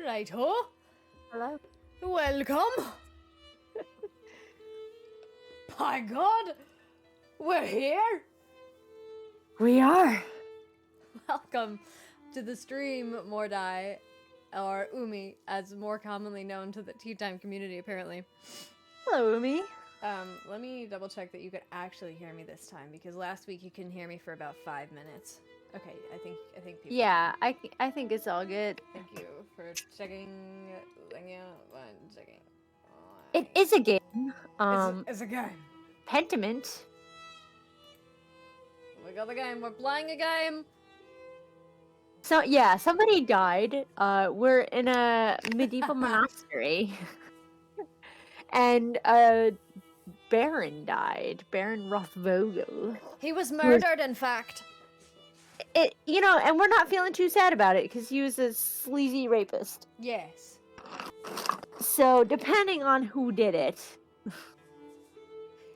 Righto. Hello. Welcome. By God, we're here. We are. Welcome to the stream, Mordai, or Umi, as more commonly known to the tea time community, apparently. Hello, Umi. Let me double check that you could actually hear me this time, because last week you couldn't hear me for about 5 minutes. Okay, I think people. Yeah, I think it's all good. Thank you for checking. Thank you for checking. It is a game. It's a game. Pentiment. We got the game. We're playing a game. So yeah, somebody died. We're in a medieval monastery, and Baron died. Baron Rothvogel. He was murdered, in fact. And we're not feeling too sad about it because he was a sleazy rapist. Yes. So depending on who did it,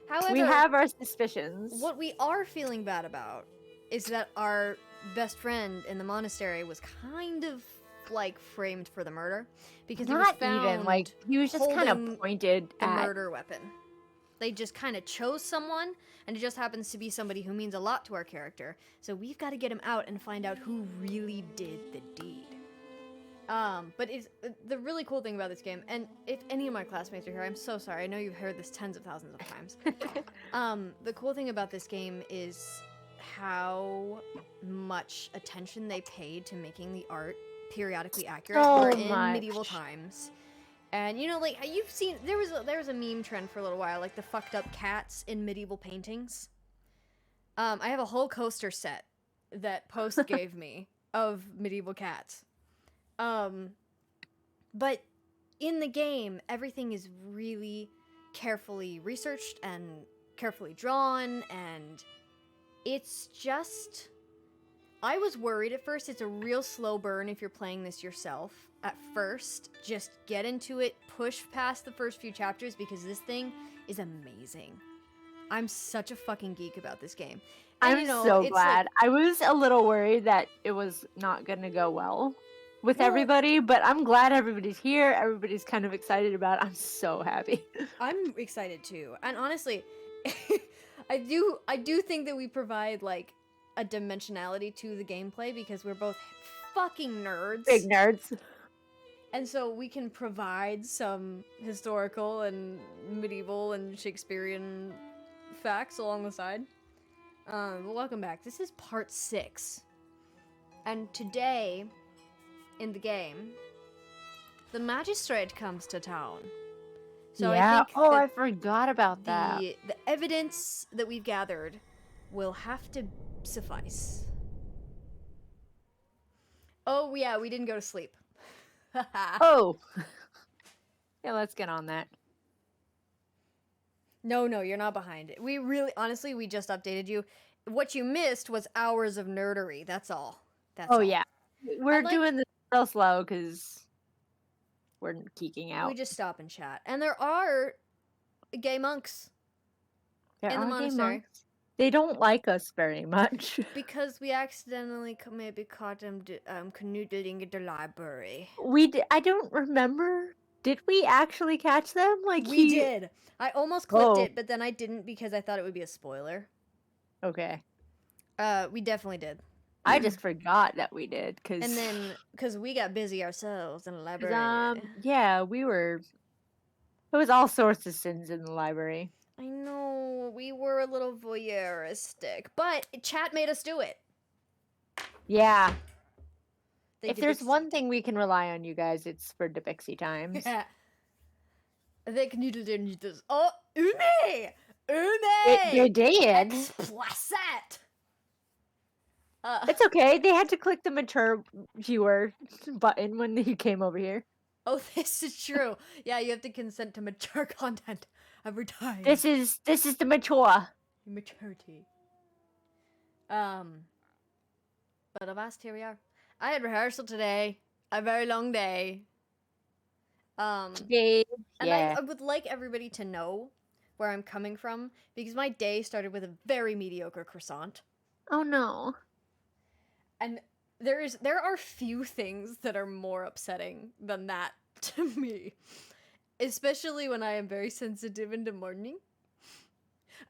However, we have our suspicions. What we are feeling bad about is that our best friend in the monastery was kind of like framed for the murder because he was Not found even like he was just kind holding of pointed the at murder weapon. They just kind of chose someone, and it just happens to be somebody who means a lot to our character. So we've got to get him out and find out who really did the deed. But it's the really cool thing about this game, and if any of my classmates are here, I'm so sorry. I know you've heard this tens of thousands of times. The cool thing about this game is how much attention they paid to making the art periodically accurate. We're in medieval times. And like you've seen, there was a meme trend for a little while, like the fucked up cats in medieval paintings. I have a whole coaster set that Post gave me of medieval cats. But in the game, everything is really carefully researched and carefully drawn, and it's just... I was worried at first. It's a real slow burn if you're playing this yourself. At first, just get into it, push past the first few chapters, because this thing is amazing. I'm such a fucking geek about this game. And, I'm so glad. I was a little worried that it was not going to go well with everybody, but I'm glad everybody's here. Everybody's kind of excited about it. I'm so happy. I'm excited too. And honestly, I do think that we provide like a dimensionality to the gameplay because we're both fucking nerds. Big nerds. And so we can provide some historical and medieval and Shakespearean facts along the side. Welcome back. This is part 6. And today, in the game, the magistrate comes to town. So yeah. I think I forgot about that. The evidence that we've gathered will have to suffice. Oh, yeah, we didn't go to sleep. Oh. Yeah, let's get on that. No, you're not behind it. We really, honestly, we just updated you. What you missed was hours of nerdery. That's all. That's all. Yeah. We're doing this real slow because we're geeking out. We just stop and chat. And there are gay monks in the monastery. They don't like us very much. Because we accidentally maybe caught them canoodling at the library. I don't remember. Did we actually catch them? We did. I almost clipped it, but then I didn't because I thought it would be a spoiler. Okay. We definitely did. I just forgot that we did because we got busy ourselves in the library. Yeah, we were. There was all sorts of sins in the library. I know, we were a little voyeuristic, but chat made us do it. Yeah. If there's one thing we can rely on, you guys, it's for the Bixie times. Yeah. They can do this. Oh, Umi! You did. Explicit! It's okay. They had to click the mature viewer button when you came over here. Oh, this is true. Yeah, you have to consent to mature content every time. This is the maturity. But avast, here we are. I had rehearsal today. A very long day. Today, and I would like everybody to know where I'm coming from because my day started with a very mediocre croissant. Oh no. And there are few things that are more upsetting than that to me. Especially when I am very sensitive in the morning.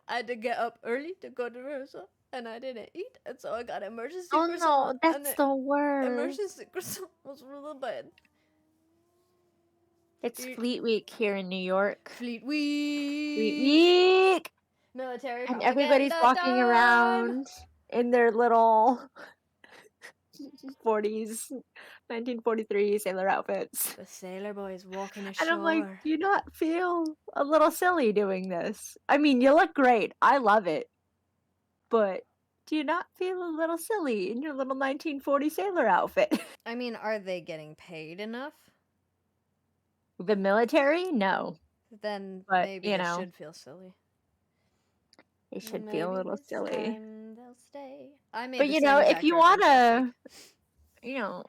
I had to get up early to go to rehearsal, and I didn't eat, and so I got emergency Oh croissant. no, And that's the the worst. emergency croissant was really bad. It's Eat. Fleet Week here in New York. Fleet Week. Fleet Week! Military And propaganda everybody's walking time. around in their little 40s, 1943 sailor outfits. The sailor boys walking And I'm like, ashore. do you not feel a little silly doing this? I mean, you look great. I love it. But do you not feel a little silly in your little 1940 sailor outfit? I mean, are they getting paid enough? The military? No. Then But, maybe you they know, should feel silly. they should feel a Maybe little this silly. time they'll stay. I made But, the you know, singing if you backdrop want fantastic.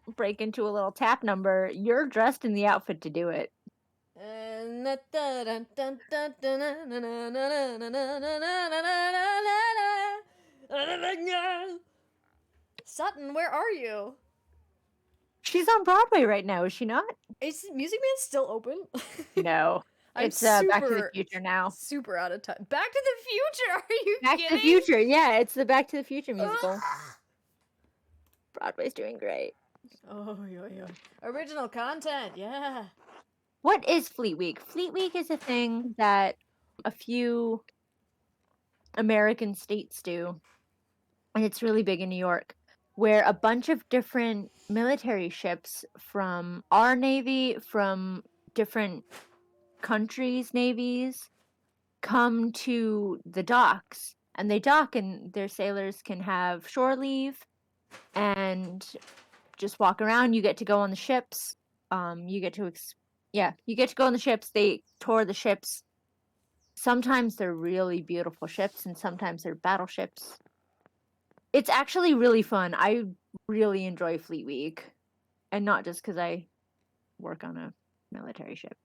to, break into a little tap number, you're dressed in the outfit to do it. Sutton, where are you? She's on Broadway right now, is she not? Is Music Man still open? No. I'm It's Back to the super, Future now. super out of time. Back to the Future? Are you Back kidding? to the Future, yeah, it's the Back to the Future musical. Broadway's doing great. Oh, yo. Original content, yeah. What is Fleet Week? Fleet Week is a thing that a few American states do, and it's really big in New York, where a bunch of different military ships from our Navy, from different countries' navies, come to the docks. And they dock, and their sailors can have shore leave and just walk around. You get to go on the ships. You get to you get to go on the ships. They tour the ships. Sometimes they're really beautiful ships, and sometimes they're battleships. It's actually really fun. I really enjoy Fleet Week, and not just because I work on a military ship.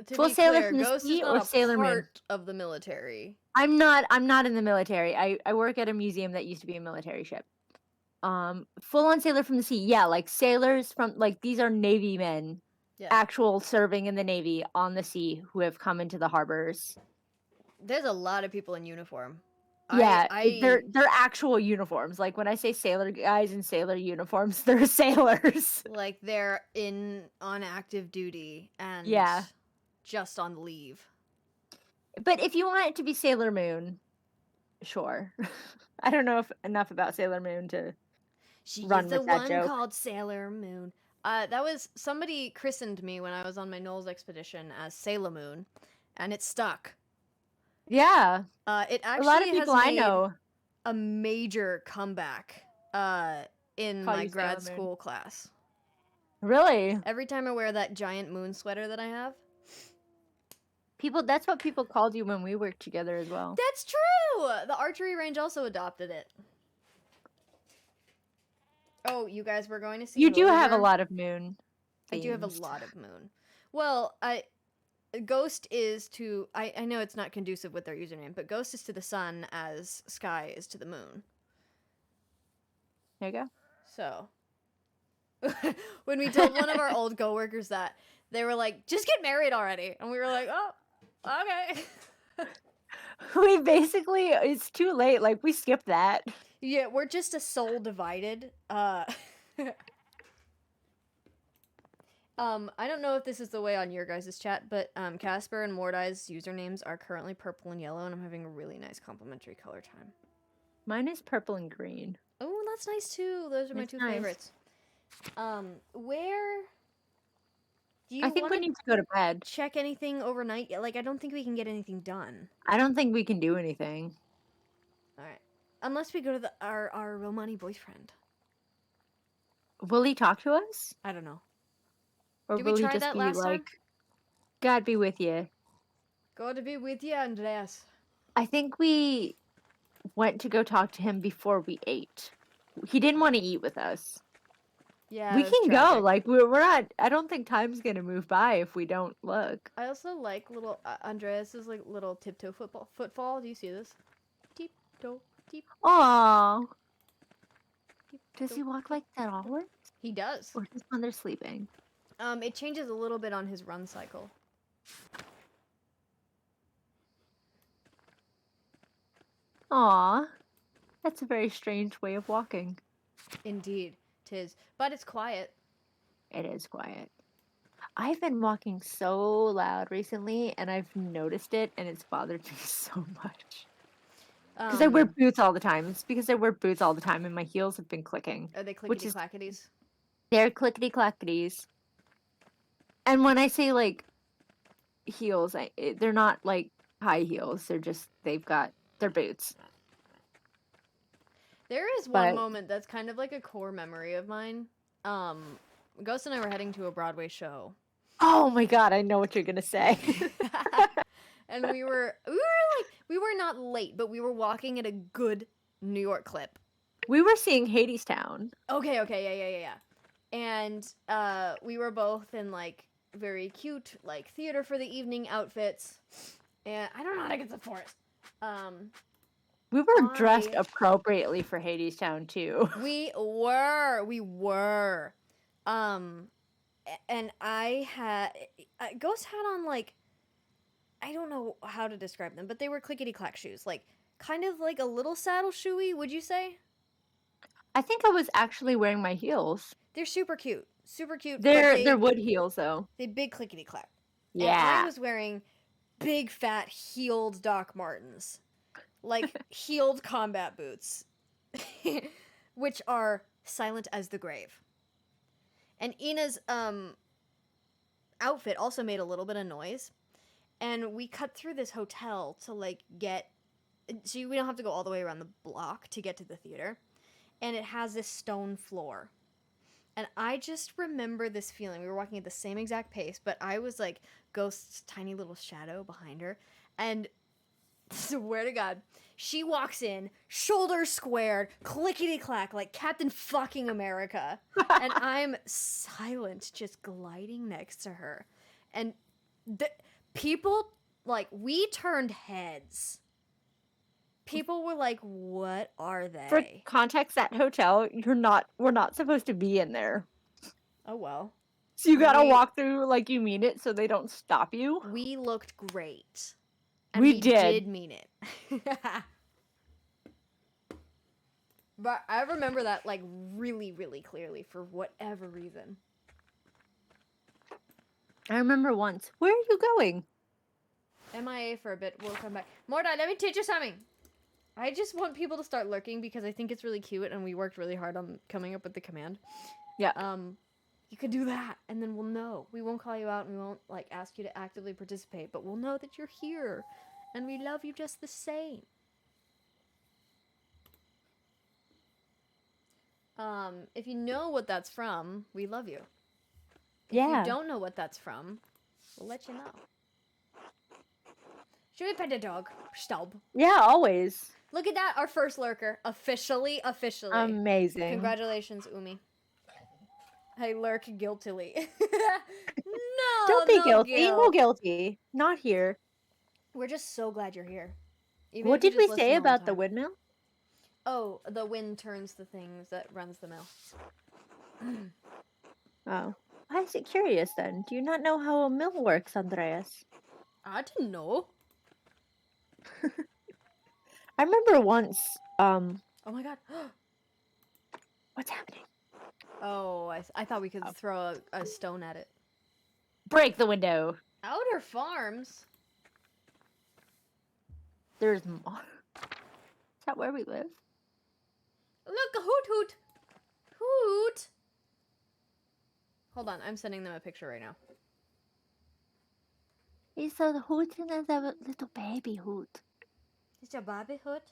To Full be Sailor clear, from the Ghost Sea is or not a Sailor Moon? part of the military. I'm not in the military. I work at a museum that used to be a military ship. Full on Sailor from the Sea. Yeah, like sailors from these are Navy men, Yeah. actual serving in the Navy on the sea who have come into the harbors. There's a lot of people in uniform. Yeah, I they're actual uniforms. Like when I say sailor guys in sailor uniforms, they're sailors. like they're on active duty and Yeah. just on leave. But if you want it to be Sailor Moon, sure. I don't know enough about Sailor Moon to She run is the with that one joke. called Sailor Moon. That was somebody christened me when I was on my Knowles expedition as Sailor Moon, and it stuck. Yeah. It actually A lot of people has I made know a major comeback in call my you grad Sailor Moon. school class. Really? Every time I wear that giant moon sweater that I have. That's what people called you when we worked together as well. That's true! The archery range also adopted it. Oh, you guys were going to see You do have a Voyager? lot of moon I do have a themes. lot of moon. Well, Ghost is to I know it's not conducive with their username, but Ghost is to the sun as Skai is to the moon. There you go. So when we told one of our old coworkers that, they were like, "Just get married already," and we were like, "Oh, okay." We basically, it's too late. Like we skipped that. Yeah, we're just a soul divided. I don't know if this is the way on your guys' chat, but Casper and Mordai's usernames are currently purple and yellow, and I'm having a really nice complimentary color time. Mine is purple and green. Oh, that's nice too. Those are my That's two nice. favorites. Where do you I think we wanna need to go to bed. check anything overnight? Like, I don't think we can get anything done. I don't think we can do anything. All right, unless we go to our Romani boyfriend. Will he talk to us? I don't know. Or Did we will he try just that be last time? like, God be with you? God to be with you, Andreas. I think we went to go talk to him before we ate. He didn't want to eat with us. Yeah, We it was can go. tragic. Like we're not. I don't think time's gonna move by if we don't look. I also like little Andreas's like little tiptoe footfall. Do you see this? Tiptoe, tip, Aww. Does he walk like that always? He does. Or just when they're sleeping? It changes a little bit on his run cycle. Aw. That's a very strange way of walking. Indeed, 'tis. But it's quiet. It is quiet. I've been walking so loud recently, and I've noticed it, and it's bothered me so much. Because I wear boots all the time. It's because I wear boots all the time, and my heels have been clicking. Are they Which is- clickety-clackities? They're clickety-clackities. And when I say, like, heels, they're not, like, high heels. They're just, they're boots. There is one moment that's kind of like a core memory of mine. Ghost and I were heading to a Broadway show. Oh my god, I know what you're gonna say. And we were not late, but we were walking at a good New York clip. We were seeing Hadestown. Okay, yeah. And we were both in like very cute like theater for the evening outfits. And I don't know how to get to the forest. We were dressed appropriately for Hadestown too. We were. And I had Ghost had on like, I don't know how to describe them, but they were clickety clack shoes, like kind of like a little saddle shoey. Would you say? I think I was actually wearing my heels. They're super cute. They're wood heels though. They big clickety clack. Yeah. And I was wearing big fat heeled Doc Martens, like heeled combat boots, which are silent as the grave. And Ina's outfit also made a little bit of noise. And we cut through this hotel to like get, so we don't have to go all the way around the block to get to the theater. And it has this stone floor. And I just remember this feeling. We were walking at the same exact pace, but I was like Ghost's tiny little shadow behind her. And swear to God, she walks in, shoulders squared, clickety-clack, like Captain fucking America. And I'm silent, just gliding next to her. And people, like, we turned heads. People were like, what are they? For context, that hotel, we're not supposed to be in there. Oh, well. So you gotta walk through like you mean it so they don't stop you. We looked great. And we did mean it. But I remember that, like, really, really clearly for whatever reason. I remember once. Where are you going? MIA for a bit. We'll come back. Morda, let me teach you something. I just want people to start lurking because I think it's really cute and we worked really hard on coming up with the command. Yeah. You could do that and then we'll know. We won't call you out and we won't, like, ask you to actively participate, but we'll know that you're here and we love you just the same. If you know what that's from, we love you. If you don't know what that's from, we'll let you know. Should we pet the dog? Staub. Yeah, always. Look at that, our first lurker. Officially. Amazing. Congratulations, Umi. I lurk guiltily. No, don't be no guilty. guilt. No guilty. Not here. We're just so glad you're here. Even What if you did we just say listen all about the time. windmill? Oh, the wind turns the things that runs the mill. Oh. I was curious then. Do you not know how a mill works, Andreas? I didn't know. I remember once, Oh my god. what's happening? Oh, I thought we could throw a stone at it. Break the window. Outer Farms? There's more. Is that where we live? Look, a hoot hoot! Hoot! Hold on, I'm sending them a picture right now. He's a hooting as a little baby hoot. Is a Bobby hoot?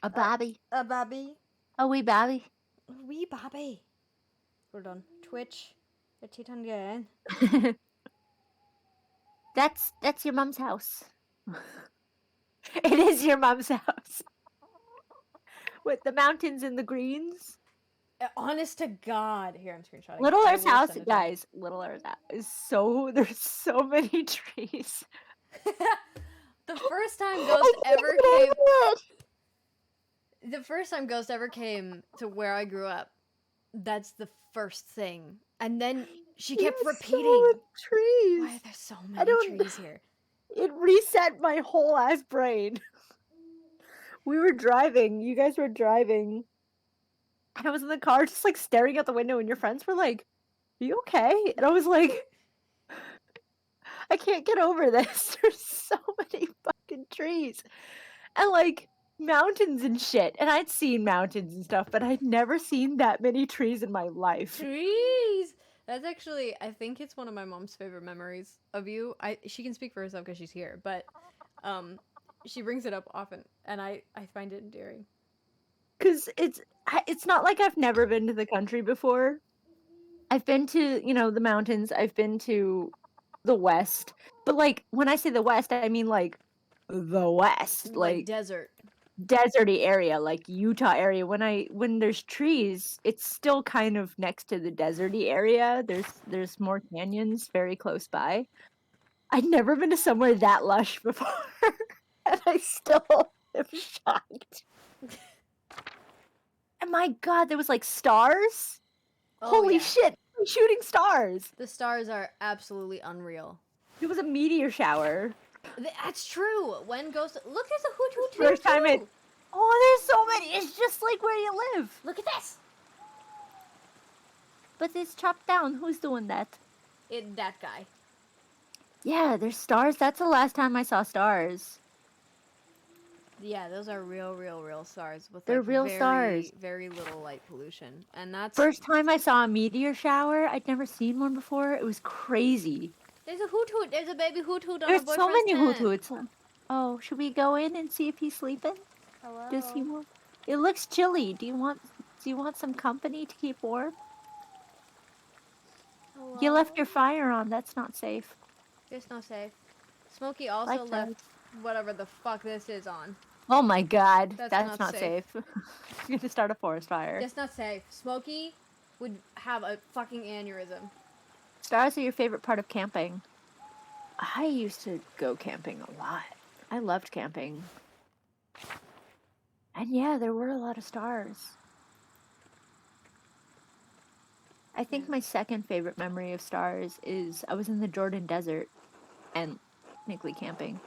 A babby. A Bobby? A wee babby. Wee Bobby. Hold on. Twitch. The Titan again. That's your mom's house. It is your mom's house. With the mountains and the greens. Honest to God. Here, I'm screenshotting. Little Earth's house, guys. Little Earth's house is there's so many trees. The first time Ghost ever came... The first time Ghost ever came to where I grew up, that's the first thing. And then she kept There's repeating, so many trees. why are there so I many don't- trees here? It reset my whole ass brain. We were driving. You guys were driving. And I was in the car just like staring out the window, and your friends were like, "Are you okay?" And I was like, I can't get over this. There's so many fucking trees. And like mountains and shit. And I'd seen mountains and stuff, but I'd never seen that many trees in my life. Trees! That's actually, I think it's one of my mom's favorite memories of you. She can speak for herself because she's here, but she brings it up often, and I find it endearing. Cause it's not like I've never been to the country before. I've been to, the mountains. I've been to the West. But like when I say the West, I mean like the West. Like desert. Deserty area, like Utah area. When there's trees, it's still kind of next to the deserty area. There's more canyons very close by. I'd never been to somewhere that lush before, and I still am shocked. And my God, there was like stars. Oh, Holy yeah. shit, shooting stars. The stars are absolutely unreal. It was a meteor shower. That's true. When Ghost, look, there's a hoot hoot First time too. Oh, there's so many. It's just like where you live. Look at this. But it's chopped down. Who's doing that? That guy. Yeah, there's stars. That's the last time I saw stars. Yeah, those are real stars with They're like real very, stars. very little light pollution, and that's First time I saw a meteor shower. I'd never seen one before. It was crazy. There's a hoot hoot. There's a baby hoot hoot on There's a so boyfriend's many hoot tent. hoots. Oh, should we go in and see if he's sleeping? Hello. Does he want? It looks chilly. Do you want some company to keep warm? Hello? You left your fire on. That's not safe. It's not safe. Smokey also Like that. left whatever the fuck this is on. Oh my God, That's that's not not safe. You're gonna start a forest fire. That's not safe. Smokey would have a fucking aneurysm. Stars are your favorite part of camping. I used to go camping a lot. I loved camping. And yeah, there were a lot of stars. I think my second favorite memory of stars is I was in the Jordan Desert and technically camping.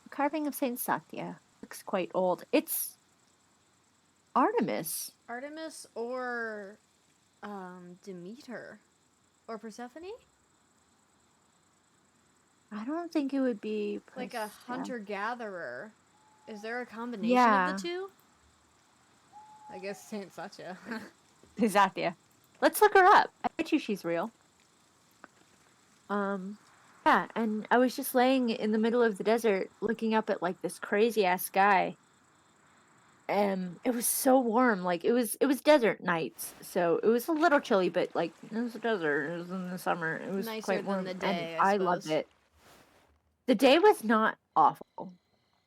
The carving of Saint Satya looks quite old. It's Artemis. Artemis or Demeter or Persephone? I don't think it would be Like a hunter-gatherer. Is there a combination Yeah. of the two? I guess Saint Satya. Satya. Let's look her up. I bet you she's real. Yeah, and I was just laying in the middle of the desert looking up at like this crazy ass sky. And it was so warm. Like it was desert nights. So it was a little chilly, but like it was a desert. It was in the summer. It was Nicer quite than warm. the day, and I I loved suppose. it. The day was not awful,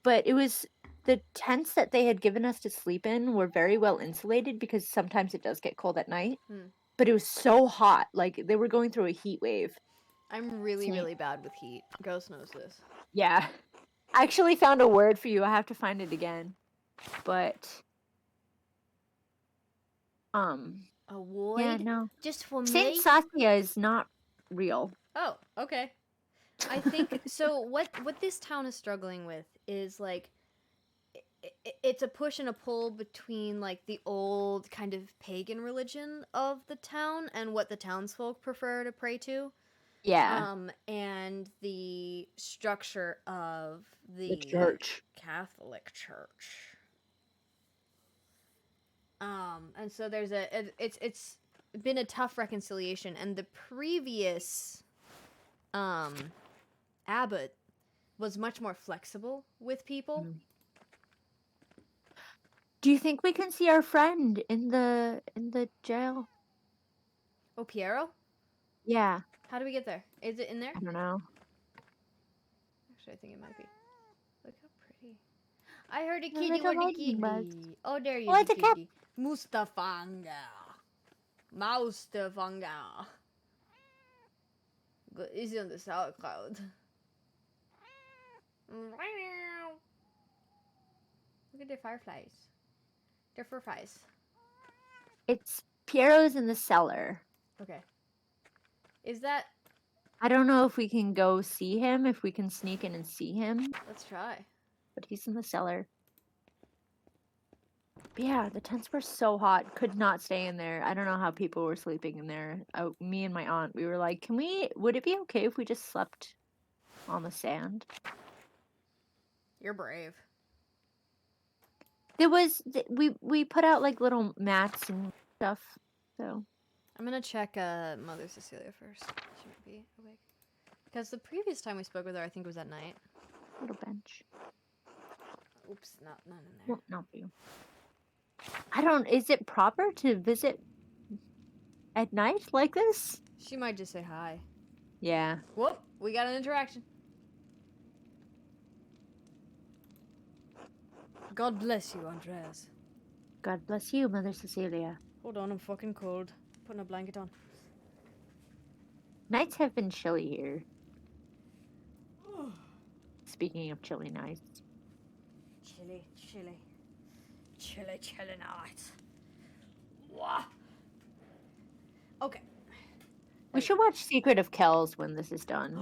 but it was the tents that they had given us to sleep in were very well insulated because sometimes it does get cold at night. But it was so hot. Like they were going through a heat wave. I'm really bad with heat. Ghost knows this. Yeah. I actually found a word for you. I have to find it again. But A void? yeah, no. Just for Saint me? Satya is not real. Oh, okay. I think so. What this town is struggling with is like it's a push and a pull between like the old kind of pagan religion of the town and what the townsfolk prefer to pray to. Yeah. And the structure of the church. Catholic Church. And so there's it's been a tough reconciliation, and the previous abbot was much more flexible with people. Do you think we can see our friend in the jail? Oh, Piero? Yeah. How do we get there? Is it in there? I don't know. Actually, I think it might be. Look how pretty. I heard a The kitty. little Where'd the lightning bugs. kitty? Oh, there you Oh, the it's a cat. kitty. Mustafanga. Mustafanga. He's on the sauerkraut. Look at the fireflies. They're for fries. It's Piero's in the cellar. Okay. Is that... I don't know if we can go see him, if we can sneak in and see him, Let's try. but he's in the cellar. But yeah, the tents were so hot. Could not stay in there. I don't know how people were sleeping in there. Me and my aunt, we were like, would it be okay if we just slept on the sand? You're brave. There was, we put out like little mats and stuff, so. I'm gonna check Mother Cecilia first. She might be awake. Because the previous time we spoke with her, I think was at night. Little bench. Oops, not in there. Well, not for you. Is it proper to visit at night like this? She might just say hi. Yeah. Whoop, we got an interaction. God bless you, Andres. God bless you, Mother Cecilia. Hold on, I'm fucking cold. Putting a blanket on. Nights have been chilly here. Speaking of chilly nights. Chilly night. Wah. Okay. We should watch Secret of Kells when this is done.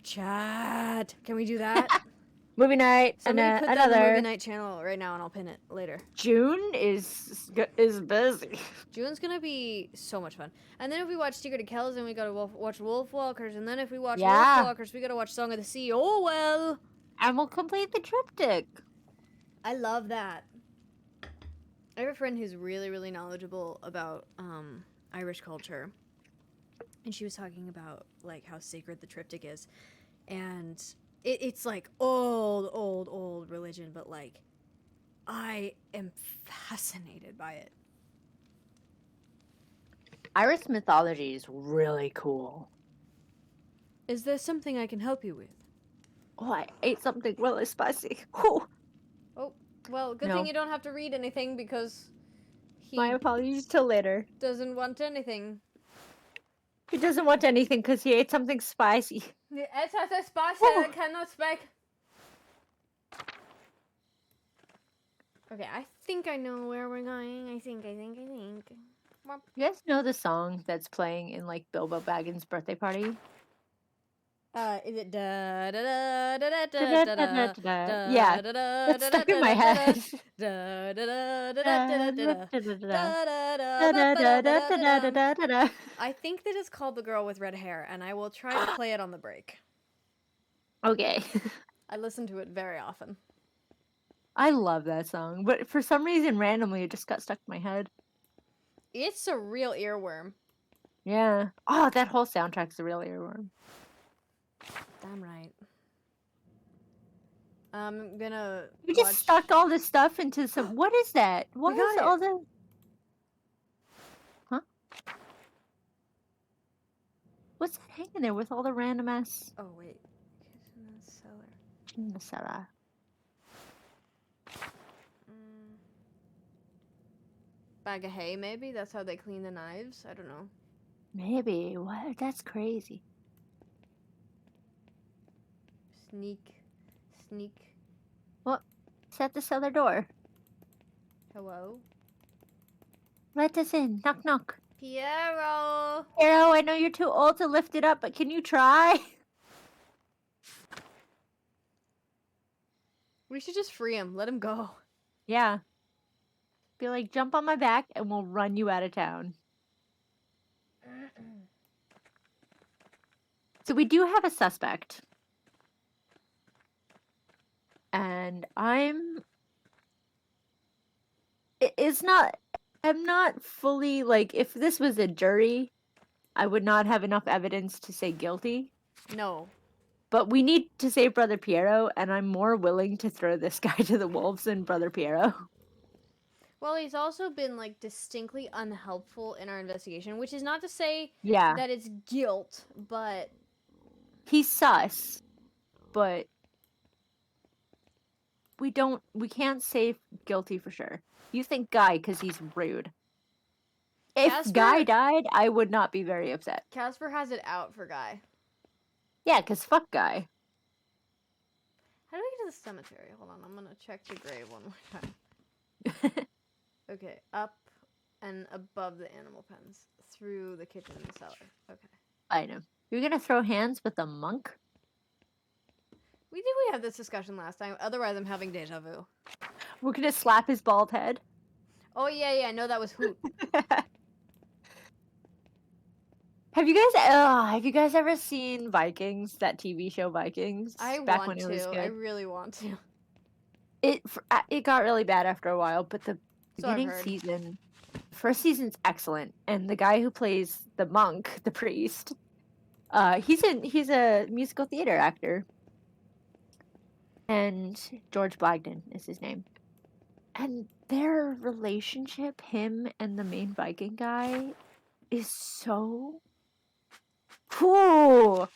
Chat. Can we do that? Movie night and Somebody put that on the another. movie night channel right now, and I'll pin it later. June is busy. June's gonna be so much fun. And then if we watch Secret of Kells, then we gotta watch Wolfwalkers. And then if we watch Yeah. Wolfwalkers, we gotta watch Song of the Sea. Oh well. And we'll complete the triptych. I love that. I have a friend who's really, really knowledgeable about Irish culture, and she was talking about like how sacred the triptych is, and it's like old religion, but like I am fascinated by it. Irish mythology is really cool. Is there something I can help you with? Oh, I ate something really spicy. Whew. Oh, well, good No. thing you don't have to read anything because he My apologies till later. doesn't want anything. He doesn't want anything because he ate something spicy. It's a spicy, Whew. I cannot speak. Okay, I think I know where we're going. I think. You guys know the song that's playing in like Bilbo Baggins' birthday party? Is it da da da da da da da da? Yeah, da that's stuck in my head. Da da da da da da da. I think that is called The Girl with Red Hair, and I will try to play it on the break. Okay. I listen to it very often. I love that song, but for some reason, randomly, it just got stuck in my head. It's a real earworm. Yeah. Oh, that whole soundtrack's a real earworm. Damn right. I'm gonna. You just stuck all this stuff into some. What is that? What We got is it. all the? Huh? What's that hanging there with all the random ass Oh wait, kitchen and cellar. in the cellar? Bag of hay, maybe. That's how they clean the knives. I don't know. Maybe. What? That's crazy. Sneak. It's at the cellar door. Hello, Let us in. Knock, knock. Piero. Arrow, I know you're too old to lift it up, but can you try? We should just free him. Let him go. Yeah. Be like, jump on my back and we'll run you out of town. So we do have a suspect. And I'm not fully, like, if this was a jury, I would not have enough evidence to say guilty. No. But we need to save Brother Piero, and I'm more willing to throw this guy to the wolves than Brother Piero. Well, he's also been like distinctly unhelpful in our investigation, which is not to say Yeah. that it's guilt, but He's sus, but we can't say guilty for sure. You think Guy because he's rude. If Casper- Guy died, I would not be very upset. Casper has it out for Guy. Yeah, because fuck Guy. How do we get to the cemetery? Hold on, I'm gonna check the grave one more time. Okay, up and above the animal pens, through the kitchen and the cellar. Okay. I know. You're gonna throw hands with a monk? We had this discussion last time. Otherwise, I'm having deja vu. We're gonna slap his bald head? Oh yeah, no, that was Hoot. Have you guys ever seen Vikings? That TV show Vikings? I Back when want it was to. good. I really want to. It got really bad after a while, but the So I've beginning heard. season, first season's excellent, and the guy who plays the monk, the priest, he's a musical theater actor, and George Blagden is his name. And their relationship, him and the main Viking guy, is so cool.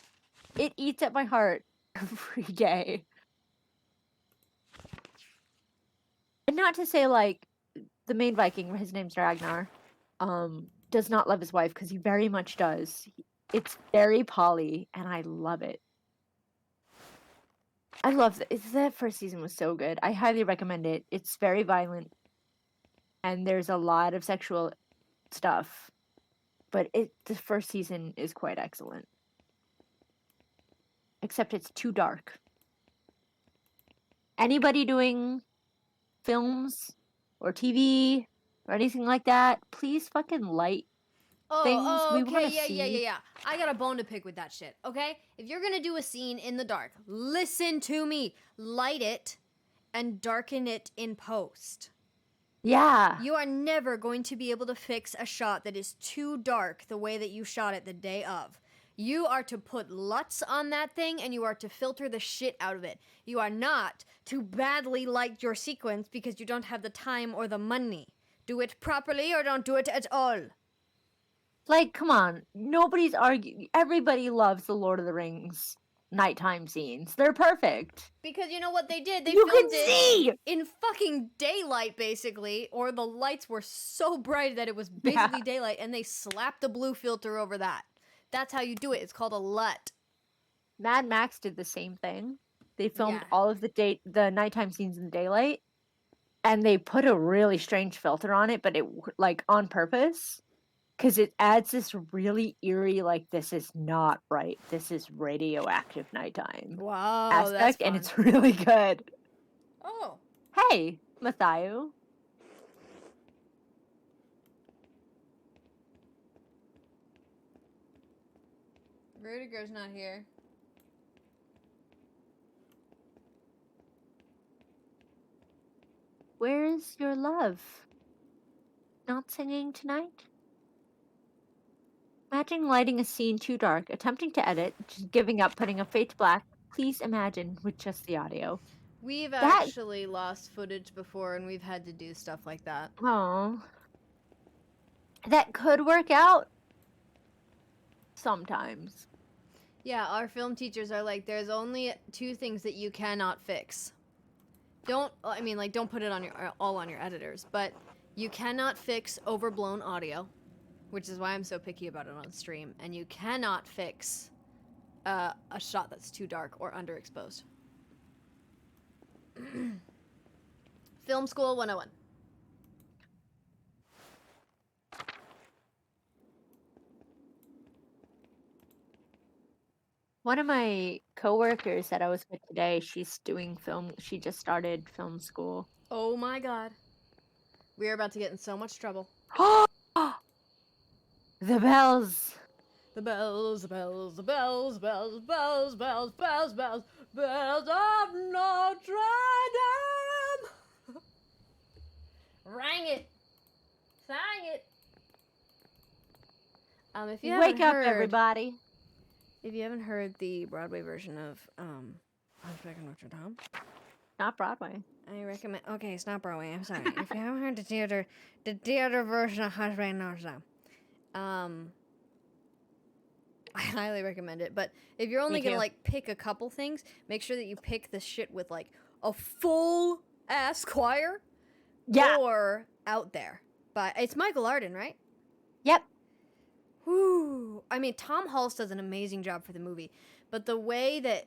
It eats at my heart every day. And not to say like the main Viking, his name's Ragnar, does not love his wife because he very much does. It's very poly, and I love it. I love that first season was so good. I highly recommend it. It's very violent, and there's a lot of sexual stuff, but the first season is quite excellent. Except it's too dark. Anybody doing films or TV or anything like that, please fucking light things we want Okay, to see. yeah. I got a bone to pick with that shit, okay? If you're gonna do a scene in the dark, listen to me. Light it and darken it in post. Yeah. You are never going to be able to fix a shot that is too dark the way that you shot it the day of. You are to put LUTs on that thing and you are to filter the shit out of it. You are not to badly light your sequence because you don't have the time or the money. Do it properly or don't do it at all. Like, come on. Nobody's arguing. Everybody loves the Lord of the Rings nighttime scenes. They're perfect. Because you know what they did? They You filmed can it see! in fucking daylight, basically, or the lights were so bright that it was Yeah. basically daylight, and they slapped a blue filter over that. That's how you do it. It's called a LUT. Mad Max did the same thing. They filmed Yeah. all of the nighttime scenes in daylight, and they put a really strange filter on it, but it like on purpose, because it adds this really eerie, like this is not right. This is radioactive nighttime Wow, that's aspect, fun. and it's really good. Oh. Hey, Matthew. Rudiger's not here. Where's your love? Not singing tonight? Imagine lighting a scene too dark, attempting to edit, just giving up, putting a fade to black. Please imagine with just the audio. We've That actually lost footage before, and we've had to do stuff like that. oh, that could work out sometimes. Yeah, our film teachers are like, there's only 2 things that you cannot fix. Don't put it on all on your editors, but you cannot fix overblown audio, which is why I'm so picky about it on stream, and you cannot fix a shot that's too dark or underexposed. Film School 101. One of my coworkers that I was with today, she's doing film. She just started film school. Oh my god. We are about to get in so much trouble. The bells. The bells, the bells, the bells, bells, bells, bells, bells, bells, bells of Notre Dame. Rang it. Sang it. If you Wake haven't up, heard, everybody. If you haven't heard the Broadway version of Hunchback of Notre Dame, Not Broadway. I recommend. Okay, it's not Broadway. I'm sorry. If you haven't heard the theater version of Hunchback of Notre Dame, I highly recommend it. But if you're only gonna like pick a couple things, make sure that you pick the shit with like a full ass choir. Yeah. Or Out There. But it's Michael Arden, right? Yep. Whoo! I mean, Tom Hulce does an amazing job for the movie, but the way that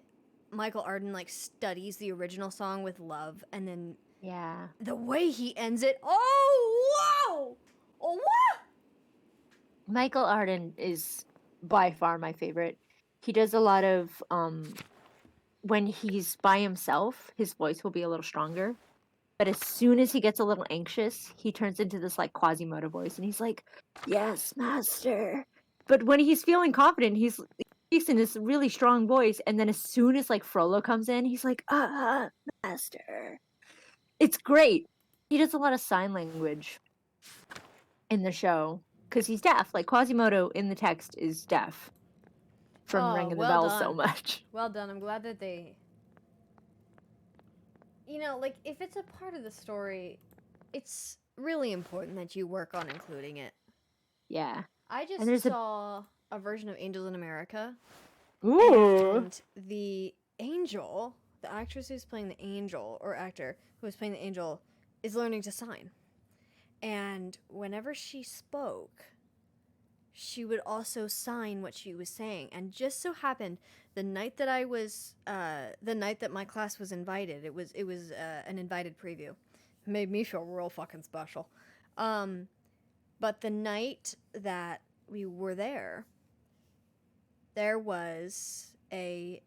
Michael Arden like studies the original song with love and then Yeah. The way he ends it. Oh, whoa! Oh, what? Michael Arden is by far my favorite. He does a lot of when he's by himself, his voice will be a little stronger. But as soon as he gets a little anxious, he turns into this like Quasimodo voice and he's like, "Yes, master." But when he's feeling confident, he's in this really strong voice, and then as soon as like Frollo comes in, he's like, master." It's great. He does a lot of sign language in the show because he's deaf. Like Quasimodo in the text is deaf from Oh, ringing the well bells so done. much. Well done. I'm glad that they. You know, like, if it's a part of the story, it's really important that you work on including it. Yeah. I And just there's saw a version of Angels in America, Ooh. and the angel, the actress who's playing the angel, or actor who was playing the angel, is learning to sign. And whenever she spoke, she would also sign what she was saying. And just so happened, the night that the night that my class was invited, it was an invited preview. Made me feel real fucking special. But the night that we were there was a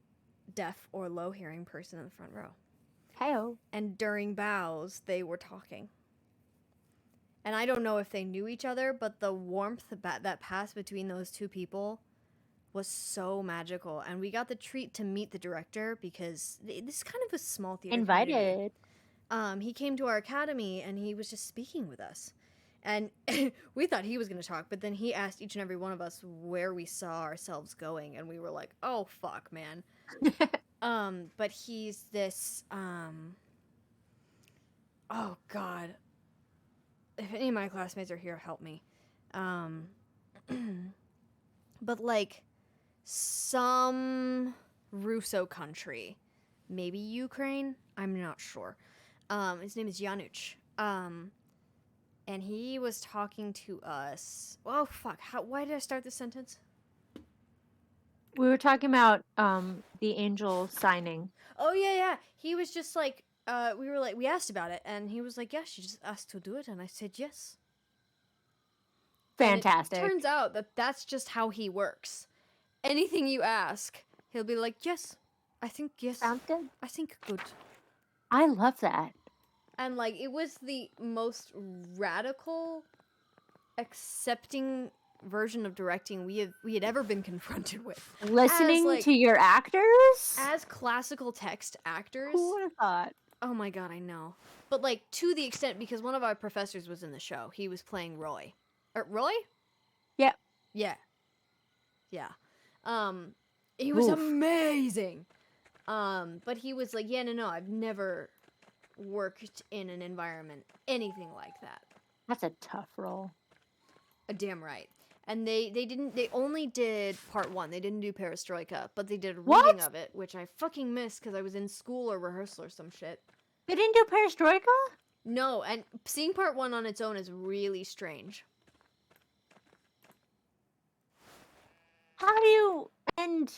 deaf or low hearing person in the front row. Heyo. And during bows, they were talking. And I don't know if they knew each other, but the warmth that passed between those two people was so magical. And we got the treat to meet the director because this is kind of a small theater community. Invited. He came to our academy and he was just speaking with us. And we thought he was going to talk, but then he asked each and every one of us where we saw ourselves going. And we were like, oh, fuck, man. But he's this, oh, God. If any of my classmates are here, help me. But like some Russo country, maybe Ukraine, I'm not sure. His name is Janusz. And he was talking to us. Oh fuck! Why did I start this sentence? We were talking about the angel signing. Oh yeah. He was just like, we asked about it, and he was like, yeah, she just asked to do it, and I said yes. Fantastic. And it turns out that that's just how he works. Anything you ask, he'll be like, yes, I think yes. Sounds good. I think good. I love that. And like it was the most radical, accepting version of directing we had ever been confronted with. Listening to your actors? As classical text actors. Who would have thought? Oh my god, I know. But like to the extent because one of our professors was in the show. He was playing Roy. Roy? Yep. Yeah. He was amazing. But he was like, yeah, no, I've never worked in an environment anything like that. That's a tough role. Damn right. And they only did part 1. They didn't do Perestroika, but they did a What? reading of it, which I fucking missed because I was in school or rehearsal or some shit. They didn't do Perestroika? No, and seeing part 1 on its own is really strange. How do you end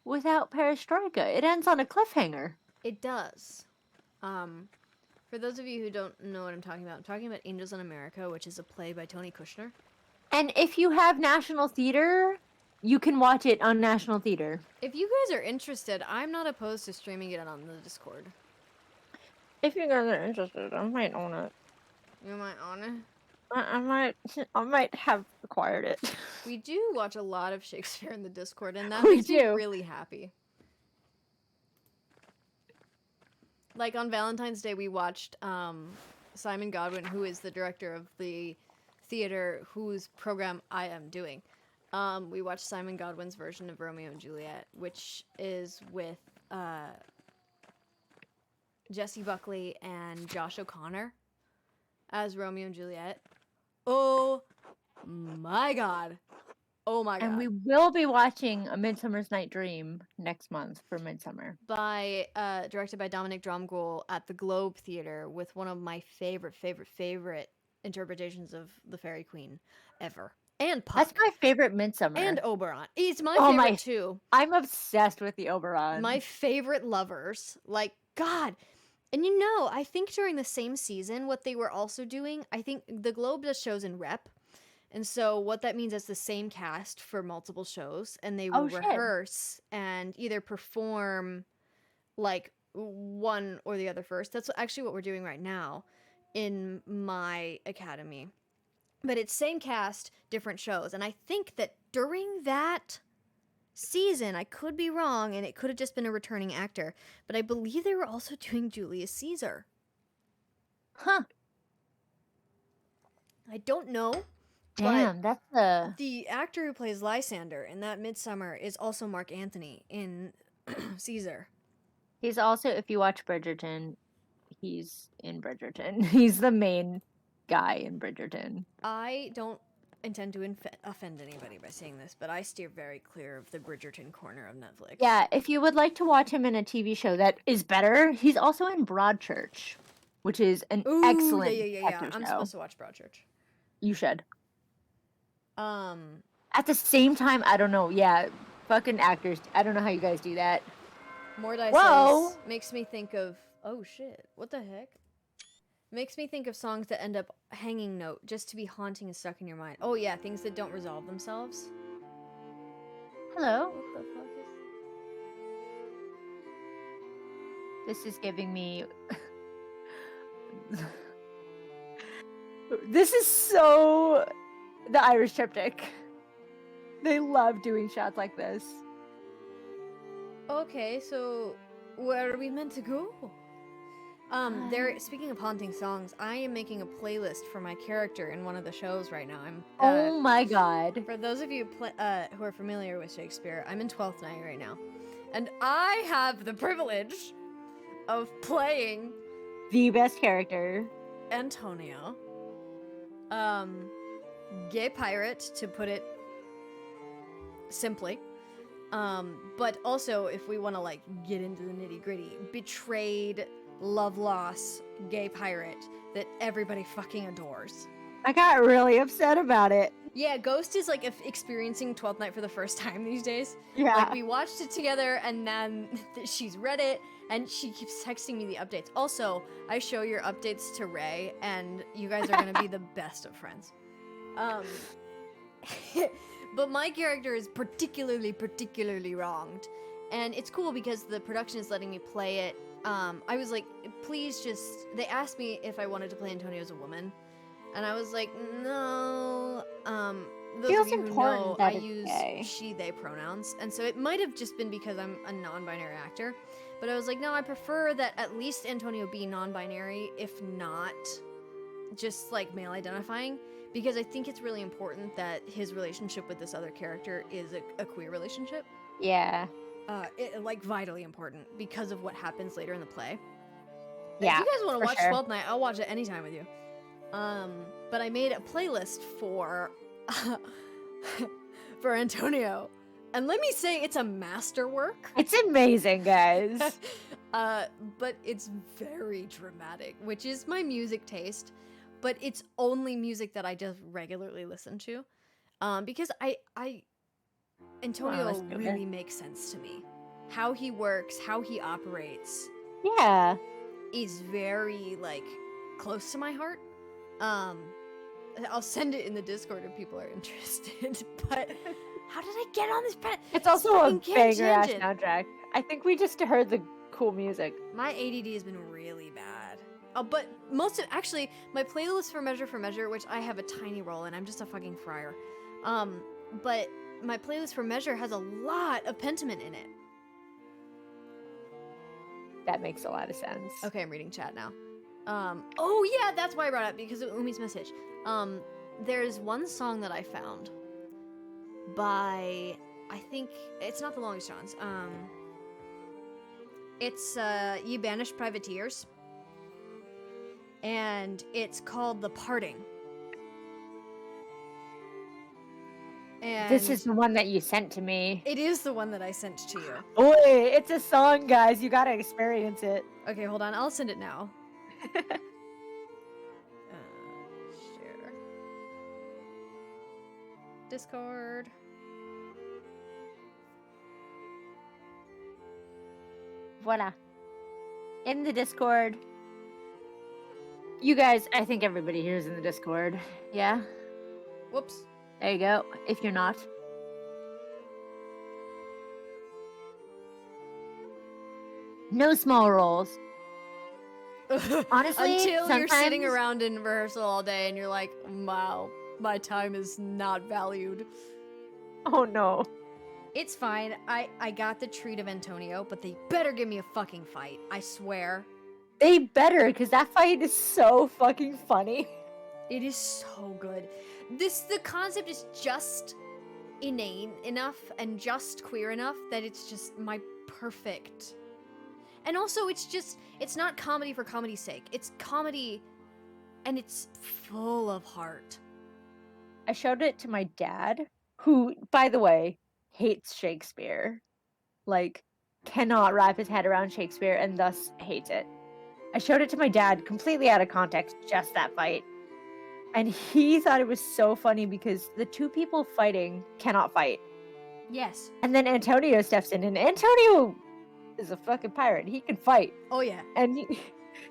without Perestroika? It ends on a cliffhanger. It does. For those of you who don't know what I'm talking about Angels in America, which is a play by Tony Kushner. And if you have National Theater, you can watch it on National Theater. If you guys are interested, I'm not opposed to streaming it on the Discord. If you guys are interested, I might own it. You might own it? I might have acquired it. We do watch a lot of Shakespeare in the Discord, and that We makes me do. really happy. Like on Valentine's Day, we watched Simon Godwin, who is the director of the theater whose program I am doing. We watched Simon Godwin's version of Romeo and Juliet, which is with Jessie Buckley and Josh O'Connor as Romeo and Juliet. Oh my god. Oh my god. And we will be watching A Midsummer's Night Dream next month for Midsummer. Directed by Dominic Dromgoole at the Globe Theater with one of my favorite interpretations of the Fairy Queen ever. And Puck. That's my favorite Midsummer. And Oberon. It's my favorite too. I'm obsessed with the Oberon. My favorite lovers. Like, God, And I think during the same season, what they were also doing, I think the Globe does shows in rep. And so what that means is the same cast for multiple shows, and they will Oh shit. rehearse and either perform like one or the other first. That's actually what we're doing right now in my academy. But it's same cast, different shows. And I think that during that season, I could be wrong, and it could have just been a returning actor, but I believe they were also doing Julius Caesar. Huh. I don't know. Damn, But that's a the actor who plays Lysander in that Midsummer is also Mark Antony in Caesar. he's also, if you watch Bridgerton, he's in Bridgerton. He's the main guy in Bridgerton. I don't intend to offend anybody by saying this, but I steer very clear of the Bridgerton corner of Netflix. Yeah, if you would like to watch him in a TV show that is better, he's also in Broadchurch, which is an Ooh, excellent yeah. detective I'm show. supposed to watch Broadchurch. You should. Um, At the same time, I don't know. Yeah, fucking actors. I don't know how you guys do that. Mordai Whoa! says makes me think of oh shit, what the heck? Makes me think of songs that end up hanging note just to be haunting and stuck in your mind. Oh yeah, things that don't resolve themselves. Hello. What the fuck is? This is giving me. This is so the Irish triptych. They love doing shots like this. Okay, so where are we meant to go? There. Speaking of haunting songs, I am making a playlist for my character in one of the shows right now. Oh my god. For those of you who are familiar with Shakespeare, I'm in 12th night right now, and I have the privilege of playing The best character. Antonio, gay pirate, to put it simply. But also, if we want to like get into the nitty gritty, betrayed, love loss, gay pirate that everybody fucking adores. I got really upset about it. Yeah, Ghost is like experiencing 12th Night for the first time these days. Yeah. Like, we watched it together, and then she's read it, and she keeps texting me the updates. Also, I show your updates to Ray, and you guys are gonna be the best of friends. But my character is particularly wronged. And it's cool because the production is letting me play it. I was like, please just... They asked me if I wanted to play Antonio as a woman. And I was like, no. Those Feels of you who important know, that I it's use gay. she, they pronouns. And so it might have just been because I'm a non-binary actor. But I was like, no, I prefer that at least Antonio be non-binary, if not just like male identifying. Because I think it's really important that his relationship with this other character is a queer relationship. Yeah. Like vitally important because of what happens later in the play. Yeah. If you guys want to watch sure. 12th Night, I'll watch it anytime with you. But I made a playlist for for Antonio, and let me say it's a masterwork. It's amazing, guys. But it's very dramatic, which is my music taste. But it's only music that I just regularly listen to, because Antonio really makes sense to me. How he works, how he operates, Yeah. is very like close to my heart. I'll send it in the Discord if people are interested. But how did I get on this path? It's also a Fucking banger ass tangent. soundtrack. I think we just heard the cool music. My ADD has been really bad. But actually, my playlist for Measure, which I have a tiny role in, I'm just a fucking friar. But my playlist for Measure has a lot of Pentiment in it. That makes a lot of sense. Okay, I'm reading chat now. Oh yeah, that's why I brought it up, because of Umi's message. There's one song that I found by, I think, it's not the Longest Johns. It's Ye Banished Privateers. And it's called The Parting. And This is the one that you sent to me. it is the one that I sent to you. Boy, it's a song, guys. You gotta experience it. Okay, hold on. I'll send it now. Share. Discord. Voila. in the Discord. You guys, I think everybody here is in the Discord. Yeah? Whoops. There you go. If you're not. No small roles. Honestly, Until you're sitting sometimes- around in rehearsal all day and you're like, wow, my time is not valued. Oh no. It's fine. I got the treat of Antonio, but they better give me a fucking fight. I swear. They better, because that fight is so fucking funny. It is so good. The concept is just inane enough and just queer enough that it's just my perfect. And also it's not comedy for comedy's sake. It's comedy and it's full of heart. I showed it to my dad, who, by the way, hates Shakespeare. Like, cannot wrap his head around Shakespeare and thus hates it. I showed it to my dad completely out of context, just that fight. And he thought it was so funny because the two people fighting cannot fight. Yes. And then Antonio steps in, and Antonio is a fucking pirate. He can fight. Oh yeah. And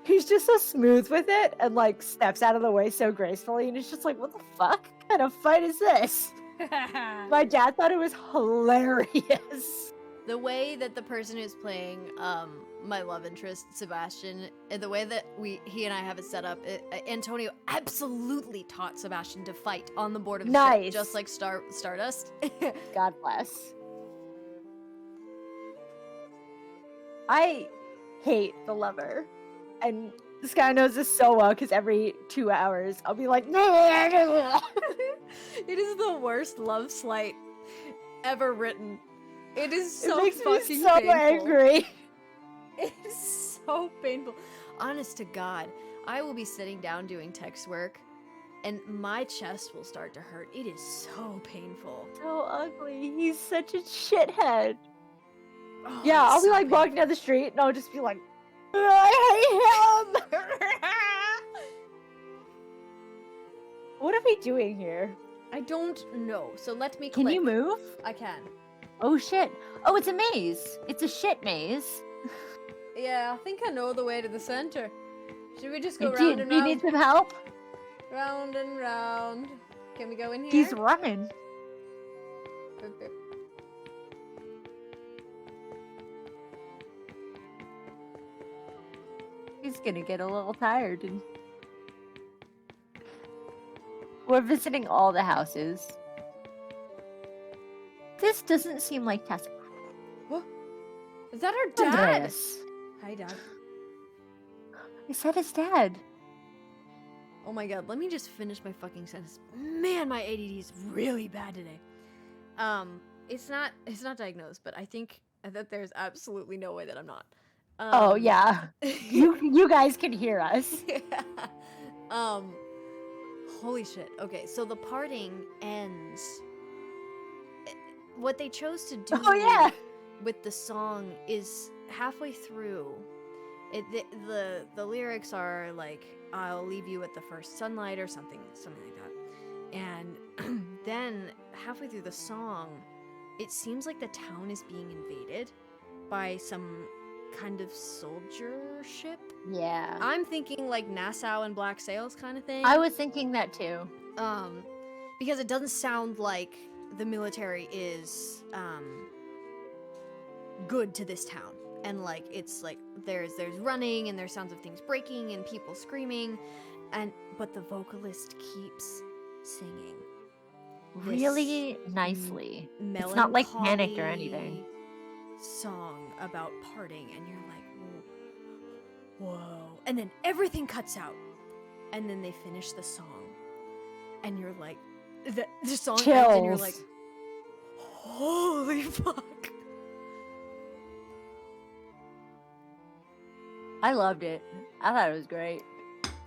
he's just so smooth with it and like steps out of the way so gracefully. And it's just like, what the fuck kind of fight is this? My dad thought it was hilarious. The way that the person who's playing my love interest Sebastian, and the way that he and I have it set up, Antonio absolutely taught Sebastian to fight on the board of the Nice. ship, just like Stardust. God bless. I hate the lover, and this guy knows this so well because every 2 hours I'll be like, It is the worst love slight ever written. It is so it makes fucking me so painful. angry. It is so painful. Honest to God, I will be sitting down doing text work, and my chest will start to hurt. It is so painful. So ugly. He's such a shithead. Oh, Yeah, it's I'll be so like walking down the street and I'll just be like, I hate him. What are we doing here? I don't know. So let me Can click. you move? I can. Oh shit. Oh, it's a maze. It's a shit maze. Yeah, I think I know the way to the center. Should we just go Do you, round and do you round? need some help? Round and round. Can we go in here? He's running. Boop, boop. He's gonna get a little tired. And we're visiting all the houses. This doesn't seem like Tessa. What? Is that our dad? Andreas. Hi, Dad. I said his dad. Oh my god, let me just finish my fucking sentence. Man, my ADD is really bad today. It's not diagnosed, but I think that there's absolutely no way that I'm not. Oh yeah. You guys can hear us. Holy shit. Okay, so the parting ends. What they chose to do Oh yeah. with the song is halfway through. The lyrics are like, I'll leave you at the first sunlight or something like that. And then halfway through the song, it seems like the town is being invaded by some kind of soldier ship. Yeah. I'm thinking like Nassau and Black Sails kind of thing. I was thinking that too. Because it doesn't sound like the military is good to this town. And like it's like there's running and there's sounds of things breaking and people screaming, but the vocalist keeps singing Really nicely. It's not like panicked or anything. Song about parting, and you're like, whoa. And then everything cuts out, and then they finish the song, and you're like, the song ends, and you're like, holy fuck. I loved it. I thought it was great.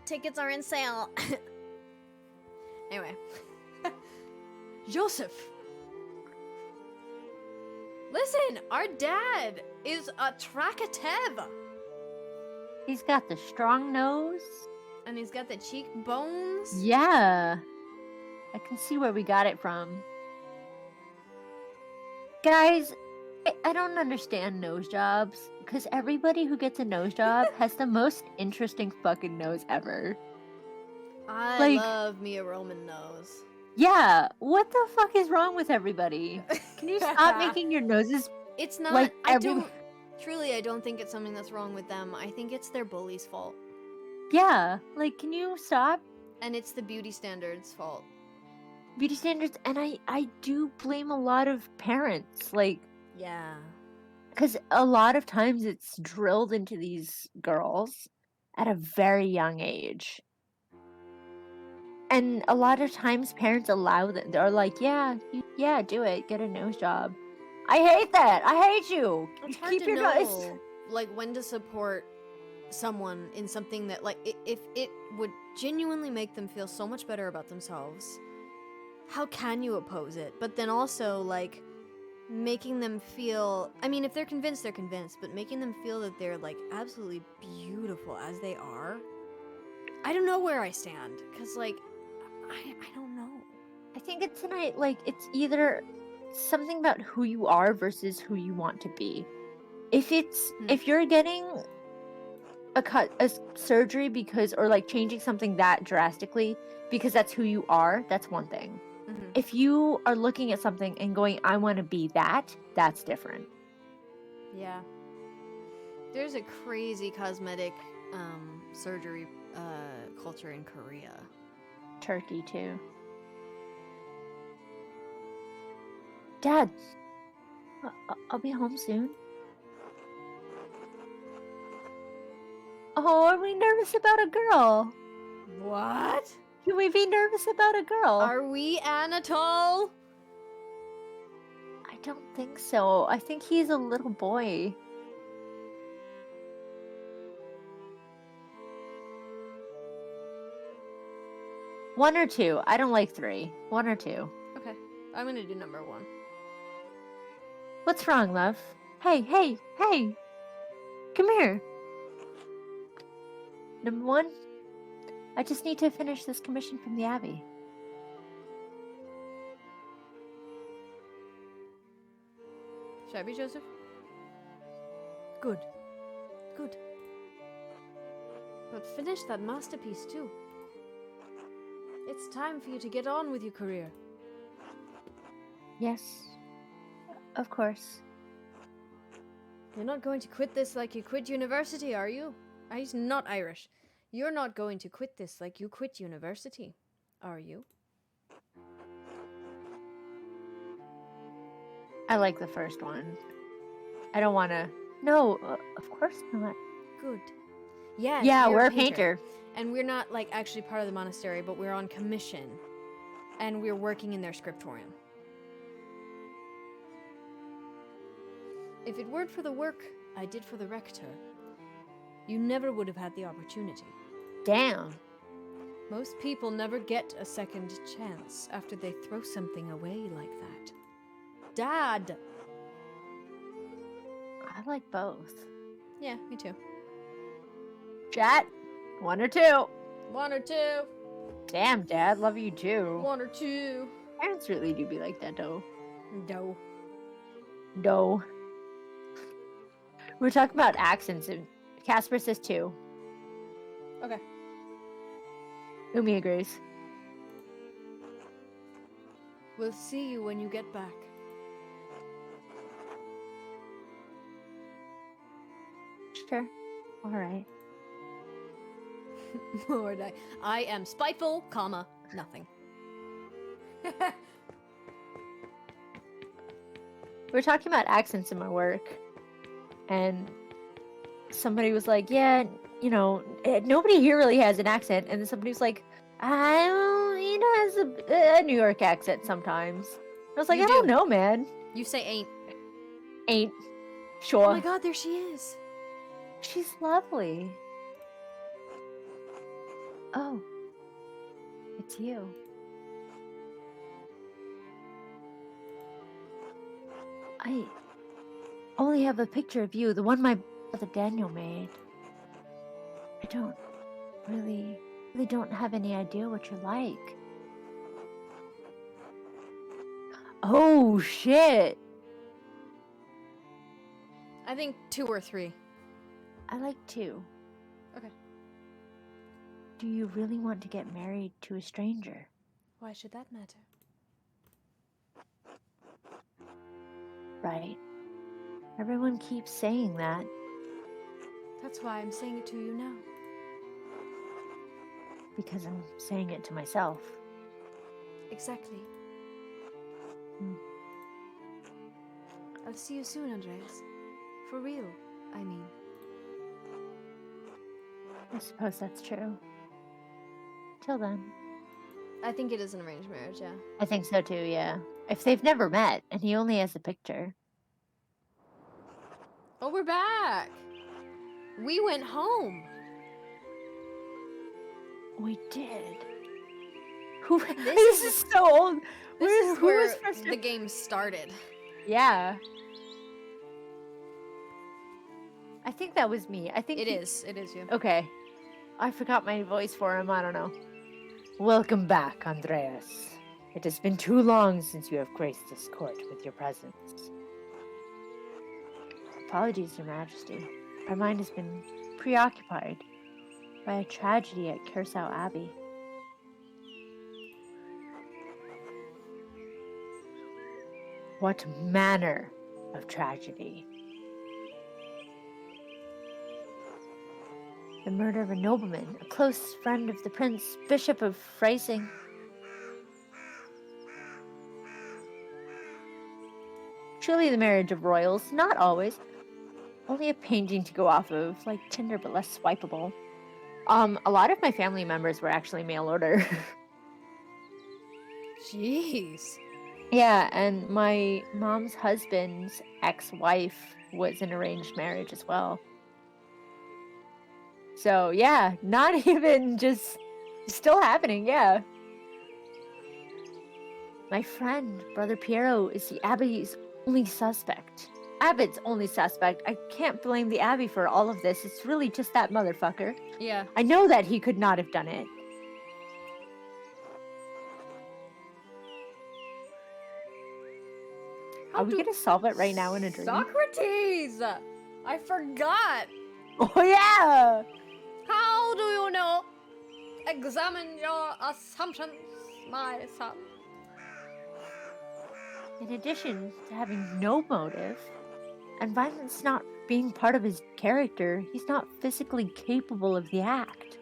Tickets are in sale. Anyway. Joseph. Listen, our dad is a Trakatev. He's got the strong nose. And he's got the cheekbones. Yeah. I can see where we got it from. Guys, I don't understand nose jobs, because everybody who gets a nose job has the most interesting fucking nose ever. I Like- love me a Roman nose. Yeah, what the fuck is wrong with everybody? Can you stop making your noses It's not. like I every? don't. Truly, I don't think it's something that's wrong with them. I think it's their bully's fault, Yeah, like can you stop? and it's the beauty standards' fault. Beauty standards, and I do blame a lot of parents, like, Yeah. because a lot of times it's drilled into these girls at a very young age. And a lot of times parents allow them. They're like, yeah, yeah, do it. Get a nose job. I hate that. I hate you. It's hard Keep to your know, nose. like, when to support someone in something that, like, if it would genuinely make them feel so much better about themselves, how can you oppose it? But then also, like, making them feel, I mean, if they're convinced, they're convinced, but making them feel that they're, like, absolutely beautiful as they are, I don't know where I stand, because, like, I don't know. I think it's tonight. Like it's either something about who you are versus who you want to be. If it's if you're getting a surgery because or like changing something that drastically because that's who you are, that's one thing. Mhm. If you are looking at something and going, I want to be that, that's different. Yeah. There's a crazy cosmetic surgery culture in Korea. Turkey too. Dad, I'll be home soon. Oh, are we nervous about a girl? What? Can we be nervous about a girl? Are we Anatole? I don't think so. I think he's a little boy. One or two. I don't like three. One or two. Okay, I'm gonna do number one. What's wrong, love? Hey, hey, hey! Come here. Number one, I just need to finish this commission from the Abbey. Should I be Joseph? Good. Good. But finish that masterpiece too. It's time for you to get on with your career. Yes, of course. You're not going to quit this like you quit university, are you? He's not Irish. You're not going to quit this like you quit university, are you? I like the first one. I don't want to. No, of course not. Good. Yeah, Yeah, you're we're a painter. And we're not, like, actually part of the monastery, but we're on commission. And we're working in their scriptorium. If it weren't for the work I did for the rector, you never would have had the opportunity. Damn. Most people never get a second chance after they throw something away like that. Dad! I like both. Yeah, me too. Chat, one or two. One or two. Damn, Dad, love you too. One or two. Parents really do be like that, though. No. No. We're talking about accents, and Casper says two. Okay. Umi agrees. We'll see you when you get back. Sure. All right. Lord, I am spiteful, comma, nothing. We're talking about accents in my work, and somebody was like, yeah, you know, nobody here really has an accent. And then somebody was like, he has a New York accent sometimes. I was like, You I do. don't know, man. You say ain't. Ain't. Oh Sure. my god, there she is. She's lovely. Oh. It's you. I only have a picture of you, the one my brother Daniel made. I don't really don't have any idea what you're like. Oh shit. think 2 or 3. I like 2. Okay. Do you really want to get married to a stranger? Why should that matter? Right. Everyone keeps saying that. That's why I'm saying it to you now. Because I'm saying it to myself. Exactly. Hmm. I'll see you soon, Andreas. For real, I mean. I suppose that's true. Till then. I think it is an arranged marriage, yeah. I think so too, yeah. If they've never met, and he only has a picture. Oh, we're back! We went home! We did. Who? This This is- is so old. This is Who where was first? the game started. Yeah. I think that was me. I think It is you. Okay. I forgot my voice for him. I don't know. Welcome back, Andreas. It has been too long since you have graced this court with your presence. Apologies, Your Majesty. Our mind has been preoccupied by a tragedy at Kersau Abbey. What manner of tragedy? The murder of a nobleman, a close friend of the Prince Bishop of Freising. Truly the marriage of royals, not always. Only a painting to go off of, like Tinder, but less swipeable. A lot of my family members were actually mail order. Jeez. Yeah, and my mom's husband's ex-wife was an arranged marriage as well. So yeah, not even just still happening, yeah. My friend, Brother Piero, is the Abbey's only suspect. Abbott's only suspect. I can't blame the Abbey for all of this. It's really just that motherfucker. Yeah. I know that he could not have done it. Are we gonna solve it right now in a dream? Socrates! I forgot! Oh yeah! How do you know? Examine your assumptions, my son. In addition to having no motive, and violence not being part of his character, he's not physically capable of the act.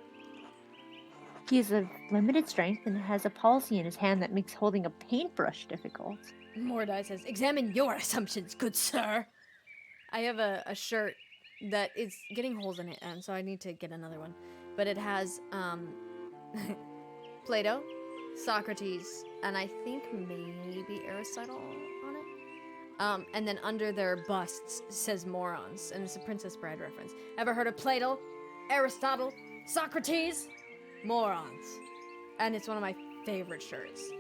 He is of limited strength and has a palsy in his hand that makes holding a paintbrush difficult. Mordai says, examine your assumptions, good sir. I have a shirt that is getting holes in it, and so I need to get another one. But it has Plato, Socrates, and I think maybe Aristotle on it. And then under their busts says morons, and it's a Princess Bride reference. Ever heard of Plato, Aristotle, Socrates? Morons. And it's one of my favorite shirts.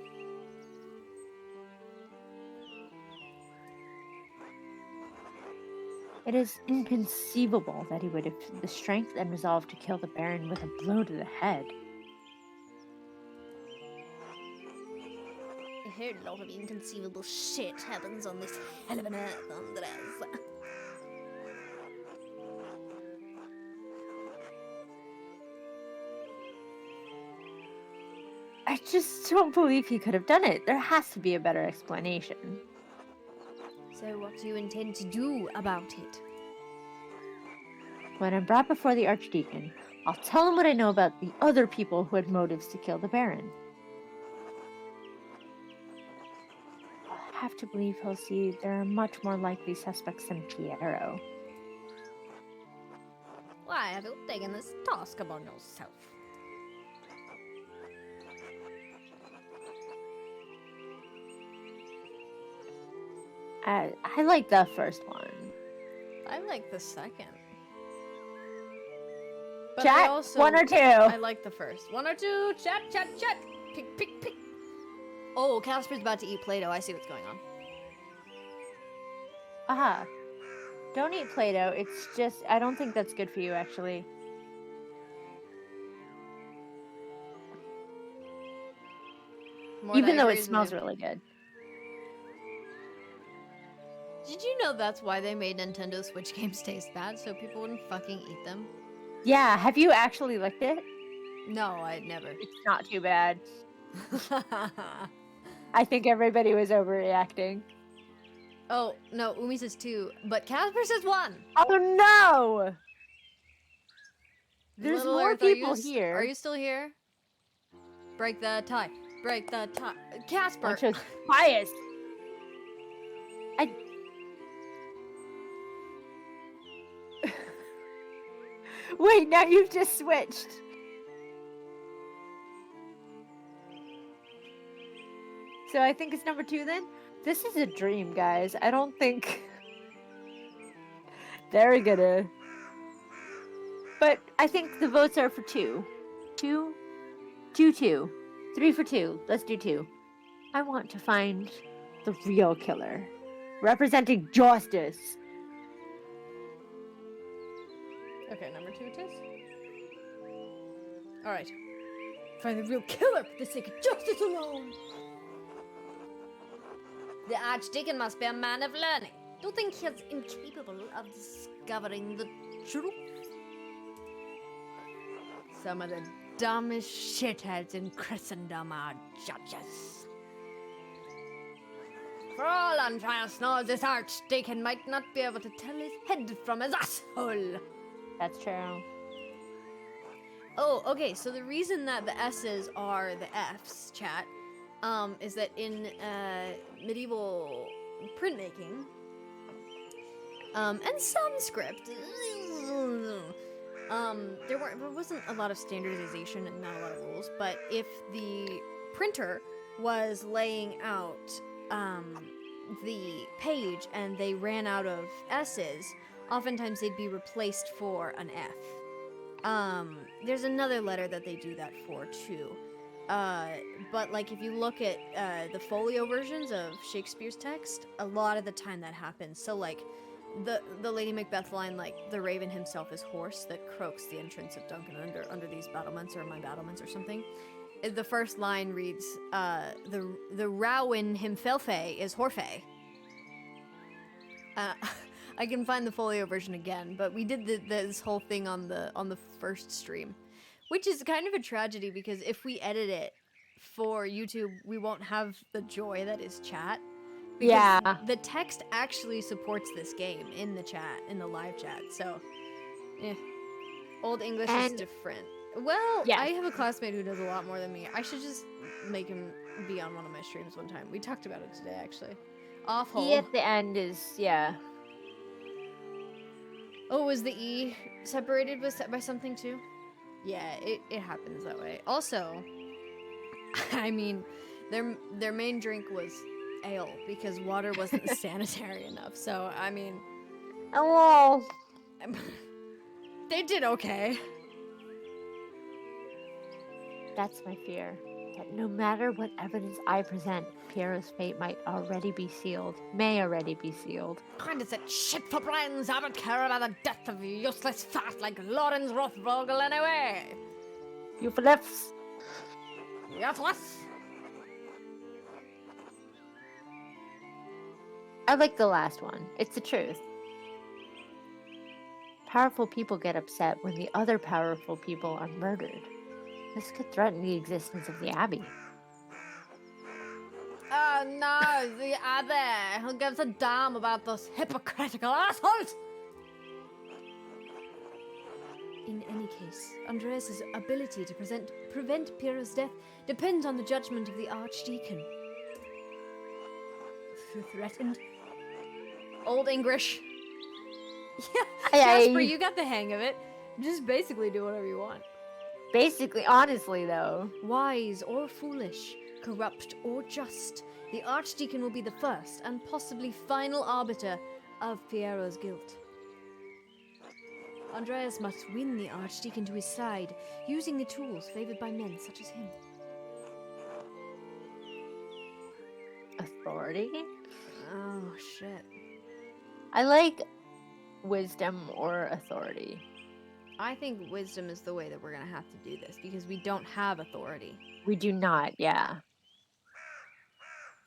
It is inconceivable that he would have the strength and resolve to kill the Baron with a blow to the head. I heard a lot of inconceivable shit happens on this hell of an earth, Andres. I just don't believe he could have done it. There has to be a better explanation. So what do you intend to do about it? When I'm brought before the Archdeacon, I'll tell him what I know about the other people who had motives to kill the Baron. I'll have to believe he'll see there are much more likely suspects than Piero. Why have you taken this task upon yourself? I like the first one. I like the second. But Chat, I also, 1 or 2. I like the first. 1 or 2, chat. Pick, pick, pick. Oh, Casper's about to eat Play-Doh. I see what's going on. Aha. Don't eat Play-Doh. It's just, I don't think that's good for you, actually. More Even that though it agrees with smells you. really good. Did you know that's why they made Nintendo Switch games taste bad, so people wouldn't fucking eat them? Yeah, have you actually licked it? No, I never. It's not too bad. I think everybody was overreacting. Oh, no, Umi says 2, but Casper says 1! Oh no! There's Little more Earth, people here. Are you still here? Break the tie. Break the tie. Casper! Moncho's biased. Wait, now you've just switched. So I think it's number 2 then? This is a dream, guys. I don't think they're gonna... But I think the votes are for 2. 2? 2, 2. 3 for 2. Let's do 2. I want to find the real killer. Representing justice. Okay, number 2 it is. Alright. Find the real killer for the sake of justice alone! The Archdeacon must be a man of learning. Do you think he is incapable of discovering the truth? Some of the dumbest shitheads in Christendom are judges. For all Andreas knows, this Archdeacon might not be able to tell his head from his asshole. That's true. Oh, okay, so the reason that the S's are the F's, chat, is that in medieval printmaking, and some script, there wasn't a lot of standardization and not a lot of rules, but if the printer was laying out the page and they ran out of S's, oftentimes they'd be replaced for an F. There's another letter that they do that for too. But like if you look at the folio versions of Shakespeare's text, a lot of the time that happens. So like the Lady Macbeth line, like the raven himself is horse that croaks the entrance of Duncan under these battlements or my battlements or something. The first line reads, the Rowan himself is Horfe. I can find the folio version again, but we did this whole thing on the first stream, which is kind of a tragedy because if we edit it for YouTube, we won't have the joy that is chat. Because Yeah. the text actually supports this game in the chat, in the live chat. So, Old English is different. Well, yes. I have a classmate who does a lot more than me. I should just make him be on one of my streams one time. We talked about it today, actually. Awful. E at the end is, yeah. Oh, was the E separated by something too? Yeah, it happens that way. Also, I mean, their main drink was ale because water wasn't sanitary enough. So, I mean... Oh, they did okay. that's my fear. That no matter what evidence I present, Pierre's fate may already be sealed. Kind of that shit for brains. I don't care about the death of useless fat like Lawrence Rothvogel anyway. You flips. Yes. I like the last one. It's the truth. Powerful people get upset when the other powerful people are murdered. This could threaten the existence of the Abbey. Oh no, the other. Who gives a damn about those hypocritical assholes? In any case, Andreas' ability to prevent Pierre's death depends on the judgment of the Archdeacon. Threatened? Old English. Yeah, Jasper, you got the hang of it. Just basically do whatever you want. Basically, honestly, though. Wise or foolish, corrupt or just, the Archdeacon will be the first and possibly final arbiter of Piero's guilt. Andreas must win the Archdeacon to his side, using the tools favored by men such as him. Authority? Oh, shit. I like wisdom or authority. I think wisdom is the way that we're gonna have to do this, because we don't have authority. We do not, yeah.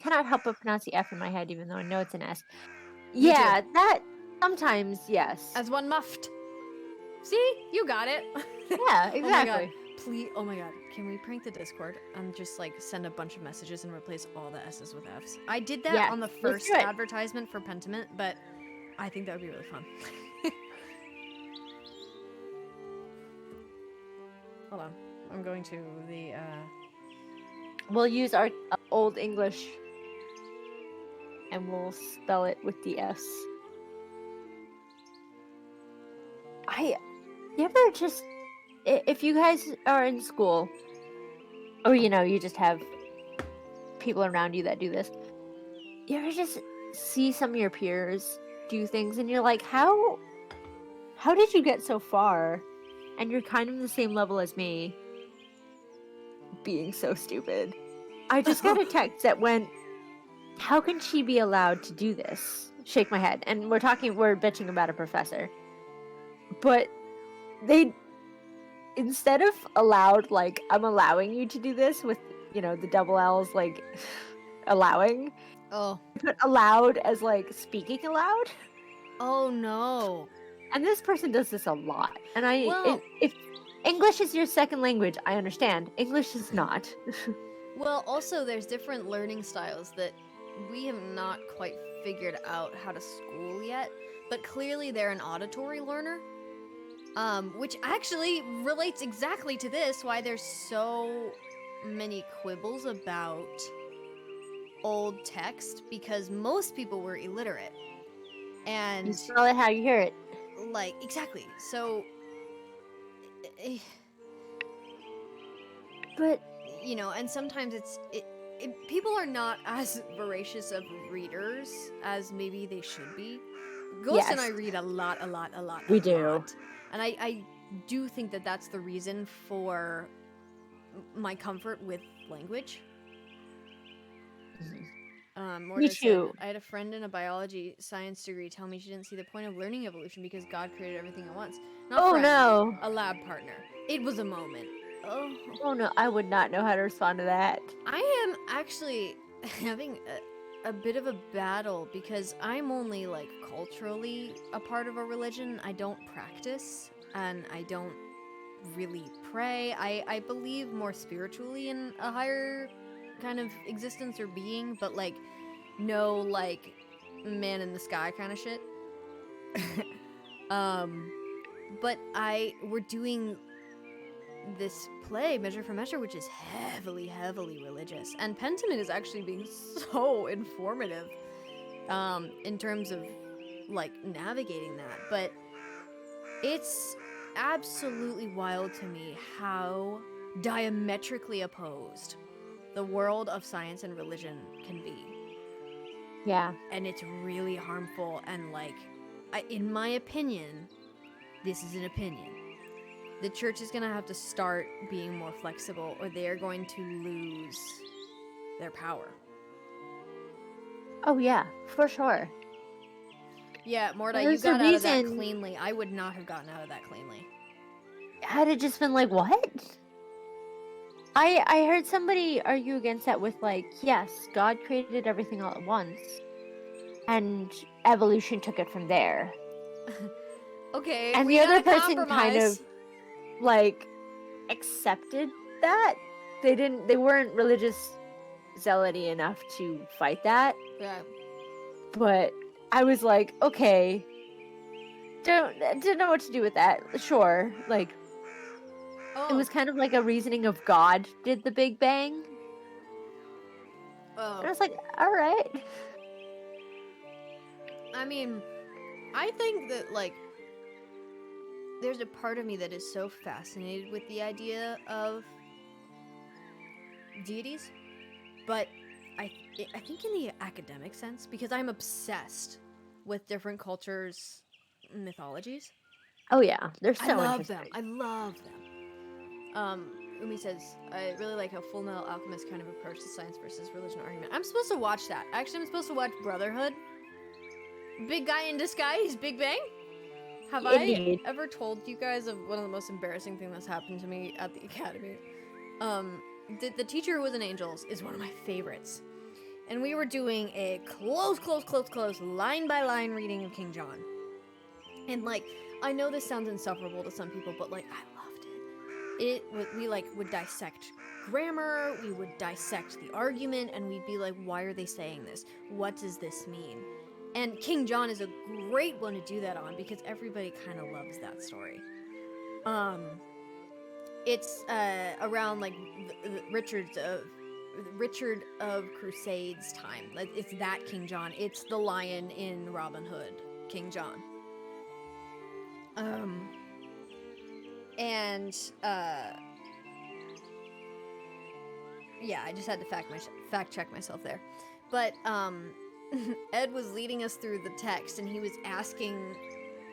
Cannot help but pronounce the F in my head, even though I know it's an S. Me too. Yeah, that sometimes, yes. As one muffed. See? You got it. Yeah, Oh my god. exactly. Please, oh my god. Can we prank the Discord and just like send a bunch of messages and replace all the S's with F's? I did that Yes, on the let's first do it. advertisement for Pentiment, but I think that would be really fun. Hold on. I'm going to the, We'll use our old English and we'll spell it with the S. You ever just, if you guys are in school, or you just have people around you that do this, you ever just see some of your peers do things and you're like, how did you get so far? And you're kind of the same level as me, being so stupid. I just got a text that went, how can she be allowed to do this? Shake my head. And we're bitching about a professor. But they, instead of allowed, like, I'm allowing you to do this with, the double L's, like, allowing, oh. put allowed as, like, speaking aloud. Oh no. And this person does this a lot. And Well- if English is your second language, I understand. English is not. Well, also there's different learning styles that we have not quite figured out how to school yet, but clearly they're an auditory learner. Which actually relates exactly to this, why there's so many quibbles about old text, because most people were illiterate. And You spell it how you hear it. like, exactly. So But and sometimes people are not as voracious of readers as maybe they should be. Ghost and I Yes. read a lot. We do. And I do think that that's the reason for my comfort with language. Morta Me said, too. I had a friend in a biology science degree tell me she didn't see the point of learning evolution because God created everything at once. Not Oh friend, no. a lab partner. It was a moment. Oh no, I would not know how to respond to that. I am actually having a bit of a battle because I'm only like culturally a part of a religion. I don't practice and I don't really pray. I believe more spiritually in a higher kind of existence or being, but like no like man in the sky kind of shit. But we're doing this play, Measure for Measure, which is heavily religious, and Pentiment is actually being so informative in terms of like navigating that. But it's absolutely wild to me how diametrically opposed the world of science and religion can be. Yeah. And it's really harmful, and like in my opinion, this is an opinion, the church is gonna have to start being more flexible or they are going to lose their power. Oh yeah, for sure. Yeah, Morta, you There's a got out of that reason- cleanly. I would not have gotten out of that cleanly. Had it just been like, what? I heard somebody argue against that with like, yes, God created everything all at once, and evolution took it from there. Okay, And we the other gotta person kind compromise. of like accepted that. They weren't religious zealoty enough to fight that. Yeah. But I was like, okay, didn't know what to do with that. Sure, like Oh. it was kind of like a reasoning of God did the Big Bang. Oh. And I was like, all right. I mean, I think that like there's a part of me that is so fascinated with the idea of deities, but I think in the academic sense, because I'm obsessed with different cultures' mythologies. Oh yeah, they're so I love interesting. them. I love them. Umi says, I really like how Full Metal Alchemist kind of approached the science versus religion argument. I'm supposed to watch that. Actually, I'm supposed to watch Brotherhood. Big guy in disguise, Big Bang. Have Indeed. I ever told you guys of one of the most embarrassing things that's happened to me at the academy? The teacher who was in Angels is one of my favorites. and we were doing a close, line-by-line reading of King John. And, like, I know this sounds insufferable to some people, but, like, I loved it. We would dissect grammar, we would dissect the argument, and we'd be like, why are they saying this? What does this mean? And King John is a great one to do that on because everybody kind of loves that story. It's around like Richard of Crusades time. Like, it's that King John. It's the lion in Robin Hood, King John. Yeah, I just had to fact check myself there. But Ed was leading us through the text, and he was asking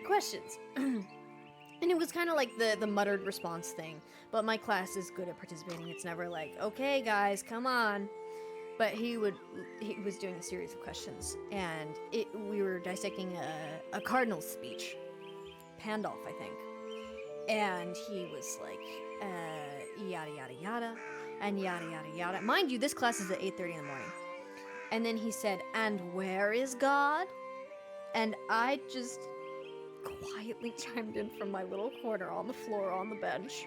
questions. And it was kind of like the muttered response thing. But my class is good at participating. It's never like, okay, guys, come on. But he was doing a series of questions, and we were dissecting a cardinal's speech, Pandolf, I think. And he was like, yada yada yada, and yada yada yada. Mind you, this class is at 8:30 in the morning. And then he said, "And where is God?" And I just quietly chimed in from my little corner on the floor on the bench.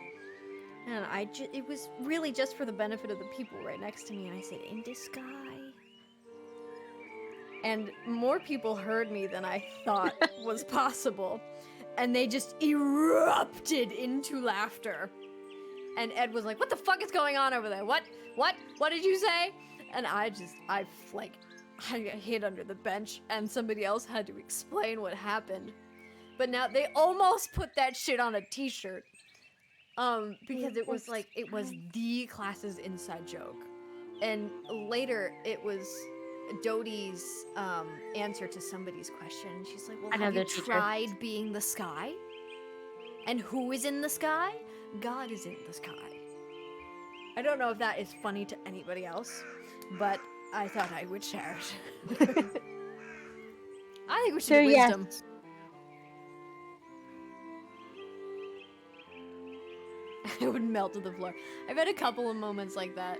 And it was really just for the benefit of the people right next to me. And I said, "In the sky." And more people heard me than I thought was possible. And they just erupted into laughter. And Ed was like, "What the fuck is going on over there? What did you say?" And I hid under the bench, and somebody else had to explain what happened. But now they almost put that shit on a t-shirt. Because it was the class's inside joke. And later it was Dodie's answer to somebody's question. She's like, "Well, have you tried being the sky? And who is in the sky? God is in the sky." I don't know if that is funny to anybody else, but I thought I would share it. I think we should do wisdom. Yes. I would melt to the floor. I've had a couple of moments like that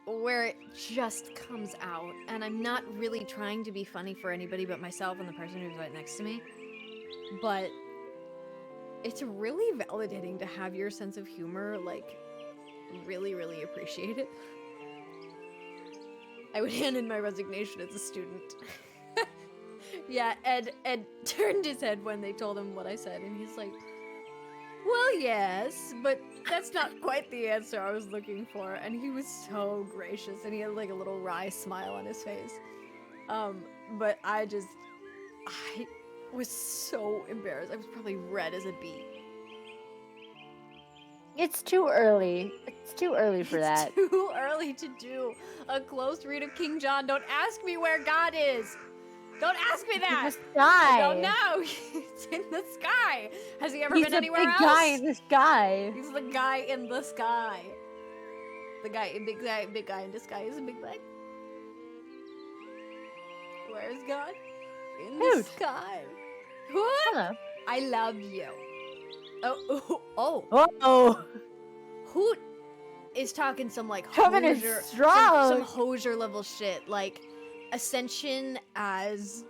where it just comes out, and I'm not really trying to be funny for anybody but myself and the person who's right next to me. But it's really validating to have your sense of humor, like, really, really appreciate it. I would hand in my resignation as a student. Yeah, Ed turned his head when they told him what I said, and he's like, "Well, yes, but that's not quite the answer I was looking for." And he was so gracious, and he had like a little wry smile on his face. But I was so embarrassed. I was probably red as a beet. It's too early. It's too early for that. It's too early to do a close read of King John. Don't ask me where God is. Don't ask me that. In the sky. I don't know. He's in the sky. Has he ever been anywhere else? He's the big guy in the sky. He's the guy in the sky. The big guy in the sky is a big guy. Where is God? In the sky. What? Hello. I love you. Oh. Oh. Hoot is talking some like Coming in Hosier, strong. some Hosier level shit, like ascension as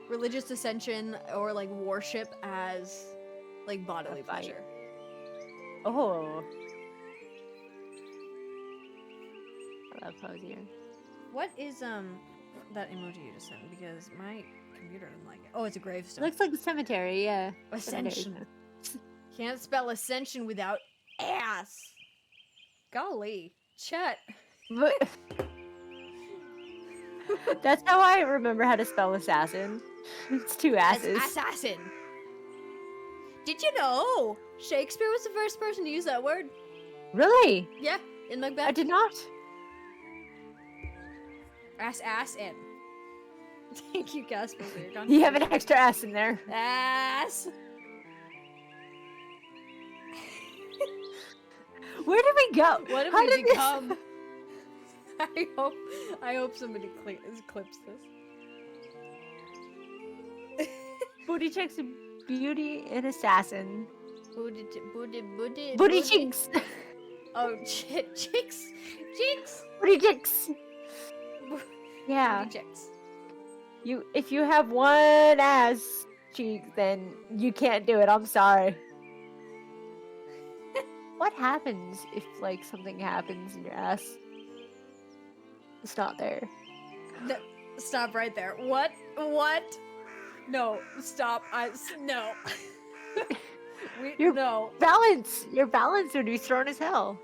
religious ascension, or like worship as like bodily pleasure. Oh. I love Hosier. What is that emoji you just sent? Because my computer doesn't like it. Oh, it's a gravestone. Looks like a cemetery, yeah. Ascension. Can't spell ascension without ass. Golly, Chet. But that's how I remember how to spell assassin. It's two asses. Assassin. Did you know Shakespeare was the first person to use that word? Really? Yeah, in Macbeth. I did not. Ass-in. Thank you, Casper, for your contribution. You have an extra ass in there. Ass. Where did we go? What did How we did become? I hope somebody clips this. Booty chicks, beauty, and assassin. Booty Booty cheeks. Oh, shit. Chicks. Booty chicks. Yeah. Booty checks. If you have one ass cheek, then you can't do it. I'm sorry. What happens if like something happens in your ass? It's not there. No, stop right there. What? What? No, stop. No. Your No. your balance would be thrown as hell.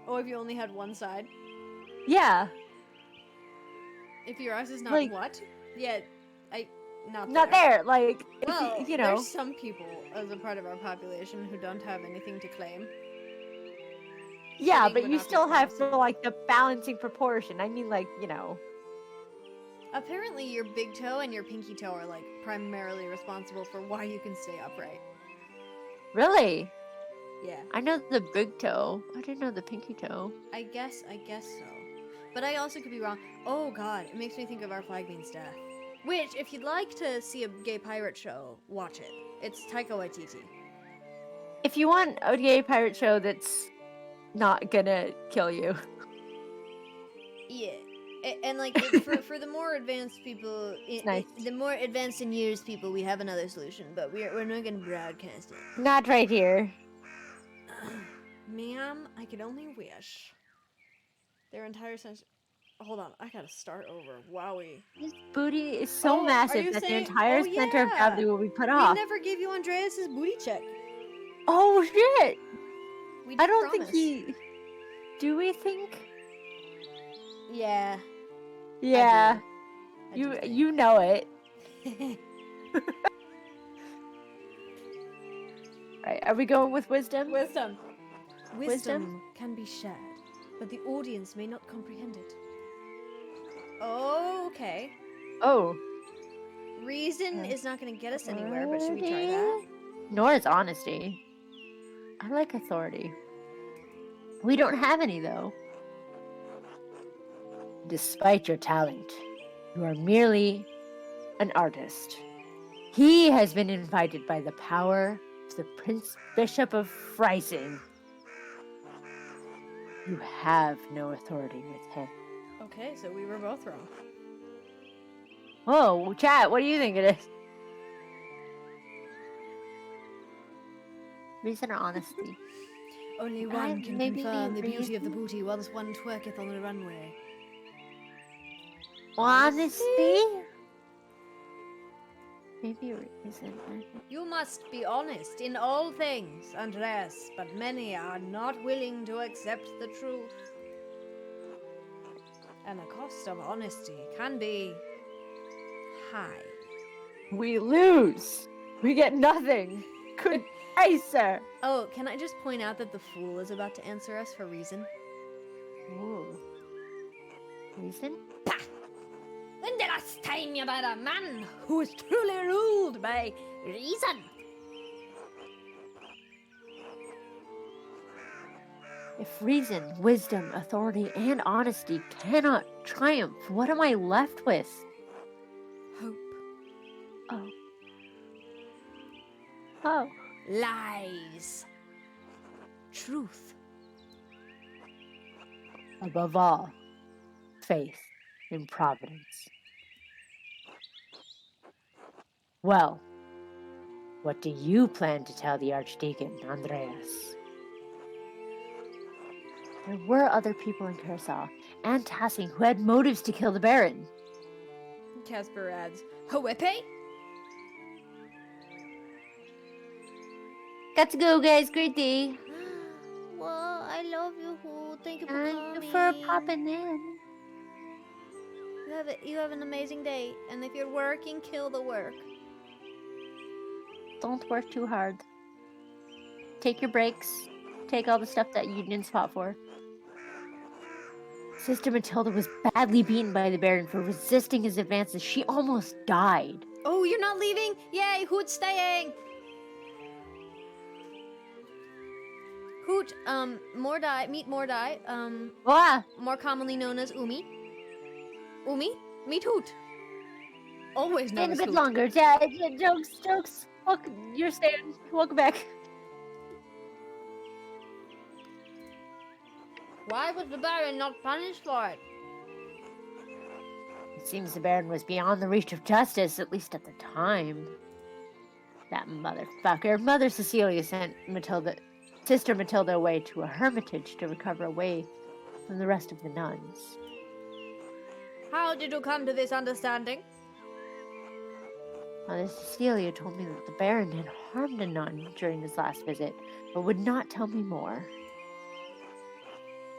Oh, if you only had one side? Yeah, If your ass is not Like- what? Yeah, not not there. Like, if Well, you know, there's some people as a part of our population who don't have anything to claim. yeah, think but would you not be still have to permissible. like the balancing proportion. I mean, like, you know, Apparently, your big toe and your pinky toe are like primarily responsible for why you can stay upright. really. Yeah, I know the big toe. I didn't know the pinky toe. I guess so. But I also could be wrong. Oh god, it makes me think of Our Flag Means Death. Which, if you'd like to see a gay pirate show, watch it. It's Taika Waititi. If you want a gay pirate show that's not gonna kill you, Yeah. And like for the more advanced people, nice. the more advanced in years people, we have another solution, but we're not gonna broadcast it. not right here. Ma'am, I could only wish. Their entire sense. Hold on, I gotta start over. Wowie. His booty is so Oh, are massive you that the saying- entire oh, center of yeah. gravity will be put We off. never gave you Andreas's booty check. Oh shit! We I did don't promise. think he. Do we think? Yeah. Yeah, I do think. you know it. Right? Are we going with wisdom? Wisdom. Wisdom? Wisdom can be shared, but the audience may not comprehend it. Okay. Oh, Reason Yeah. is not going to get us anywhere, but should we try that? nor is honesty. I like authority. We don't have any though. Despite your talent, you are merely an artist. He has been invited by the power of the Prince Bishop of Freising. You have no authority with him. Okay, so we were both wrong. Oh, chat, what do you think it is? Reason or honesty? Only I- one can maybe confirm the beauty of the reason? booty whilst one twerketh on the runway. Honesty? Maybe reason. You must be honest in all things, Andreas, but many are not willing to accept the truth. And the cost of honesty can be high. We lose. We get nothing. Good day, sir. Oh, can I just point out that the fool is about to answer us for reason? Ooh. Reason? When the last time you met a man who was truly ruled by reason? If reason, wisdom, authority, and honesty cannot triumph, what am I left with? Hope. Oh. Oh. Lies. Truth. Above all, faith in providence. Well, what do you plan to tell the Archdeacon, Andreas? There were other people in Curacao and Tassing who had motives to kill the Baron. Casper adds, Hoepe? Got to go, guys. Great day. Well, I love you, Hoo. Thank you for Thank coming. you for popping in. You have an amazing day, and if you're working, kill the work. Don't work too hard. Take your breaks. Take all the stuff that you didn't spot for. Sister Matilda was badly beaten by the Baron for resisting his advances. She almost died. Oh, you're not leaving? Yay, Hoot's staying! Hoot, Mordai, meet Mordai, Wow. more commonly known as Umi. Umi, meet Hoot. Always Stay known a as bit Hoot. longer. Yeah, jokes. You're staying. Welcome back. Why was the Baron not punished for it? Seems the Baron was beyond the reach of justice, at least at the time. That motherfucker. Mother Cecilia sent Sister Matilda away to a hermitage to recover away from the rest of the nuns. How did you come to this understanding? Mother Cecilia told me that the Baron had harmed a nun during his last visit, but would not tell me more.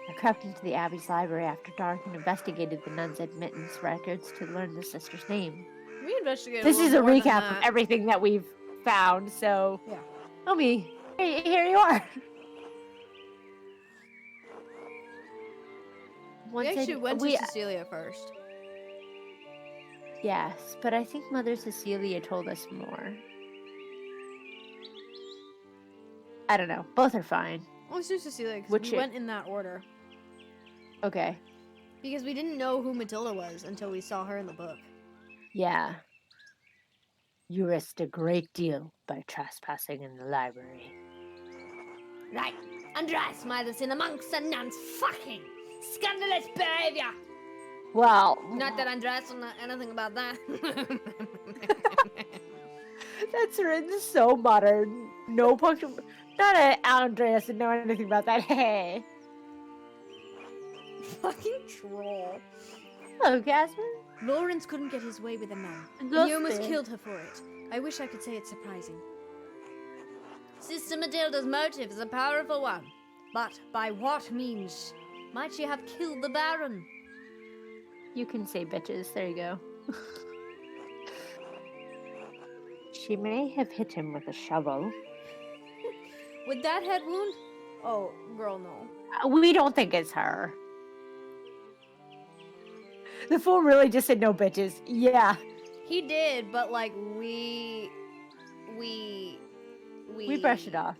I crept into the Abbey's library after dark and investigated the nuns' admittance records to learn the sister's name. We investigated. This is a more than recap of that. everything that we've found, so... Yeah. Tell me, here you are. We actually went to Cecilia first. Yes, but I think Mother Cecilia told us more. I don't know. Both are fine. Let's do Cecilia because we went in that order. Okay. Because we didn't know who Matilda was until we saw her in the book. Yeah. You risked a great deal by trespassing in the library. Right. Andreas might have seen amongst the nuns fucking scandalous behavior. Well... Not that Andreas will know anything about that. That's written so modern. No punctual... Not an Andreas would know anything about that. Hey. Fucking troll. Hello, Casper. Lawrence couldn't get his way with a nun. And he almost killed her for it. I wish I could say it's surprising. Sister Matilda's motive is a powerful one. But by what means might she have killed the Baron? You can say bitches. There you go. She may have hit him with a shovel. With that head wound? Oh, girl, no. We don't think it's her. The fool really just said no bitches. Yeah. He did, but like we brushed it off.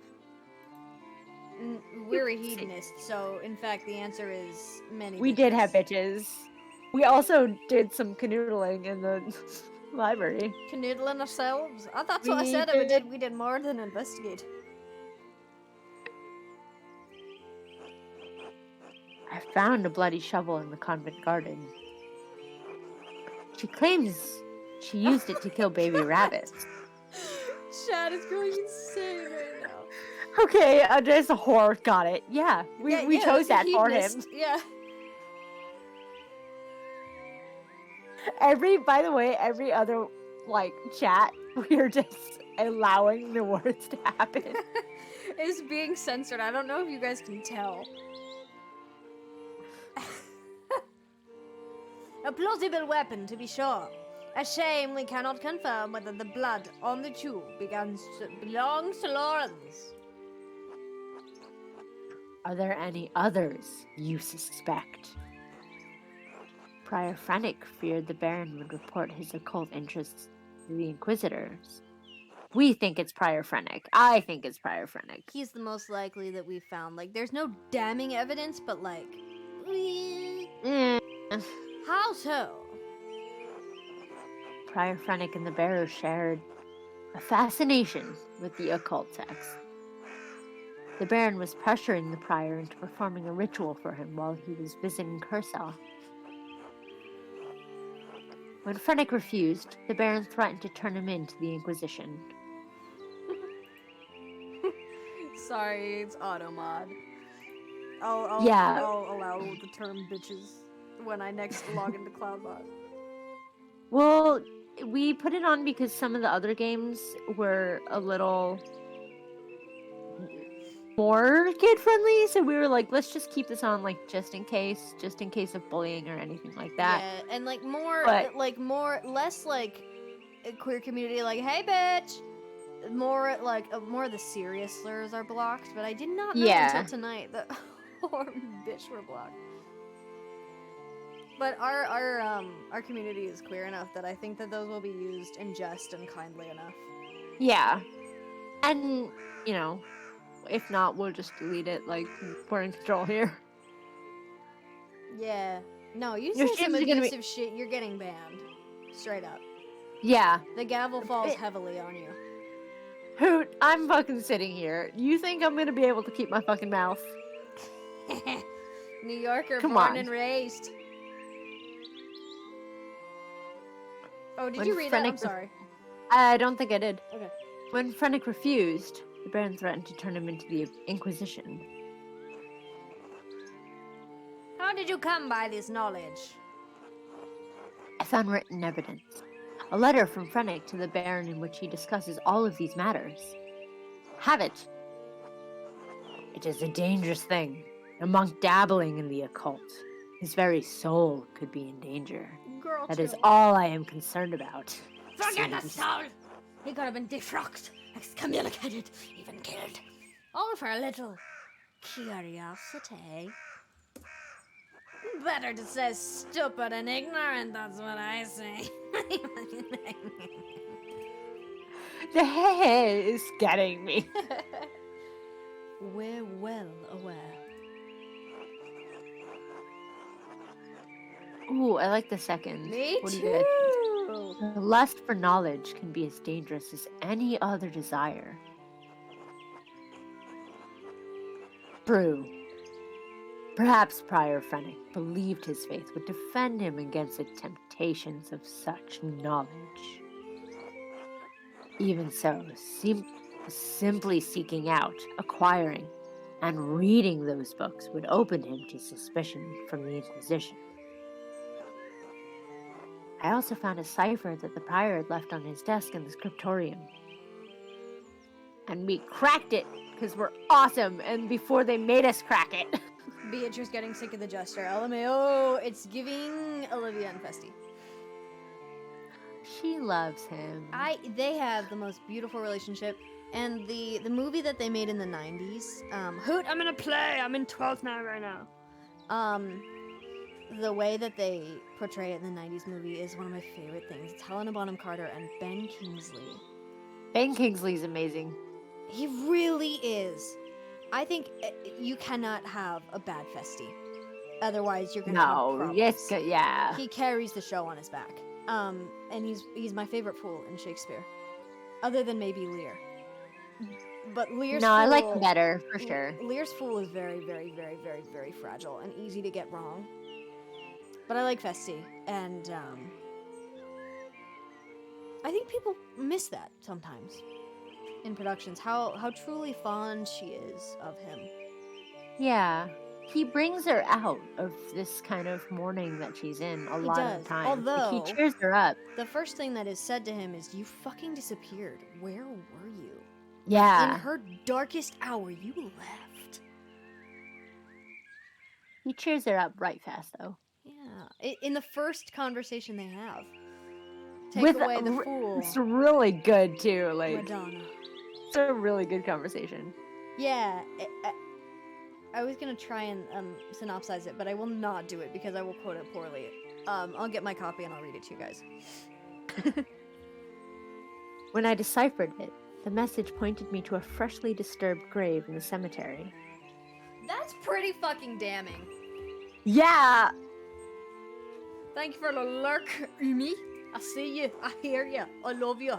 We're a hedonist, so in fact the answer is many. We did have bitches. We also did some canoodling in the library. Canoodling ourselves? Oh, that's what I said. We did more than investigate. I found a bloody shovel in the convent garden. She claims she used it to kill baby rabbits. Chad is going insane right now. Okay, Andres the whore got it. Yeah, we chose that for him. Yeah. By the way, every other like chat, we're just allowing the words to happen. It's being censored. I don't know if you guys can tell. A plausible weapon, to be sure. A shame we cannot confirm whether the blood on the tube belongs to Lawrence. Are there any others you suspect? Prior Frennick feared the Baron would report his occult interests to the Inquisitors. We think it's Prior Frennick. I think it's Prior Frennick. He's the most likely that we've found. Like, there's no damning evidence, but like... How so? Prior Frennick and the Bearer shared a fascination with the occult texts. The Baron was pressuring the Prior into performing a ritual for him while he was visiting Cursaw. When Frennick refused, the Baron threatened to turn him in to the Inquisition. Sorry, it's automod. I'll allow the term bitches when I next log into Cloudbot. Well, we put it on because some of the other games were a little more kid-friendly, so we were like, let's just keep this on, like, just in case of bullying or anything like that. Yeah, and like less like a queer community, like, hey bitch! More like, more of the serious slurs are blocked, but I did not know until tonight that whore and bitch were blocked. But our community is queer enough that I think that those will be used in jest and kindly enough. Yeah. And, you know, if not, we'll just delete it, like, we're in control here. Yeah. No, you say some abusive shit, you're getting banned. Straight up. Yeah. The gavel falls heavily on you. Hoot, I'm fucking sitting here. You think I'm gonna be able to keep my fucking mouth? New Yorker, Come born on. and raised. Oh, did When you read that? I'm Frennick sorry. I don't think I did. Okay. When Frennick refused, the Baron threatened to turn him into the Inquisition. How did you come by this knowledge? I found written evidence. A letter from Frennick to the Baron in which he discusses all of these matters. Have it. It is a dangerous thing. A monk dabbling in the occult. His very soul could be in danger. Girl, That is chill. all I am concerned about. Forget the Seems. soul! He could have been defrocked, excommunicated, even killed. All for a little curiosity. Better to say stupid and ignorant, that's what I say. The hair is getting me. We're well aware. Ooh, I like the second. Me What do too! you guys think? The lust for knowledge can be as dangerous as any other desire. True. Perhaps Prior Frennick believed his faith would defend him against the temptations of such knowledge. Even so, simply seeking out, acquiring, and reading those books would open him to suspicion from the Inquisition. I also found a cipher that the prior had left on his desk in the scriptorium. And we cracked it, because we're awesome, and before they made us crack it. Beatrice getting sick of the jester. LMAO, it's giving Olivia and Festy. She loves him. They have the most beautiful relationship. And the movie that they made in the 90s, Hoot, I'm gonna play! I'm in 12th now right now. The way that they portray it in the 90s movie is one of my favorite things. It's Helena Bonham Carter and Ben Kingsley. Ben Kingsley's amazing. He really is. I think you cannot have a bad Festy. Otherwise, you're gonna have problems. Yes, yeah. He carries the show on his back. And he's my favorite fool in Shakespeare. Other than maybe Lear. But Lear's No, fool, I like him better, for sure. Lear's fool is very, very, very, very, very fragile and easy to get wrong. But I like Festy, and I think people miss that sometimes in productions, how truly fond she is of him. Yeah. He brings her out of this kind of mourning that she's in a lot of the time. Although, he cheers her up. The first thing that is said to him is, "You fucking disappeared. Where were you? Yeah. In her darkest hour, you left." He cheers her up right fast, though. Yeah. In the first conversation they have. Take away the fool. It's really good, too. Like, Madonna. It's a really good conversation. Yeah. I was gonna try and synopsize it, but I will not do it because I will quote it poorly. I'll get my copy and I'll read it to you guys. When I deciphered it, the message pointed me to a freshly disturbed grave in the cemetery. That's pretty fucking damning. Yeah! Thank you for the lurk, Umi. I see you. I hear you. I love you.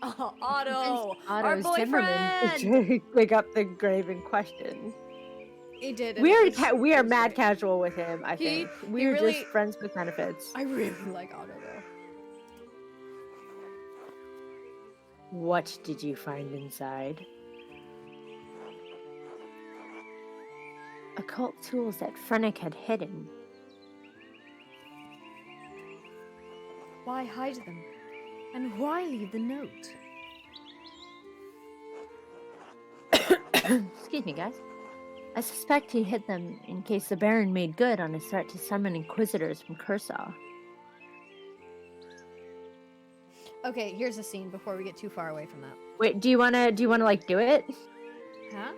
Oh, Otto, our boyfriend. To pick up the grave in question. He did. We are mad casual with him. I think we're really, just friends with benefits. I really like Otto though. What did you find inside? Occult tools that Frennick had hidden. Why hide them? And why leave the note? Excuse me, guys. I suspect he hid them in case the Baron made good on his threat to summon inquisitors from Cursaw. Okay, here's a scene before we get too far away from that. Wait, do you wanna like do it? Huh?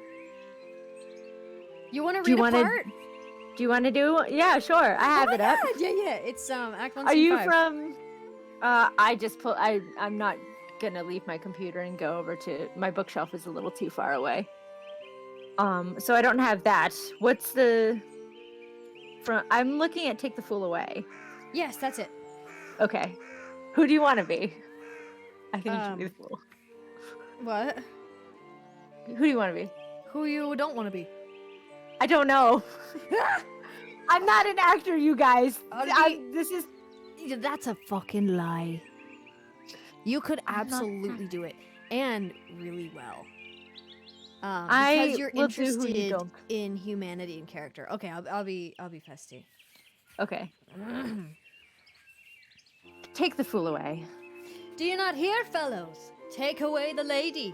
You wanna read a part? Do you wanna do? Yeah, sure. I have it up. Yeah. It's Act 1, Are Scene you 5. from? I'm not gonna leave my computer and go over to my bookshelf. Is a little too far away. So I don't have that. What's the? I'm looking at Take the Fool Away. Yes, that's it. Okay. Who do you want to be? I think you should be the fool. What? Who do you want to be? Who you don't want to be? I don't know. I'm not an actor, you guys. This is... That's a fucking lie. You could I'm not- absolutely do it, and really well. I Because you're will do who you interested don't. in humanity and character. Okay, I'll be festy. Okay. Take the fool away. Do you not hear, fellows? Take away the lady.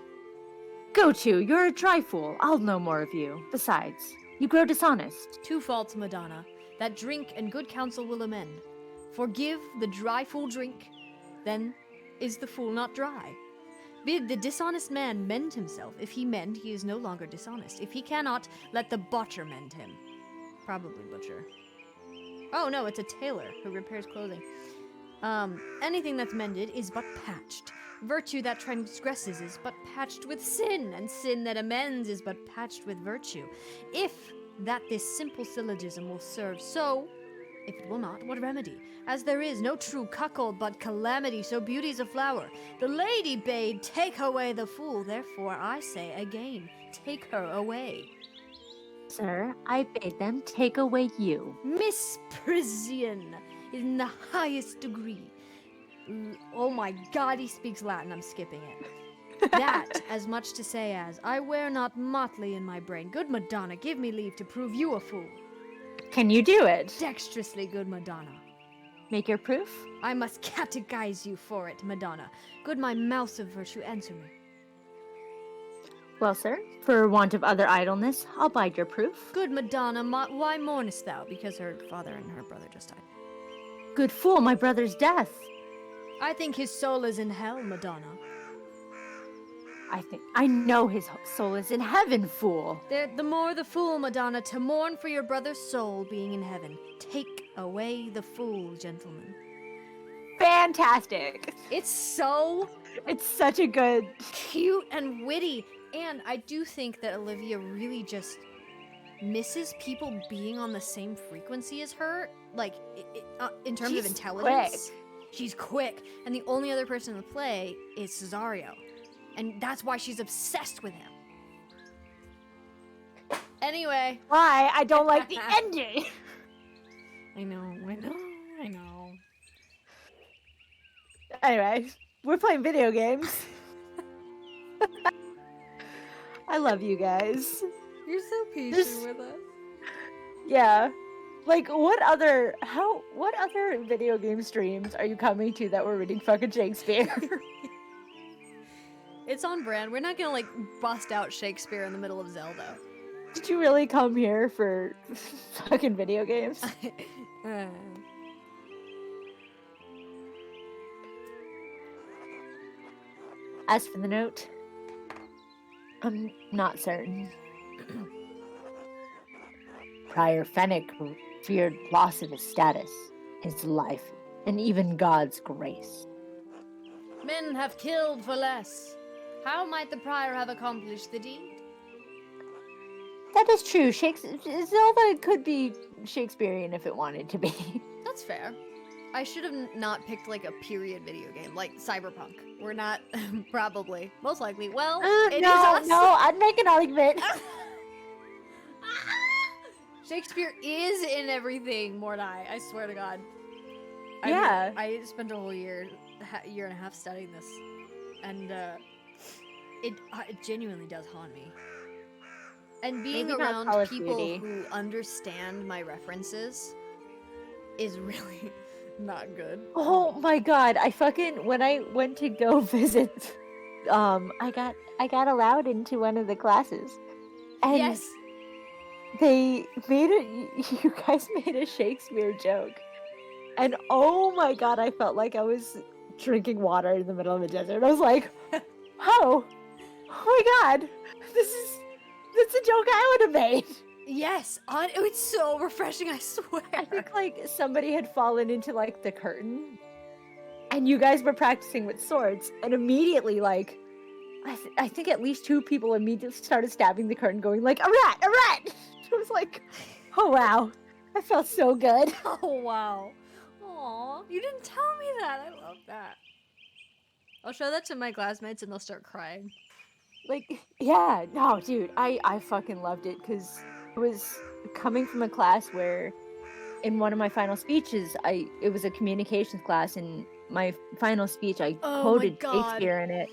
Go to, you're a dry fool. I'll know more of you. Besides, you grow dishonest. Two faults, Madonna, that drink and good counsel will amend. Forgive the dry fool drink, then is the fool not dry. Bid the dishonest man mend himself. If he mend, he is no longer dishonest. If he cannot, let the butcher mend him. Probably butcher. Oh no, it's a tailor who repairs clothing. Anything that's mended is but patched. Virtue that transgresses is but patched with sin, and sin that amends is but patched with virtue. If that this simple syllogism will serve so, if it will not, what remedy? As there is no true cuckold but calamity, so beauty's a flower. The lady bade, take away the fool, therefore I say again, take her away. Sir, I bade them take away you. Misprision in the highest degree. Oh my god, he speaks Latin, I'm skipping it. That, as much to say as, I wear not motley in my brain. Good Madonna, give me leave to prove you a fool. Can you do it? Dexterously, good Madonna. Make your proof? I must catechize you for it, Madonna. Good my mouse of virtue, answer me. Well, sir, for want of other idleness, I'll bide your proof. Good Madonna, why mournest thou? Because her father and her brother just died. Good fool, my brother's death. I think his soul is in hell, Madonna. I know his soul is in heaven, fool. The more the fool, Madonna, to mourn for your brother's soul being in heaven. Take away the fool, gentlemen. Fantastic. It's such a good... cute and witty. And I do think that Olivia really just misses people being on the same frequency as her. Like, in terms of intelligence. She's quick. And the only other person in the play is Cesario. And that's why she's obsessed with him. Anyway. Why? I don't like the ending. I know. Anyway, we're playing video games. I love you guys. You're so patient with us. Yeah. Like, what other video game streams are you coming to that we're reading fucking Shakespeare? It's on brand. We're not gonna, like, bust out Shakespeare in the middle of Zelda. Did you really come here for fucking video games? As for the note, I'm not certain. Prior Fennec feared loss of his status, his life, and even God's grace. Men have killed for less. How might the prior have accomplished the deed? That is true. Zelda could be Shakespearean if it wanted to be. That's fair. I should have not picked, like, a period video game, like Cyberpunk. We're not, probably. Most likely. Well, it is us. No, I'd make an argument. Shakespeare is in everything, Mordai. I swear to God. Yeah. I spent a whole year and a half studying this, and it genuinely does haunt me. And being Maybe not around Call of people Duty. who understand my references is really not good. Oh my god! When I went to go visit, I got allowed into one of the classes, and Yes. they made you guys made a Shakespeare joke, and oh my god, I felt like I was drinking water in the middle of a desert. I was like, oh my god, that's a joke I would have made. Yes, it's so refreshing, I swear. I think like somebody had fallen into like the curtain, and you guys were practicing with swords, and immediately like I think at least 2 people immediately started stabbing the curtain, going like, a rat, a rat. I was like, oh wow, I felt so good. Oh wow. Aw, you didn't tell me that. I love that. I'll show that to my classmates and they'll start crying. Like, yeah, no, dude, I fucking loved it because it was coming from a class where in one of my final speeches, it was a communications class, and my final speech, I Oh my quoted God. Shakespeare in it.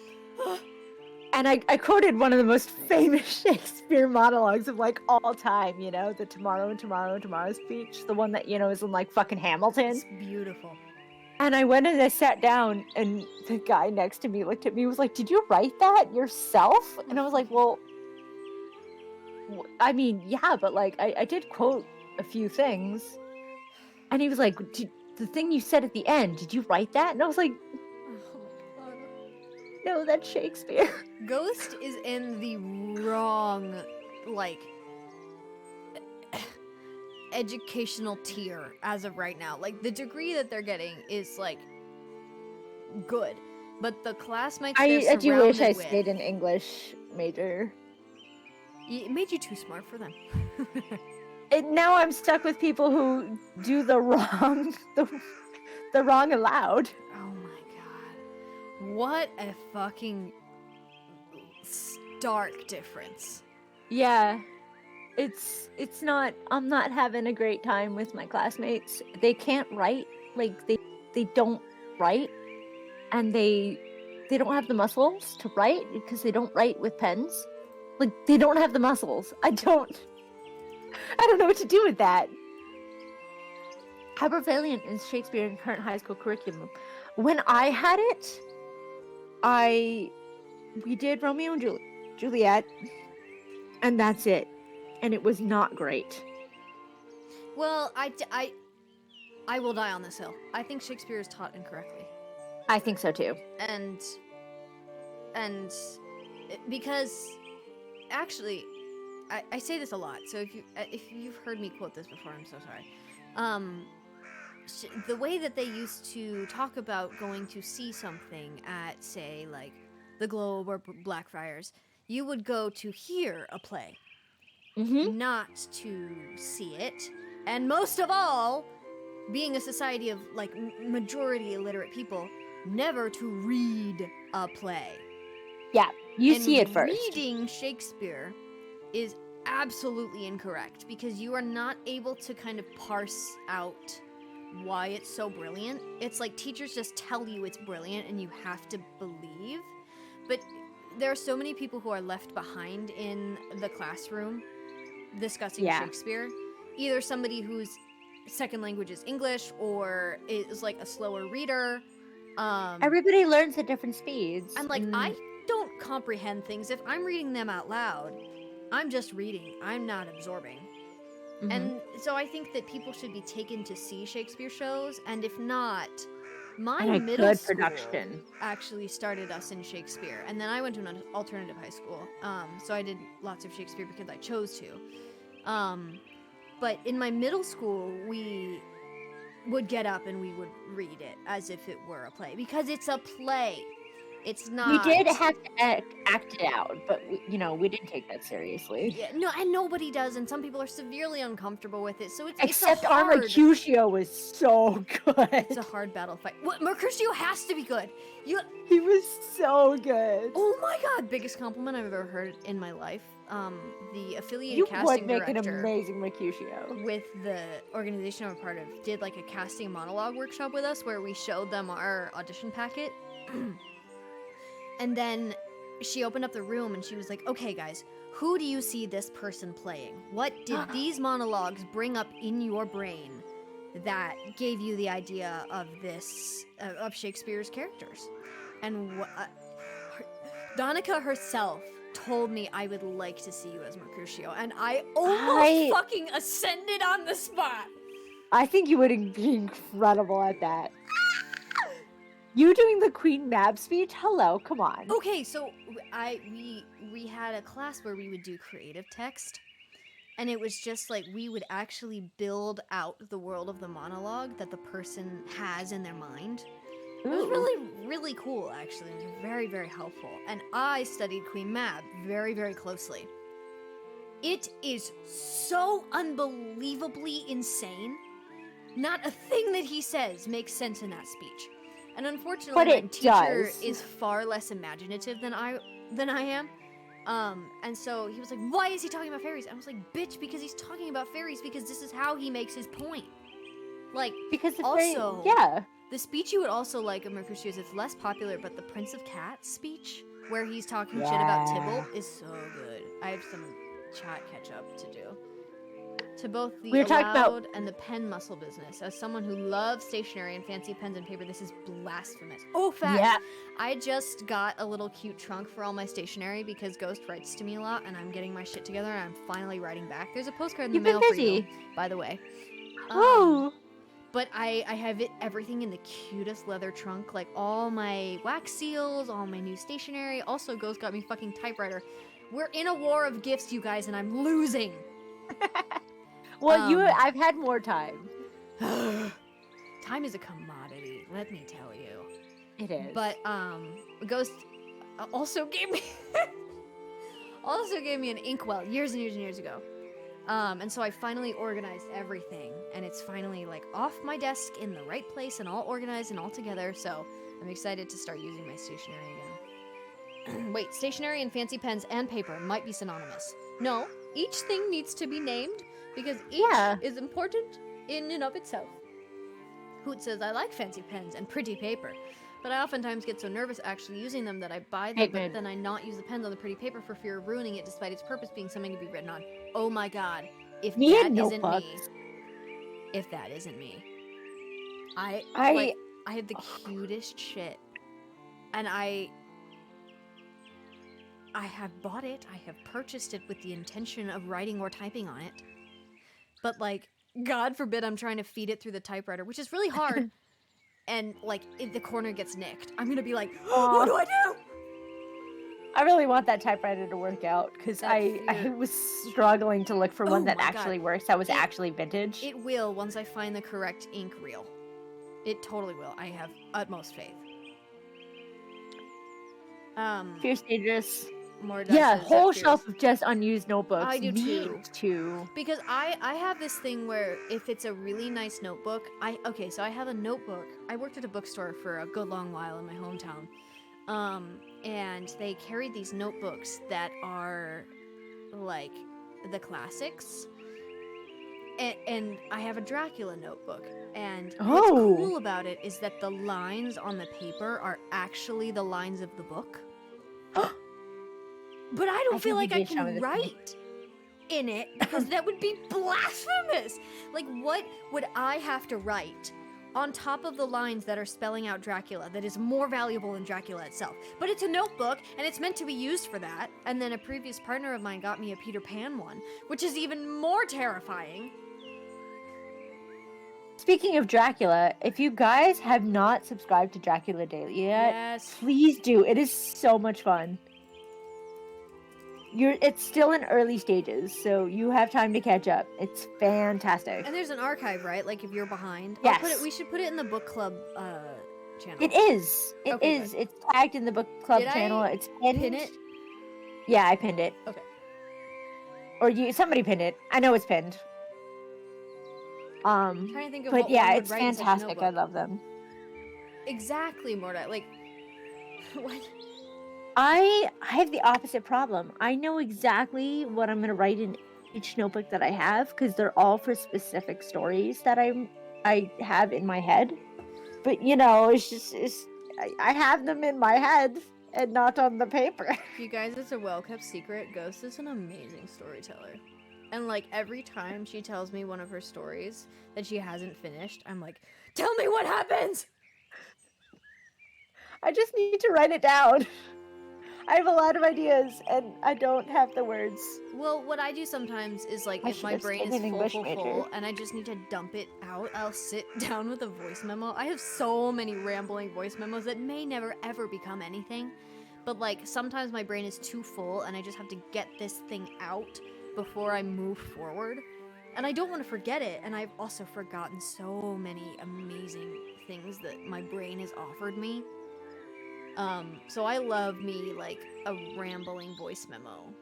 And I quoted one of the most famous Shakespeare monologues of like all time, you know, the tomorrow and tomorrow and tomorrow speech, the one that, you know, is in like fucking Hamilton. It's beautiful. And I went and I sat down, and the guy next to me looked at me and was like, "Did you write that yourself?" And I was like, "Well, I mean, yeah, but like I did quote a few things." And he was like, "The thing you said at the end, did you write that?" And I was like, Oh my God. "No, that's Shakespeare." Ghost is in the wrong, like, educational tier as of right now. Like, the degree that they're getting is, like, good. But the classmates they're I do wish I surrounded with, stayed an English major. it made you too smart for them. Now I'm stuck with people who do the wrong, the wrong aloud. Oh my God. What a fucking stark difference. Yeah, it's not. I'm not having a great time with my classmates. They can't write. Like they don't write, and they don't have the muscles to write because they don't write with pens. Like they don't have the muscles. I don't know what to do with that. How prevalent is Shakespeare in current high school curriculum? When I had it, we did Romeo and Juliet, and that's it. And it was not great. Well, I will die on this hill. I think Shakespeare is taught incorrectly. I think so too. And because actually I say this a lot, so if you've heard me quote this before, I'm so sorry. The way that they used to talk about going to see something at, say, like the Globe or Blackfriars, you would go to hear a play, not to see it. And most of all, being a society of like majority illiterate people, never to read a play. Yeah, you And see it first. Reading Shakespeare is absolutely incorrect because you are not able to kind of parse out why it's so brilliant. It's like teachers just tell you it's brilliant and you have to believe. But there are so many people who are left behind in the classroom discussing Shakespeare. Either somebody whose second language is English or is like a slower reader. Everybody learns at different speeds. And like I don't comprehend things. If I'm reading them out loud, I'm just reading. I'm not absorbing. And so I think that people should be taken to see Shakespeare shows, and if not, my middle school actually started us in Shakespeare, and then I went to an alternative high school, so I did lots of Shakespeare because I chose to. But in my middle school, we would get up and we would read it as if it were a play, because it's a play. It's not. We did have to act it out, but we didn't take that seriously. Yeah, no, and nobody does, and some people are severely uncomfortable with it. So except our Mercutio was so good. It's a hard battle fight. What, Mercutio has to be good. He was so good. Oh my God! Biggest compliment I've ever heard in my life. The affiliated casting director. You would make an amazing Mercutio. With the organization I'm a part of, did like a casting monologue workshop with us where we showed them our audition packet. And then she opened up the room and she was like, "Okay, guys, who do you see this person playing? What did these monologues bring up in your brain that gave you the idea of this, of Shakespeare's characters?" And Donica herself told me I would like to see you as Mercutio, and I almost fucking ascended on the spot. I think you would be incredible at that. You doing the Queen Mab speech? Hello, come on. Okay, so we had a class where we would do creative text, and it was just like we would actually build out the world of the monologue that the person has in their mind. It was really, really cool, actually. It was very, very helpful. And I studied Queen Mab very, very closely. It is so unbelievably insane. Not a thing that he says makes sense in that speech. And unfortunately, my teacher is far less imaginative than I am. And so he was like, "Why is he talking about fairies?" I was like, "Bitch, because he's talking about fairies because this is how he makes his point." Like, Because it's also, yeah. the speech you would also like of Mercutio is it's less popular, but the Prince of Cats speech, where he's talking shit about Tybalt, is so good. I have some chat catch up to do. To both the We were talking about- allowed and the pen muscle business. As someone who loves stationery and fancy pens and paper, this is blasphemous. Oh, fact! Yeah. I just got a little cute trunk for all my stationery because Ghost writes to me a lot, and I'm getting my shit together, and I'm finally writing back. There's a postcard in the You've been mail for busy. you, by the way. Woo! But I have everything in the cutest leather trunk, like all my wax seals, all my new stationery. Also, Ghost got me fucking typewriter. We're in a war of gifts, you guys, and I'm losing. Well, I've had more time. Time is a commodity, let me tell you. It is. But Ghost also gave me an inkwell years and years and years ago. And so I finally organized everything, and it's finally like off my desk in the right place and all organized and all together. So I'm excited to start using my stationery again. Wait, stationery and fancy pens and paper might be synonymous. No, each thing needs to be named because each is important in and of itself. Hoot says, I like fancy pens and pretty paper, but I oftentimes get so nervous actually using them that I buy them, but then I not use the pens on the pretty paper for fear of ruining it despite its purpose being something to be written on. Oh my god, if that isn't me. If that isn't me. I have the cutest shit. And I have bought it, I have purchased it with the intention of writing or typing on it. But like, God forbid I'm trying to feed it through the typewriter, which is really hard. And like, if the corner gets nicked, I'm gonna be like, what do I do? I really want that typewriter to work out because I was struggling to look for one that actually works, that was actually vintage. It will once I find the correct ink reel. It totally will. I have utmost faith. Fierce Dangerous. Yeah, whole shelf of just unused notebooks. I do too. Because I have this thing where if it's a really nice notebook, so I have a notebook. I worked at a bookstore for a good long while in my hometown. And they carried these notebooks that are like the classics. And I have a Dracula notebook. And what's cool about it is that the lines on the paper are actually the lines of the book. But I don't feel like I can write in it because that would be blasphemous. Like, what would I have to write on top of the lines that are spelling out Dracula that is more valuable than Dracula itself? But it's a notebook, and it's meant to be used for that. And then a previous partner of mine got me a Peter Pan one, which is even more terrifying. Speaking of Dracula, if you guys have not subscribed to Dracula Daily yet, please do. It is so much fun. It's still in early stages, so you have time to catch up. It's fantastic. And there's an archive, right? Like if you're behind. Yes. We should put it in the book club channel. It is. It is. Good. It's tagged in the book club channel. It's pinned. Pin it? Yeah, I pinned it. Okay. Or somebody pinned it. I know it's pinned. I'm trying to think of but what yeah, it's fantastic. I love them. Exactly, Morda. Like, what? I have the opposite problem. I know exactly what I'm going to write in each notebook that I have because they're all for specific stories that I have in my head. But I have them in my head and not on the paper. You guys, it's a well-kept secret. Ghost is an amazing storyteller. And like every time she tells me one of her stories that she hasn't finished, I'm like, tell me what happens! I just need to write it down. I have a lot of ideas, and I don't have the words. Well, what I do sometimes is, like, if my brain is full, and I just need to dump it out, I'll sit down with a voice memo. I have so many rambling voice memos that may never, ever become anything. But, like, sometimes my brain is too full, and I just have to get this thing out before I move forward. And I don't want to forget it, and I've also forgotten so many amazing things that my brain has offered me. So I love me, like, a rambling voice memo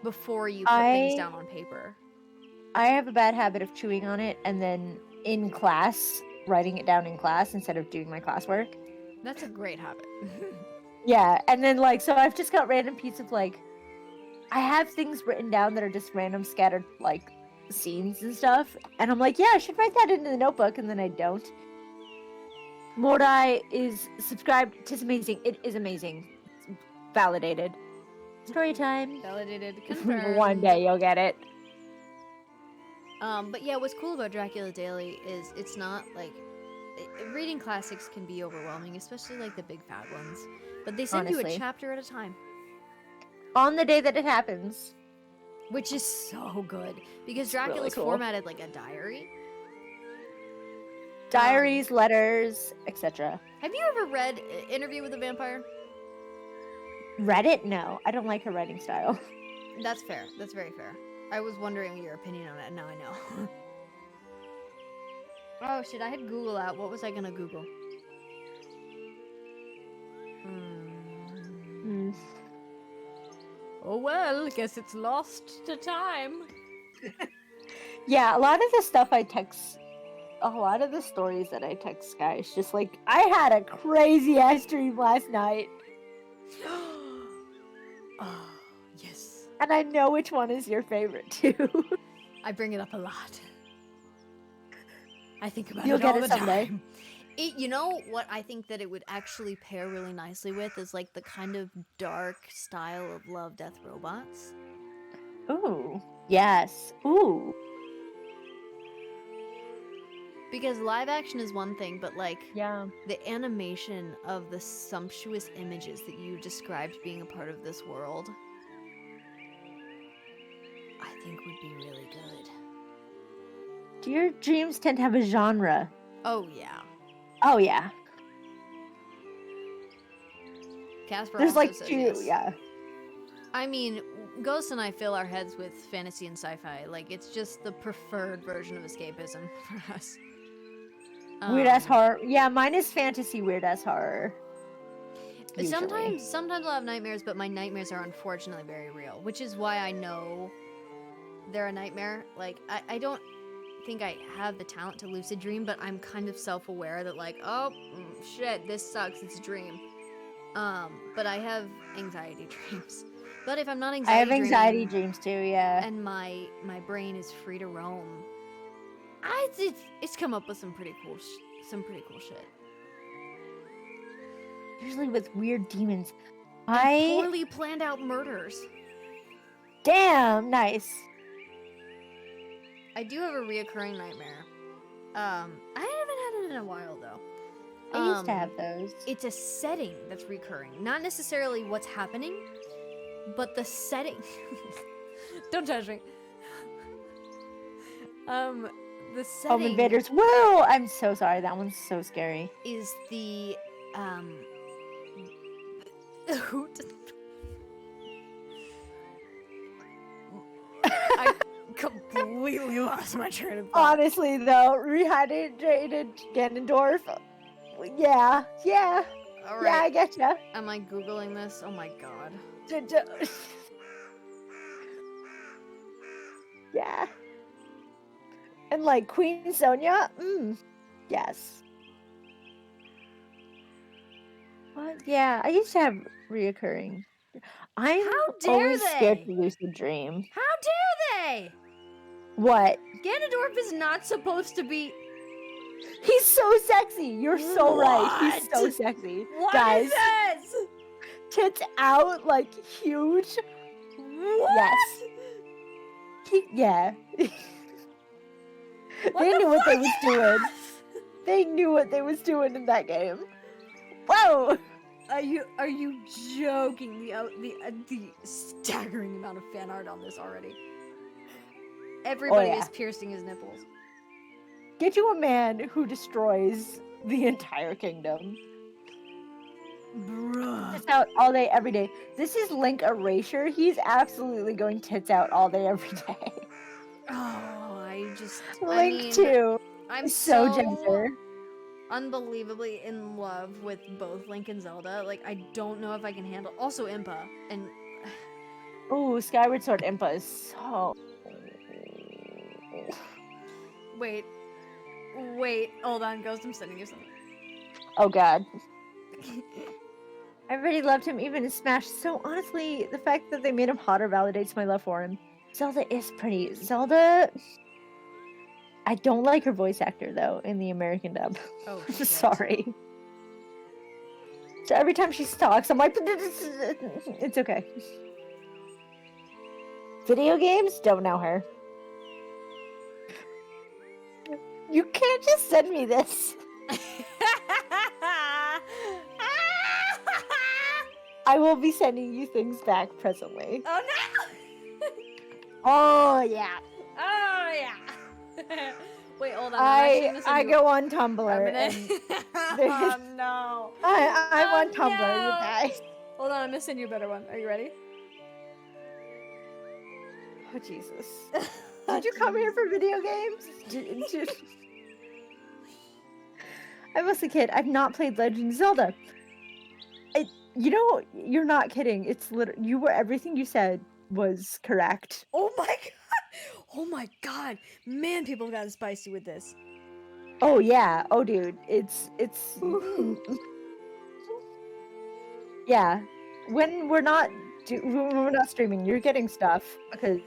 before you put things down on paper. I have a bad habit of chewing on it and then in class, writing it down in class instead of doing my classwork. That's a great habit. Yeah, and then, like, so I've just got random pieces of, like, I have things written down that are just random scattered, like, scenes and stuff, and I'm like, yeah, I should write that into the notebook, and then I don't. Mordai is subscribed. It's amazing. It is amazing. It's validated. Story time. Validated, confirmed. One day you'll get it. But yeah, what's cool about Dracula Daily is it's not like reading classics can be overwhelming, especially like the big fat ones. But they send you Honestly. a chapter at a time, On the day that it happens. which is so good because It's really Dracula's cool. formatted like a diary. Diaries, letters, etc. Have you ever read Interview with a Vampire? Read it? No, I don't like her writing style. That's fair. That's very fair. I was wondering your opinion on it, and now I know. Oh shit! I had Google out. What was I gonna Google? Oh well, guess it's lost to time. Yeah, a lot of the stuff I text, a lot of the stories that I text Sky is just like, I had a crazy ass dream last night, Oh, yes. and I know which one is your favorite too. I bring it up a lot. I think about You'll it get all it the someday. time. You know what I think that it would actually pair really nicely with is like the kind of dark style of Love, Death, Robots. Ooh, yes. Ooh, Because live action is one thing, but like yeah. the animation of the sumptuous images that you described being a part of this world, I think would be really good. Do your dreams tend to have a genre? Oh yeah. Oh yeah. Casper There's also like says two. yes. Yeah. I mean, Ghost and I fill our heads with fantasy and sci-fi. Like, it's just the preferred version of escapism for us. Weird ass horror. Yeah, mine is fantasy weird ass horror. Usually. Sometimes I'll have nightmares, but my nightmares are unfortunately very real, which is why I know they're a nightmare. Like, I don't think I have the talent to lucid dream, but I'm kind of self-aware that like, oh, shit, this sucks, it's a dream. But I have anxiety dreams. But if I'm not I anxiety have anxiety dreaming dreams too. Yeah. and my brain is free to roam, it's come up with some pretty cool shit. Usually with weird demons. And poorly planned out murders. Damn nice. I do have a reoccurring nightmare. I haven't had it in a while though. I used to have those. It's a setting that's recurring, not necessarily what's happening, but the setting. Don't touch me. The setting Home invaders. Whoa! I'm so sorry. That one's so scary. is the I completely lost my train of thought. Honestly, though, rehydrated Ganondorf. Yeah. All Yeah, I right. getcha. Am I googling this? Oh my god. Yeah. And like Queen Sonia. Yes. What? Yeah, I used to have reoccurring. I'm How dare always scared they? to lucid dream. How dare they? What? Ganondorf is not supposed to be. He's so sexy. You're so right. He's so What? sexy. What Guys, is this? tits out, like huge. What? Yes. Yeah. What They the knew what they fuck was is doing. that? They knew what they was doing in that game. Whoa! Are you joking? The staggering amount of fan art on this already. Everybody yeah. is piercing his nipples. Get you a man who destroys the entire kingdom. Bruh. Tits out all day, every day. This is Link Erasure. He's absolutely going tits out all day, every day. Oh, Link too. I'm So so gender. unbelievably in love with both Link and Zelda. Like, I don't know if I can handle. Also, Impa and Ooh, Skyward Sword Impa is so. wait, hold on, Ghost. I'm sending you something. Oh god. Everybody loved him, even in Smash. So honestly, the fact that they made him hotter validates my love for him. Zelda is pretty. Zelda. I don't like her voice actor though in the American dub. Oh, I'm shit. sorry. So every time she talks, I'm like, it's okay. Video games don't know her. You can't just send me this. I will be sending you things back presently. Oh no! Oh yeah. Oh yeah. Wait, hold on. I go on Tumblr. And... there's- oh no. I'm Oh, on Tumblr, you no. guys. Hold on, I'm gonna send you a better one. Are you ready? Oh Jesus. Did you come here for video games? I was a kid. I've not played Legend of Zelda. You know, you're not kidding. It's literally you were everything you said was correct. Oh my god! Oh my god! Man, people got spicy with this. Oh yeah. Oh dude, it's yeah. When we're not streaming, you're getting stuff because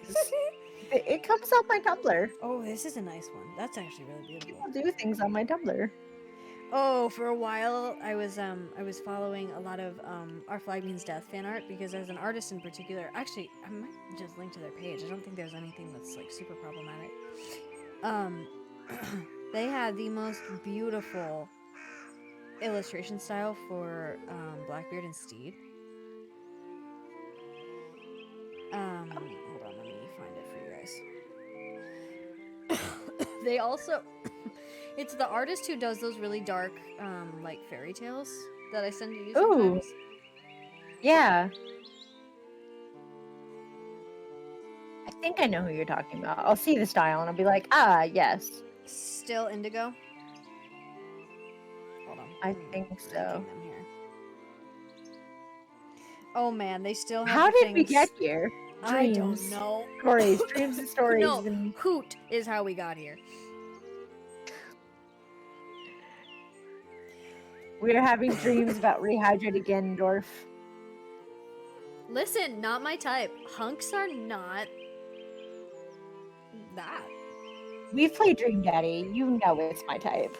it comes on my Tumblr. Oh, this is a nice one. That's actually really beautiful. I'll do things on my Tumblr. Oh, for a while I was following a lot of Our Flag Means Death fan art because as an artist in particular, actually I might just link to their page. I don't think there's anything that's like super problematic. They had the most beautiful illustration style for Blackbeard and Steed. Hold on, let me find it for you guys. They also it's the artist who does those really dark like fairy tales that I send to you sometimes. Yeah. I think I know who you're talking about. I'll see the style and I'll be like, ah, yes. Still Indigo? Hold on. I think so. Them here. Oh man, they still have How the did we things... get here? I Dreams. don't know. Stories. Dreams and stories. No, And... Hoot is how we got here. We're having dreams about rehydrated Ganondorf. Listen, not my type. Hunks are not that. We've played Dream Daddy. You know it's my type.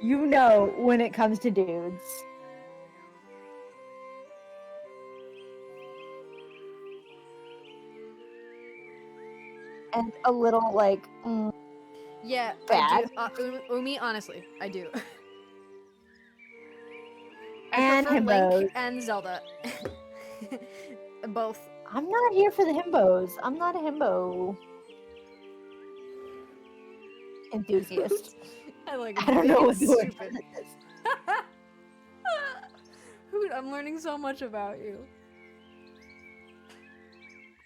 You know when it comes to dudes. And a little like Yeah, bad. I do. Umi, honestly, I do. And I prefer himbos. Link and Zelda. Both. I'm not here for the himbos. I'm not a himbo enthusiast. I like. I don't know what the word stupid. is. Hoot, I'm learning so much about you.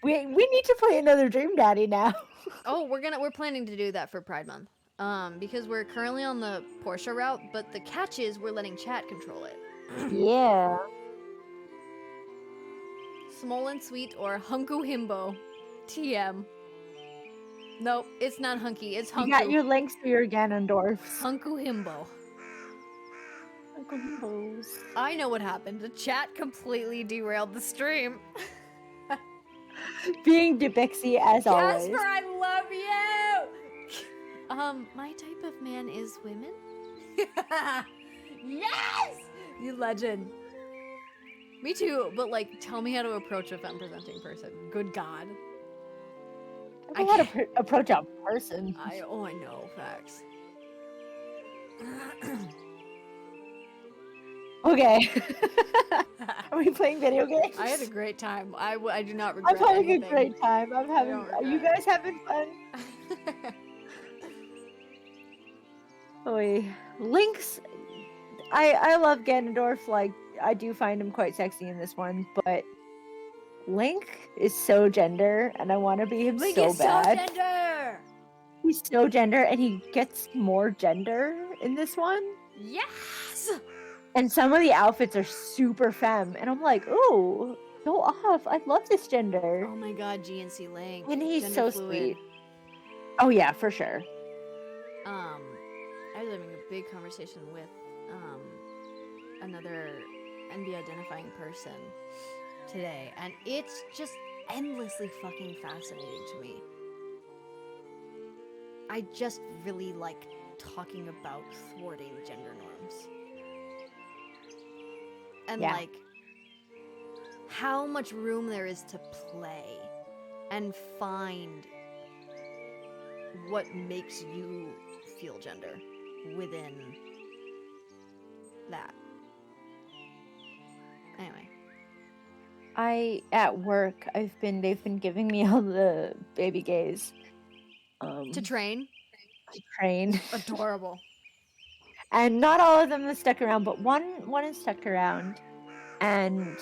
We need to play another Dream Daddy now. Oh, we're planning to do that for Pride Month. Because we're currently on the Porsche route, but the catch is we're letting chat control it. Yeah. Small and Sweet or Hunku Himbo. TM. Nope, it's not Hunky, it's Hunku. You got your links for your Ganondorfs. Hunku Himbo. Uncle Himbos. I know what happened. The chat completely derailed the stream. Being Debixie as always. Jasper, I love you! My type of man is women? Yes! You legend. Me too, but like, tell me how to approach a femme-presenting person. Good God. I don't know how to approach a person. I know, facts. Okay. Are we playing video games? I had a great time. I do not regret I'm having anything. a great time. I'm having. Are you guys having fun? Oy. Links. I love Ganondorf. Like I do find him quite sexy in this one, but Link is so gender, and I want to be him Link so is bad. so gender! He's so gender, and he gets more gender in this one. Yes! And some of the outfits are super femme, and I'm like, ooh, go off! I love this gender. Oh my God, GNC Link. And he's Gender so fluid. sweet. Oh yeah, for sure. I was having a big conversation with another NB identifying person today, and it's just endlessly fucking fascinating to me. I just really like talking about thwarting gender norms. And Yeah. like how much room there is to play and find what makes you feel gender within that. Anyway. At work, they've been giving me all the baby gays To train? to train. Adorable. And not all of them have stuck around, but one has stuck around, and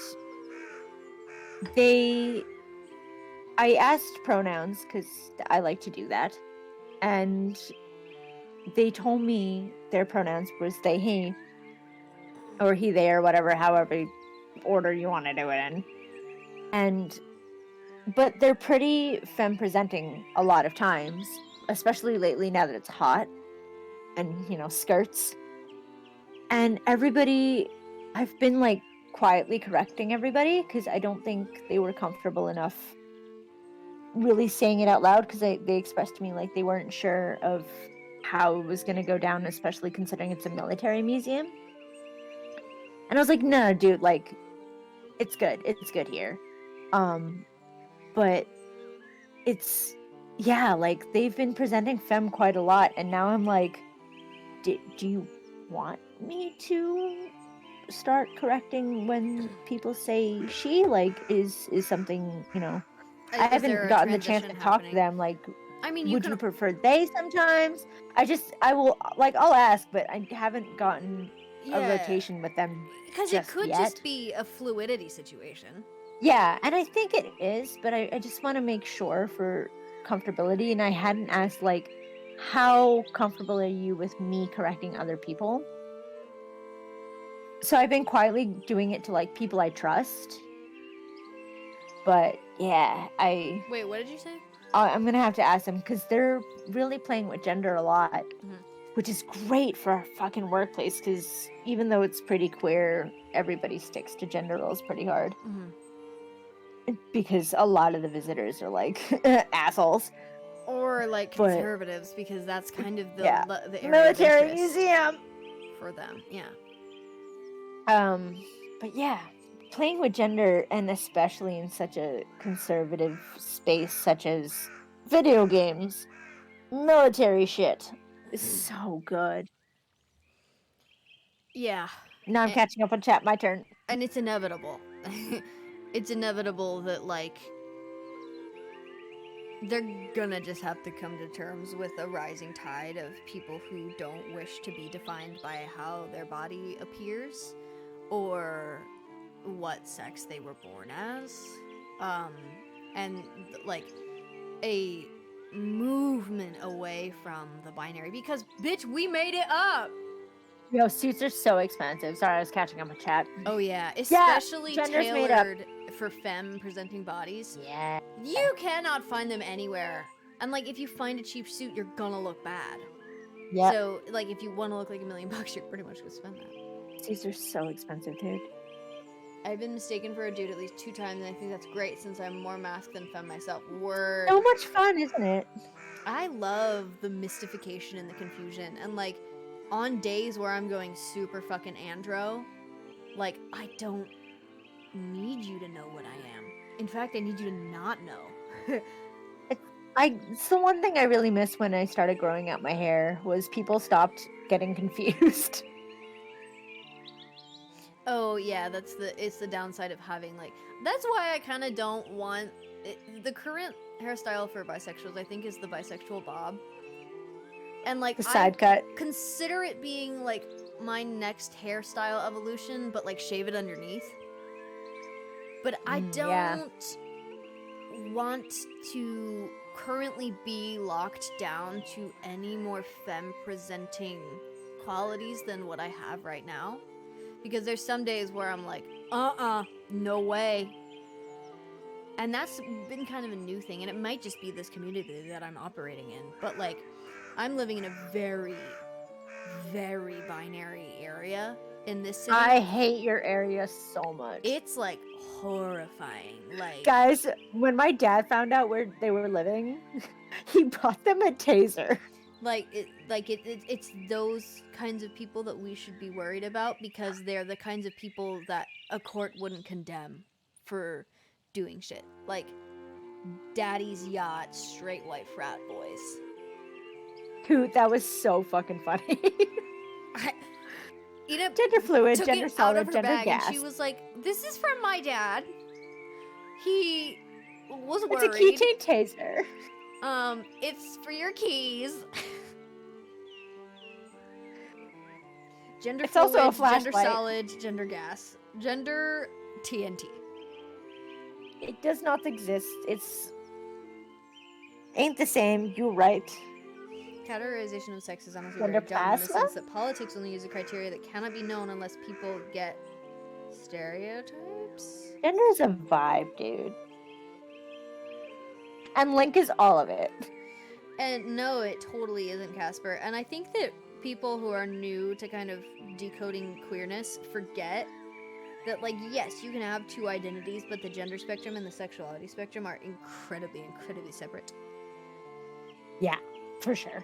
I asked pronouns because I like to do that, and they told me their pronouns was they, he, or he, they, or whatever, however order you want to do it in. But they're pretty femme presenting a lot of times, especially lately now that it's hot, and skirts. And I've been like quietly correcting everybody because I don't think they were comfortable enough really saying it out loud, because they expressed to me like they weren't sure of how it was going to go down, especially considering it's a military museum. And I was like, no, dude, like it's good here. But it's, yeah, like they've been presenting femme quite a lot, and now I'm like, do you want me to start correcting when people say she? Like, is something, I Is there haven't a gotten the chance to transition talk to happening? them. Like, I mean, would you prefer they sometimes? I will, like, I'll ask, but I haven't gotten a rotation with them because it could just be a fluidity situation. Yeah, and I think it is, but I just want to make sure for comfortability, and I hadn't asked, like, how comfortable are you with me correcting other people? So I've been quietly doing it to, like, people I trust. But yeah, Wait, what did you say? I'm gonna have to ask them, because they're really playing with gender a lot, which is great for our fucking workplace, because even though it's pretty queer, everybody sticks to gender roles pretty hard. Because a lot of the visitors are like assholes, or like conservatives, because that's kind of the area military of museum for them. Yeah. But yeah, playing with gender, and especially in such a conservative space such as video games, military shit, is so good. Yeah. Now I'm catching up on chat. My turn. And it's inevitable. It's inevitable that, like, they're gonna just have to come to terms with a rising tide of people who don't wish to be defined by how their body appears or what sex they were born as. And, like, a movement away from the binary, because, bitch, we made it up! Yo, suits are so expensive. Sorry, I was catching up on chat. Oh yeah, especially tailored for femme presenting bodies. Yeah. You cannot find them anywhere. And like, if you find a cheap suit, you're gonna look bad. Yeah. So like, if you want to look like $1 million, you're pretty much gonna spend that. Suits are so expensive, dude. I've been mistaken for a dude at least 2 times, and I think that's great since I'm more masked than femme myself. Word. So much fun, isn't it? I love the mystification and the confusion, and like, on days where I'm going super fucking andro, like, I don't need you to know what I am. In fact, I need you to not know. It's the one thing I really missed when I started growing out my hair, was people stopped getting confused. Oh yeah, it's the downside of having, like, that's why I kind of don't want the current hairstyle for bisexuals, I think, is the bisexual bob. And like, the side cut. Consider it being like my next hairstyle evolution, but like shave it underneath. But I don't want to currently be locked down to any more femme presenting qualities than what I have right now. Because there's some days where I'm like, no way. And that's been kind of a new thing, and it might just be this community that I'm operating in. But like, I'm living in a very, very binary area in this city. I hate your area so much. It's like horrifying. Like, Guys, when my dad found out where they were living, he bought them a taser. It's those kinds of people that we should be worried about, because they're the kinds of people that a court wouldn't condemn for doing shit. Like, daddy's yacht, straight white frat boys. Dude, that was so fucking funny. Ina Gender fluid, took gender it out of solid, her gender bag, gas. and she was like, "This is from my dad. He was It's worried. a keychain taser. It's for your keys." Gender It's fluid, also a gender flashlight. solid, gender gas, gender TNT. It does not exist. It's ain't the same. You're right. Categorization of sex is honestly Gender very dumb, in the plasma? sense that politics only use a criteria that cannot be known unless people get stereotypes. Gender is a vibe, dude. And Link is all of it. And no, it totally isn't, Casper. And I think that people who are new to kind of decoding queerness forget that, like, yes, you can have two identities, but the gender spectrum and the sexuality spectrum are incredibly, incredibly separate. Yeah, for sure.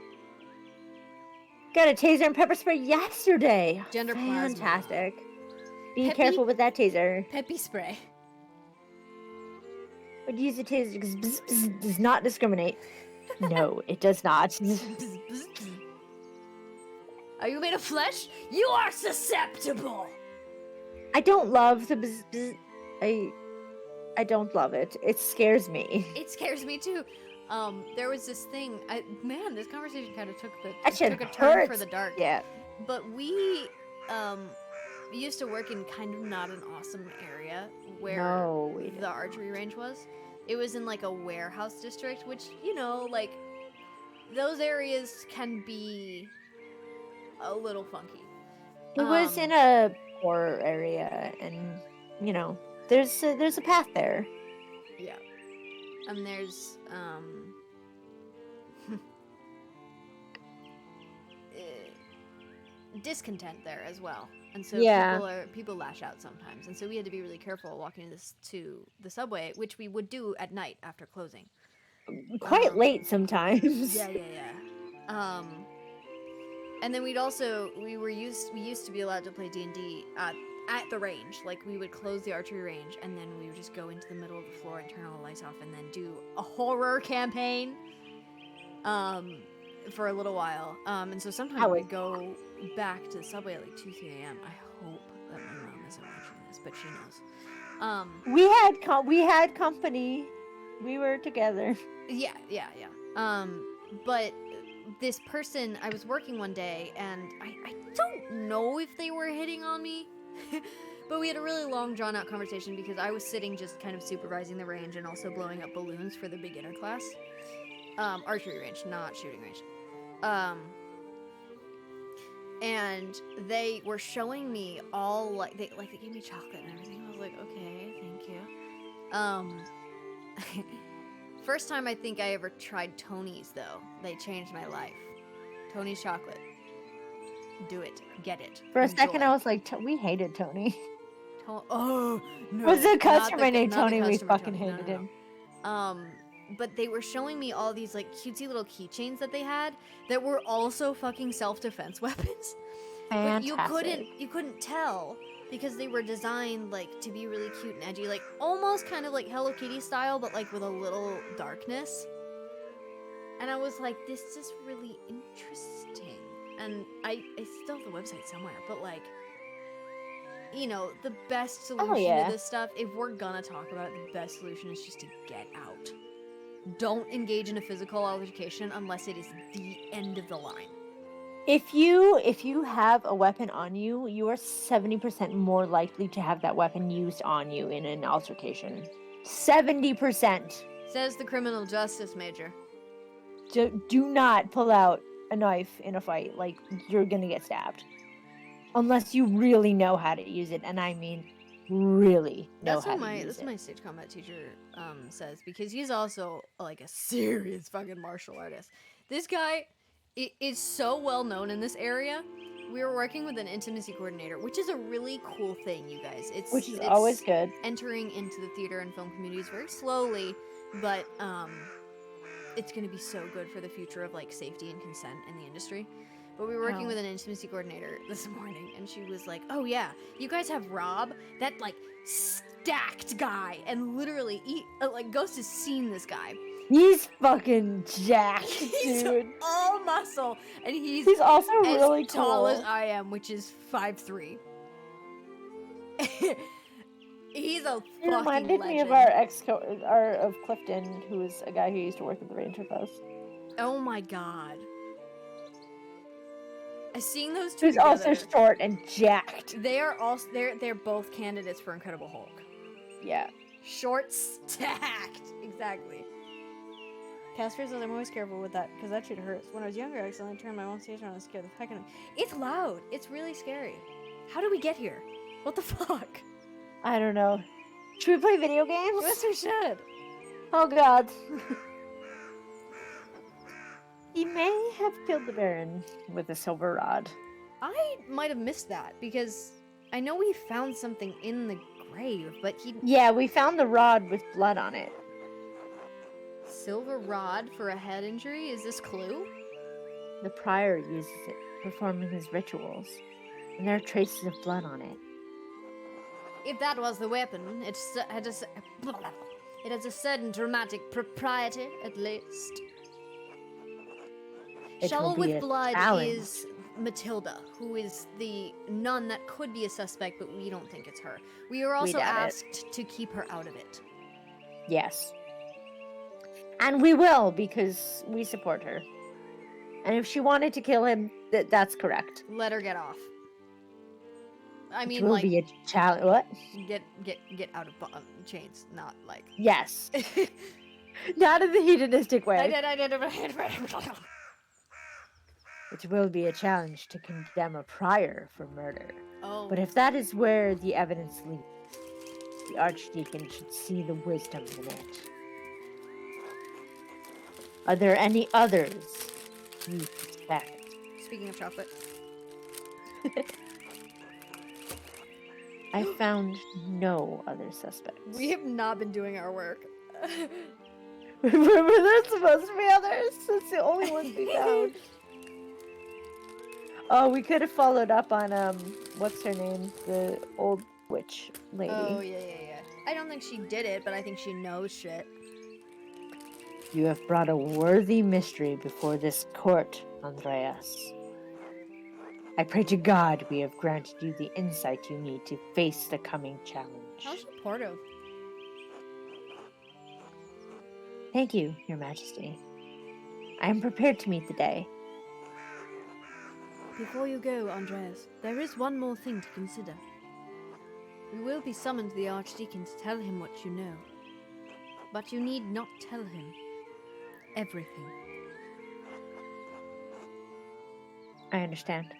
Got a taser and pepper spray yesterday. Gender plasma. Fantastic. Be Peppy- careful with that taser. Peppy spray. Would use a taser because does not discriminate. No, it does not. Are you made of flesh? You are susceptible! I don't love the I don't love it. It scares me. It scares me too. There was this thing. Man, this conversation kind of took That shit a turn for hurts. the dark. Yeah. But we used to work in kind of not an awesome area where No, we the archery range was. It was in like a warehouse district, which, you know, like, those areas can be a little funky. It was in a poor area, and you know, there's a path there. Yeah. And there's discontent there as well. And so Yeah. people lash out sometimes. And so we had to be really careful walking to the subway, which we would do at night after closing. Quite late sometimes. Yeah. And then we used to be allowed to play D&D at the range. Like, we would close the archery range, and then we would just go into the middle of the floor and turn all the lights off, and then do a horror campaign for a little while. And so sometimes we'd go back to the subway at like 2, 3 a.m. I hope that my mom isn't watching this, but she knows. We had company. We were together. Yeah. But this person, I was working one day, and I don't know if they were hitting on me, but we had a really long, drawn-out conversation because I was sitting just kind of supervising the range and also blowing up balloons for the beginner class. Archery range, not shooting range. And they were showing me all, like, they gave me chocolate and everything. I was like, okay, thank you. First time I think I ever tried Tony's, though. They changed my life. Tony's chocolate. Do it. Get it. For a Enjoy. second, I was like, we hated Tony. Oh, no. Was the not customer named not the Tony? We customer fucking Tony. No, hated no, him. no. But they were showing me all these, like, cutesy little keychains that they had that were also fucking self-defense weapons. But Fantastic. you couldn't tell because they were designed, like, to be really cute and edgy, like, almost kind of like Hello Kitty style, but, like, with a little darkness. And I was like, this is really interesting. And I still have the website somewhere, but, like, you know, the best solution to this stuff, if we're gonna talk about it, the best solution is just to get out. Don't engage in a physical altercation unless it is the end of the line. If you have a weapon on you, you are 70% more likely to have that weapon used on you in an altercation. 70%. Says the criminal justice major. Do not pull out a knife in a fight. Like, you're gonna get stabbed. Unless you really know how to use it, and I mean really know how to use it. That's what my stage combat teacher says, because he's also like a serious fucking martial artist. This guy is so well known in this area We were working with an intimacy coordinator, which is a really cool thing, you guys. Which is always good. Entering into the theater and film communities very slowly, but it's going to be so good for the future of like safety and consent in the industry. But we were working with an intimacy coordinator this morning, and she was like, "Oh yeah, you guys have Rob, that like stacked guy, and literally, Ghost has seen this guy. He's fucking jacked, He's dude. all muscle, and he's also as really tall as cool. I am, which is 5'3". He's a fucking He reminded me of our of Clifton, who was a guy who used to work at the Ranger Post. Oh my god. Seeing those two Who's together, also short and jacked. they're both candidates for Incredible Hulk. Yeah. Short stacked. Exactly. Casper says I'm always careful with that because that shit hurts. When I was younger, I accidentally turned my mom's stage on and scared the heck out of me. It's loud. It's really scary. How did we get here? What the fuck? I don't know. Should we play video games? Yes, we should. Oh god. He may have killed the Baron with a silver rod. I might have missed that because I know we found something in the grave, but he... Yeah, we found the rod with blood on it. Silver rod for a head injury? Is this clue? The prior uses it, performing his rituals, and there are traces of blood on it. If that was the weapon, it has a certain dramatic propriety, at least. Shovel with blood is Matilda, who is the nun that could be a suspect, but we don't think it's her. We were also asked to keep her out of it. Yes. And we will, because we support her. And if she wanted to kill him, that's correct. Let her get off. I mean, will like, be a challenge. What? Get out of chains, not like. Yes. Not in the hedonistic way. I did. It will be a challenge to condemn a prior for murder. Oh. But if that is where the evidence leads, the Archdeacon should see the wisdom in it. Are there any others you suspect? Speaking of chocolate. I found no other suspects. We have not been doing our work. Remember, there's supposed to be others. That's the only ones we found. Oh, we could have followed up on what's her name, the old witch lady. Oh yeah. I don't think she did it, but I think she knows shit. You have brought a worthy mystery before this court, Andreas. I pray to God we have granted you the insight you need to face the coming challenge. How supportive. Thank you, Your Majesty. I am prepared to meet the day. Before you go, Andreas, there is one more thing to consider. You will be summoned to the Archdeacon to tell him what you know. But you need not tell him everything. I understand.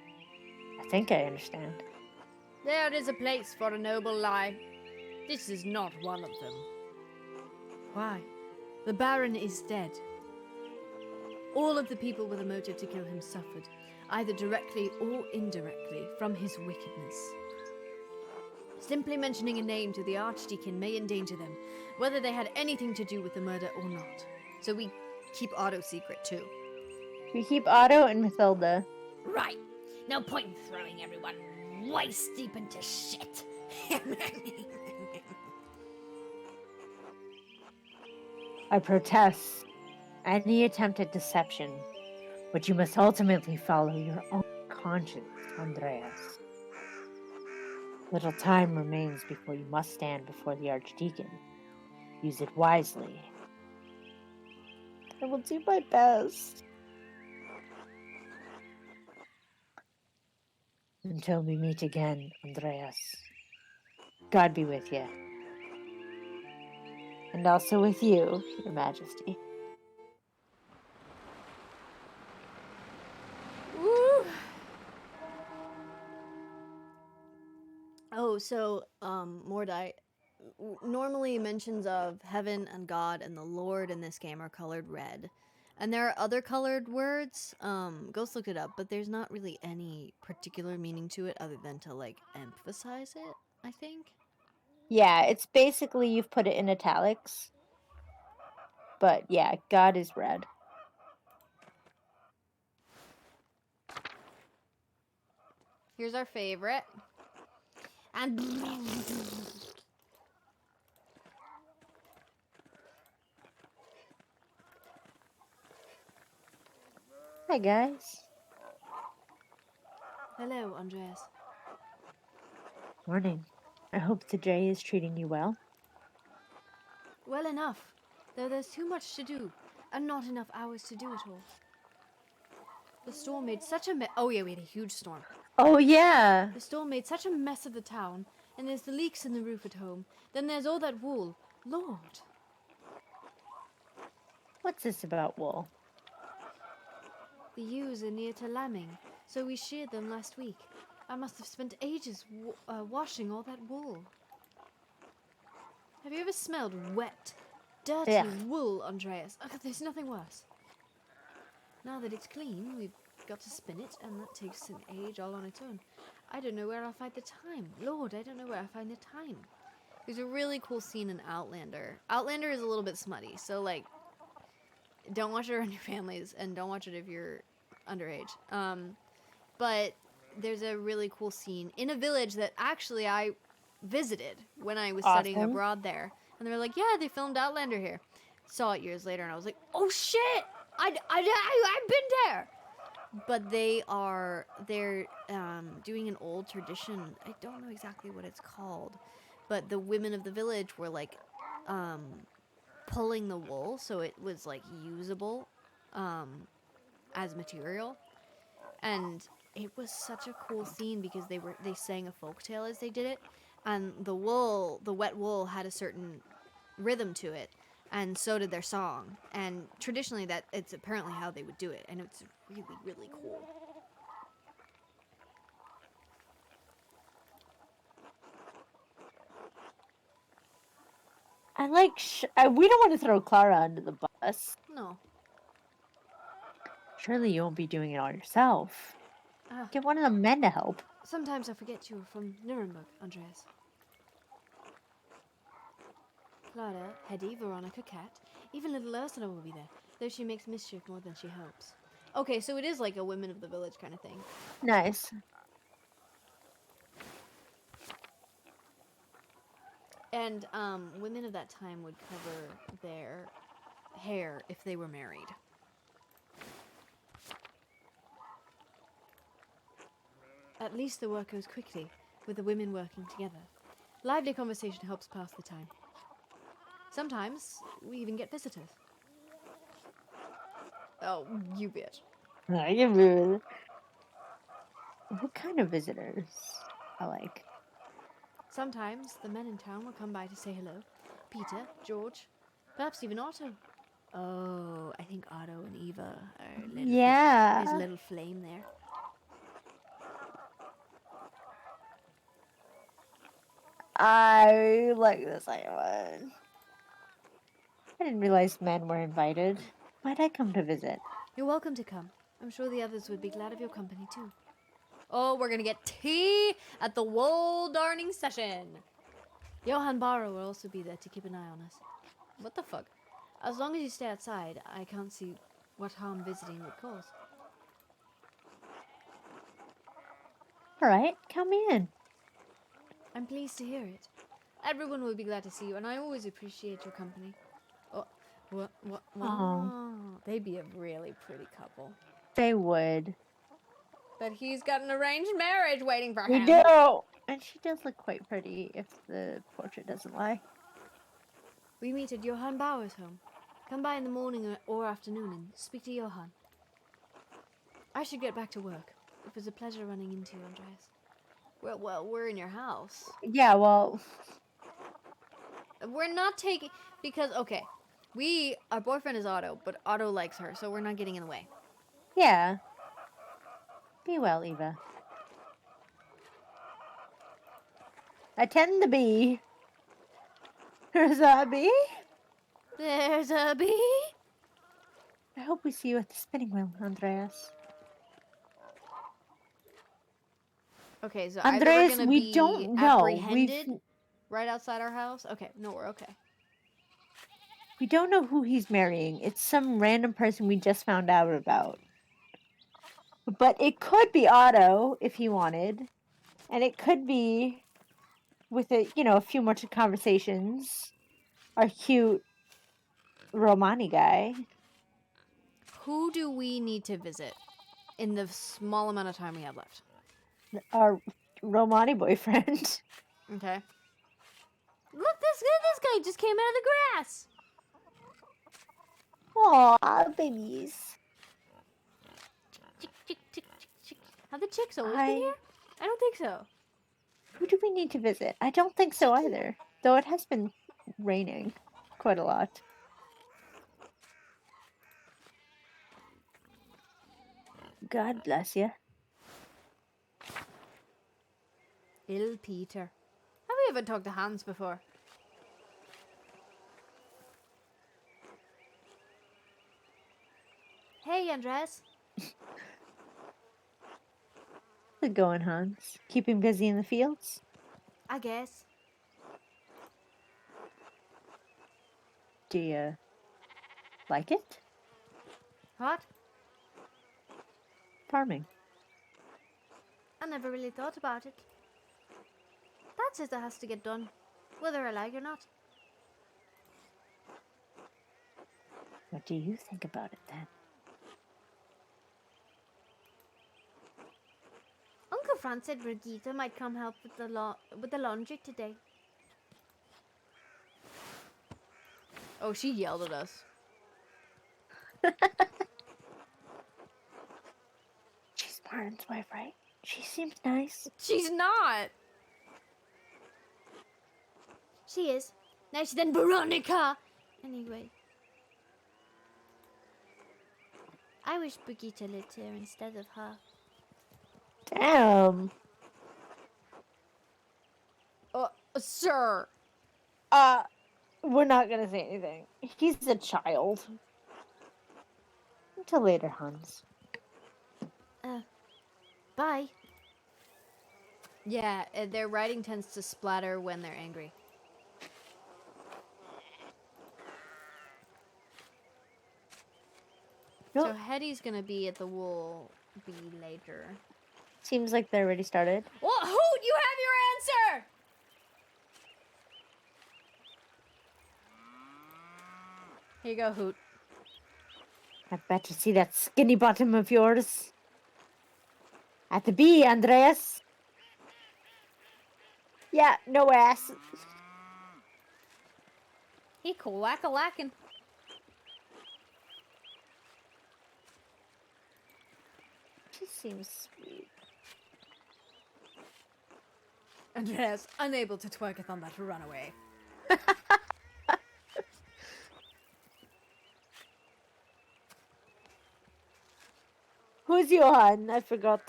I think I understand. There is a place for a noble lie. This is not one of them. Why? The Baron is dead. All of the people with a motive to kill him suffered, either directly or indirectly, from his wickedness. Simply mentioning a name to the Archdeacon may endanger them, whether they had anything to do with the murder or not. So we keep Otto secret too. We keep Otto and Mathilda. Right. No point in throwing everyone waist deep into shit. I protest any attempt at deception, but you must ultimately follow your own conscience, Andreas. Little time remains before you must stand before the Archdeacon. Use it wisely. I will do my best. Until we meet again, Andreas. God be with you. And also with you, Your Majesty. Woo! Oh, so, Mordai, normally mentions of heaven and God and the Lord in this game are colored red. And there are other colored words. Ghost looked it up, but there's not really any particular meaning to it other than to like emphasize it, I think. Yeah, it's basically you've put it in italics. But yeah, God is red. Here's our favorite. And Hi, guys. hello, Andreas. Morning. I hope the day is treating you well. Well enough, though there's too much to do, and not enough hours to do it all. The storm made such a mess. Oh yeah, we had a huge storm. Oh, yeah. The storm made such a mess of the town, and there's the leaks in the roof at home. Then there's all that wool. Lord. What's this about wool? The ewes are near to lambing, so we sheared them last week. I must have spent ages washing all that wool. Have you ever smelled wet, dirty Yeah. wool, Andreas? Ugh, there's nothing worse. Now that it's clean, we've got to spin it, and that takes an age all on its own. I don't know where I'll find the time. Lord, I don't know where I'll find the time. There's a really cool scene in Outlander. Outlander is a little bit smutty, so, like, don't watch it around your families, and don't watch it if you're underage. But there's a really cool scene in a village that actually I visited when I was studying Awesome. abroad there. And they were like, yeah, they filmed Outlander here. Saw it years later, and I was like, oh shit! I've been there! But they're doing an old tradition. I don't know exactly what it's called. But the women of the village were like, pulling the wool so it was like usable as material, and it was such a cool scene because they sang a folktale as they did it, and the wet wool had a certain rhythm to it, and so did their song, and traditionally that it's apparently how they would do it, and it's really, really cool. I like. We don't want to throw Clara under the bus. No. Surely you won't be doing it all yourself. Ah, Get one of the men to help. sometimes I forget you were from Nuremberg, Andreas. Clara, Hetty, Veronica, Cat, even little Ursula will be there, though she makes mischief more than she hopes. Okay, so it is like a women of the village kind of thing. Nice. And women of that time would cover their hair if they were married. At least the work goes quickly, with the women working together. Lively conversation helps pass the time. Sometimes we even get visitors. Oh, you bitch. What kind of visitors? I like. Sometimes the men in town will come by to say hello. Peter, George, perhaps even Otto. Oh, I think Otto and Eva are a little Yeah. there's a little flame there. I like the second one. I didn't realize men were invited. Why'd I come to visit? You're welcome to come. I'm sure the others would be glad of your company too. Oh, we're gonna get tea at the wool darning session. Johann Barrow will also be there to keep an eye on us. What the fuck? As long as you stay outside, I can't see what harm visiting would cause. Alright, come in. I'm pleased to hear it. Everyone will be glad to see you, and I always appreciate your company. Oh, what? Oh. They'd be a really pretty couple. They would. But he's got an arranged marriage waiting for We him. do! And she does look quite pretty if the portrait doesn't lie. We meet at Johann Bauer's home. Come by in the morning or afternoon and speak to Johann. I should get back to work. It was a pleasure running into you, Andreas. Well, we're in your house. Yeah, well, We're not taking... Because, okay, our boyfriend is Otto, but Otto likes her, so we're not getting in the way. yeah. Be well, Eva. Attend the bee. There's a bee? There's a bee. I hope we see you at the spinning wheel, Andreas. Okay, so either Andreas, we're gonna we be don't know. apprehended right outside our house. Okay, no, we're okay. We don't know who he's marrying. It's some random person we just found out about. But it could be Otto if he wanted, and it could be with a few more conversations. Our cute Romani guy, Who do we need to visit in the small amount of time we have left? our Romani boyfriend. Okay. Look, this guy just came out of the grass. Aw, babies. Chick, chick, chick, chick, chick. Have the chicks always I- been here? I don't think so. Who do we need to visit? I don't think so either. Though it has been raining quite a lot. God bless you. Little Peter. Have we ever talked to Hans before? Hey, Andres. How's it going, Hans? Keeping busy in the fields? I guess. Do you like it? What? Farming. I never really thought about it. Dad says it has to get done, whether I like it or not. What do you think about it then? Uncle Franz said Brigitte might come help with the laundry today. Oh, she yelled at us. She's Martin's wife, right? She seems nice. She's not. She is. Nicer than Veronica. Anyway. I wish Brigitte lived here instead of her. Damn. Sir. We're not gonna say anything. He's a child. Until later, Hans. Bye. Yeah, their writing tends to splatter when they're angry. So Nope. Hetty's gonna be at the wool bee later. Seems like they already started. Well, Hoot, you have your answer! Here you go, Hoot. I bet you see that skinny bottom of yours. At the bee, Andreas. Yeah, no ass. He quack-a-lackin'. She seems sweet. Andreas, unable to twerketh on that runaway. Who's Johan? I forgot.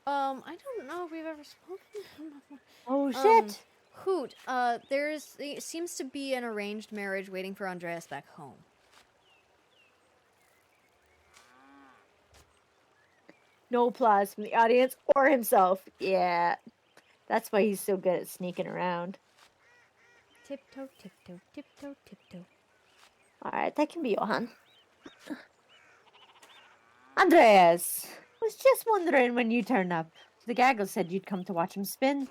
I don't know if we've ever spoken to him before. Oh shit. Hoot, it seems to be an arranged marriage waiting for Andreas back home. No applause from the audience or himself. Yeah. That's why he's so good at sneaking around. Tiptoe, tiptoe, tiptoe, tiptoe. Alright, that can be Johan. Andreas! I was just wondering when you turned up. The gaggle said you'd come to watch him spin.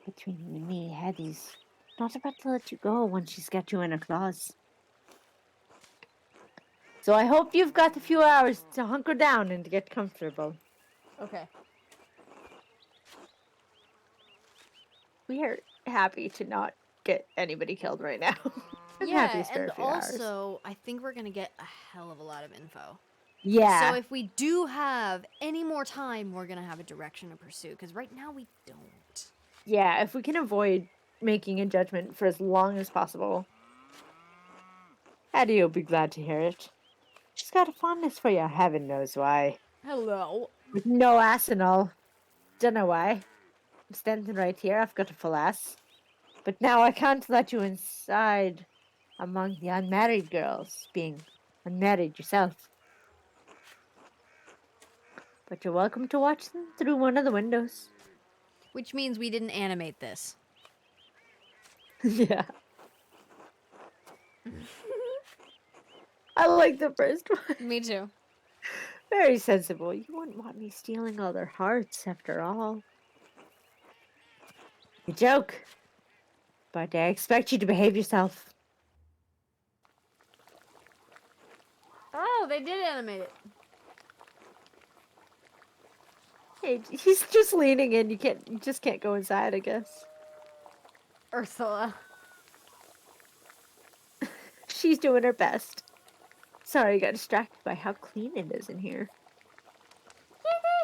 Between you and me, Hetty's not about to let you go once she's got you in her claws. So I hope you've got a few hours to hunker down and to get comfortable. Okay. We are happy to not get anybody killed right now. I'm Yeah, happy to spare and a few hours. also, I think we're gonna get a hell of a lot of info. Yeah. So if we do have any more time, we're gonna have a direction to pursue. Because right now we don't. Yeah, if we can avoid making a judgment for as long as possible. Addie will be glad to hear it. She's got a fondness for you, heaven knows why. Hello. With no ass and all. Dunno why. I'm standing right here, I've got a full ass. But now I can't let you inside. among the unmarried girls, being unmarried yourself. But you're welcome to watch them through one of the windows. Which means we didn't animate this. Yeah. I like the first one. Me too. Very sensible. You wouldn't want me stealing all their hearts, after all. You joke. But I expect you to behave yourself. Oh, they did animate it. Hey, he's just leaning in. You just can't go inside, I guess. Ursula. She's doing her best. Sorry, I got distracted by how clean it is in here.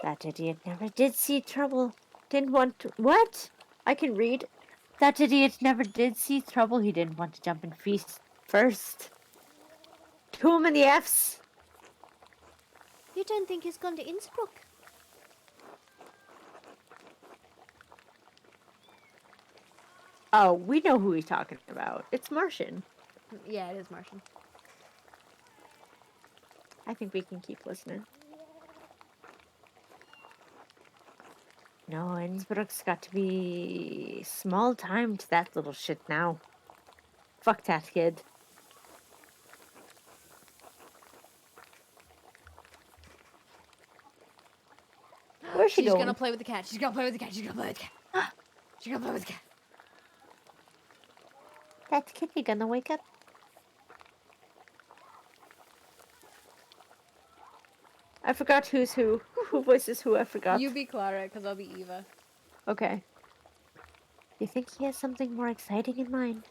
That idiot never did see trouble. Didn't want to. What? I can read. That idiot never did see trouble. He didn't want to jump and feast first. Too many F's. You don't think he's gone to Innsbruck? Oh, we know who he's talking about. It's Martian. Yeah, it is Martian. I think we can keep listening. No, Innsbruck's got to be small time to that little shit now. Fuck that kid. Where's she She's going? gonna play with the cat. She's gonna play with the cat. She's gonna play with the cat. She's gonna play with the cat. That kitty gonna wake up? I forgot who's who. Who voices who? I forgot. You be Clara, because I'll be Eva. Okay. You think he has something more exciting in mind?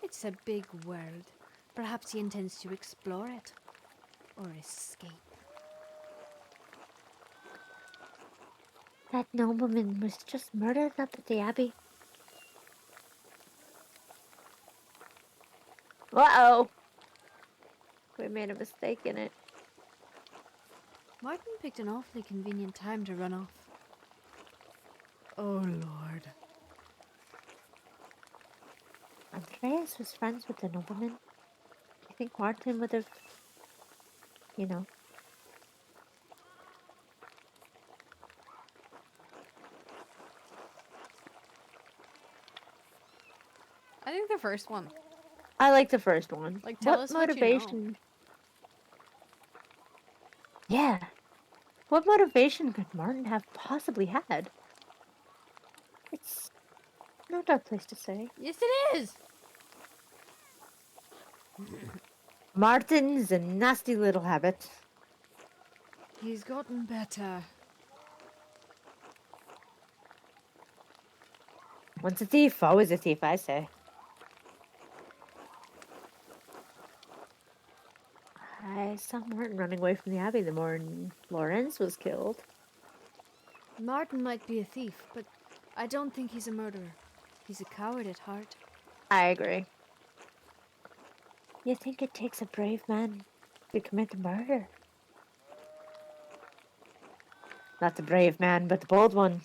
It's a big world. Perhaps he intends to explore it. Or escape. That nobleman was just murdered up at the Abbey. Uh-oh. We made a mistake in it. Martin picked an awfully convenient time to run off. Oh, Lord. Andreas was friends with the nobleman. Do you think Martin would have, you know? I think the first one. I like the first one. Like, tell what us what you know. motivation? Yeah. What motivation could Martin have possibly had? It's not our place to say. Yes, it is! Martin's a nasty little habit. He's gotten better. Once a thief, always a thief, I say. I saw Martin running away from the Abbey the morning Lorenz was killed. Martin might be a thief, but I don't think he's a murderer. He's a coward at heart. I agree. You think it takes a brave man to commit a murder? Not the brave man, but the bold one.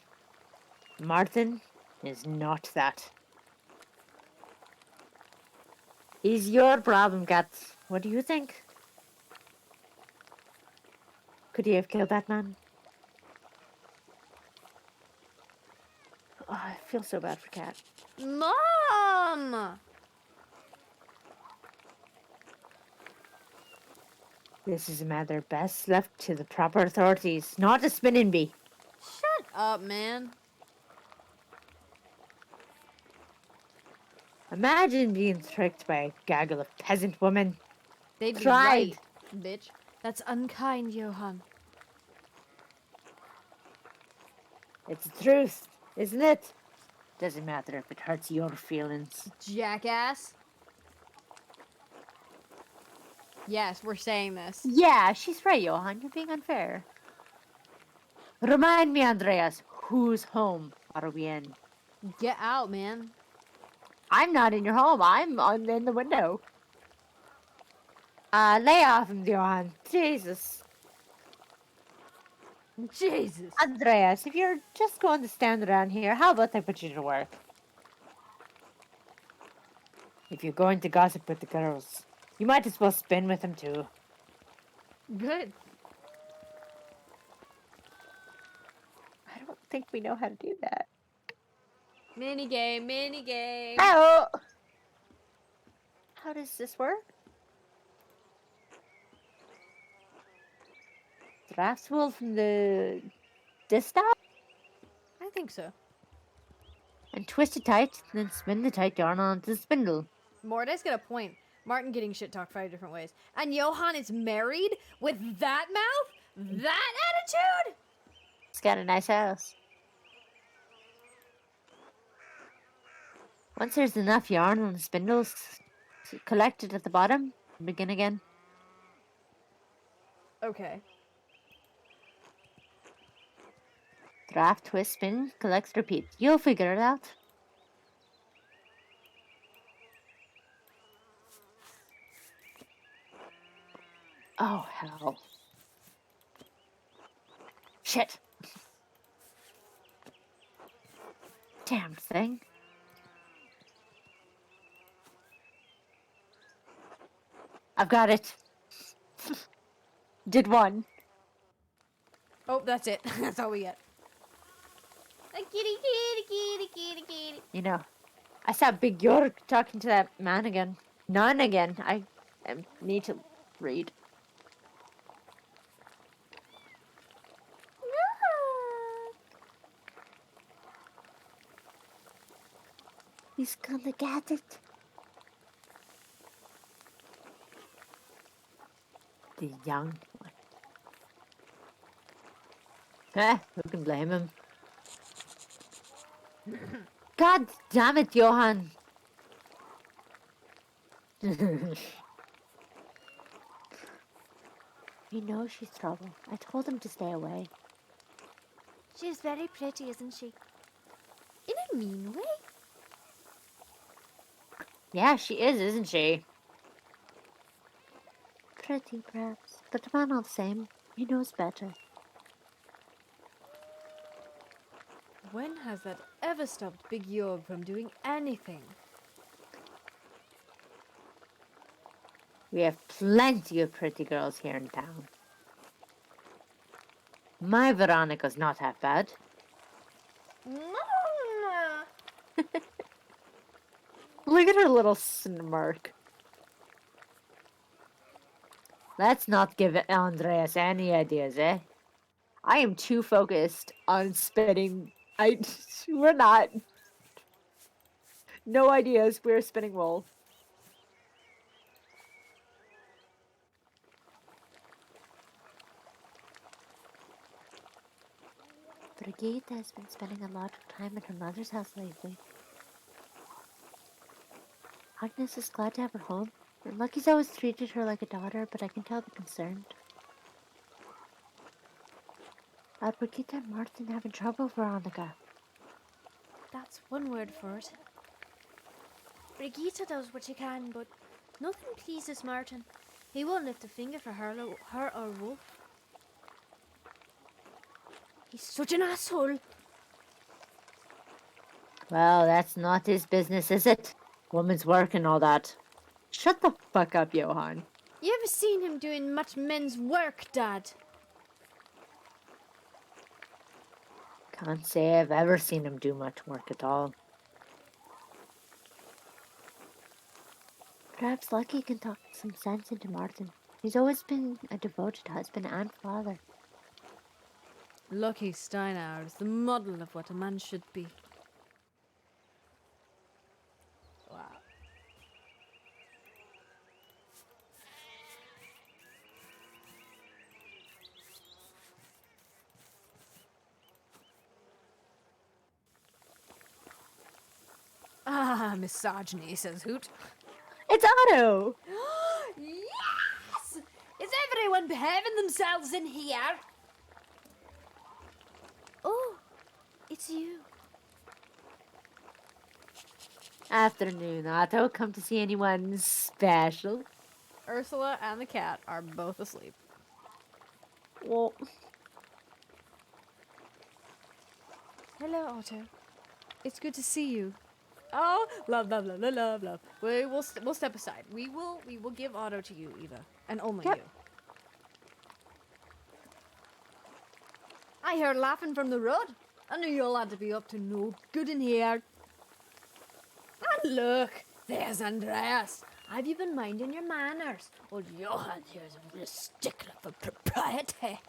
Martin is not that. He's your problem, Kat. What do you think? Could he have killed that man? Oh, I feel so bad for Kat. Mom! This is a matter best left to the proper authorities, not a spinning bee. Shut up, man. Imagine being tricked by a gaggle of peasant women. They'd be Tried. right, bitch. That's unkind, Johann. It's the truth, isn't it? Doesn't matter if it hurts your feelings. Jackass. Yes, we're saying this. Yeah, she's right, Johann. You're being unfair. Remind me, Andreas, whose home are we in? Get out, man. I'm not in your home. I'm in the window. Lay off him, Johann. Jesus. Jesus. Andreas, if you're just going to stand around here, how about I put you to work? If you're going to gossip with the girls, you might as well spin with them too. Good. I don't think we know how to do that. Minigame, minigame. Oh! How does this work? Draft wool from the distaff I think so. and twist it tight, then spin the tight yarn onto the spindle. Mordecai's got a point. Martin getting shit talked 5 different ways. And Johan is married with that mouth? That attitude? It's got a nice house. Once there's enough yarn on the spindles collected at the bottom, begin again. Okay. Draft, twist, spin, collect, repeat. You'll figure it out. Oh, hell. Shit. Damn thing. I've got it. Did one. Oh, that's it. That's all we get. A kitty, kitty, kitty, kitty, kitty. You know, I saw Big York talking to that man again. None again. I need to read. He's gonna get it. The young one. Who can blame him? God damn it, Johan. He knows she's trouble. I told him to stay away. She's very pretty, isn't she? In a mean way? Yeah, she is, isn't she? Pretty, perhaps. But the man all the same. He knows better. When has that ever stopped Big Yog from doing anything? We have plenty of pretty girls here in town. My Veronica's not half bad. Mama! Look at her little smirk. Let's not give Andreas any ideas, eh? I am too focused on spinning. We're not. No ideas. We're spinning wool. Brigitte has been spending a lot of time at her mother's house lately. Agnes is glad to have her home, and Lucky's always treated her like a daughter, but I can tell they're concerned. Are Brigitte and Martin having trouble, Veronica? That's one word for it. Brigitte does what she can, but nothing pleases Martin. He won't lift a finger for her or Wolf. He's such an asshole. Well, that's not his business, is it? Woman's work and all that. Shut the fuck up, Johan. You ever seen him doing much men's work, Dad? Can't say I've ever seen him do much work at all. Perhaps Lucky can talk some sense into Martin. He's always been a devoted husband and father. Lucky Steinauer is the model of what a man should be. Wow. Ah, misogyny, says Hoot. It's Otto! Yes! Is everyone behaving themselves in here? Oh, it's you. Afternoon, Otto. Come to see anyone special? Ursula and the cat are both asleep. Well, Hello, Otto. It's good to see you. Oh, love, love, love, love, love, love. We'll step aside. We will give Otto to you, Eva, and only Yep. you. I heard laughing from the road. I knew you all had to be up to no good in here. And look, there's Andreas. Have you been minding your manners? Old Johann here's a real stickler for propriety.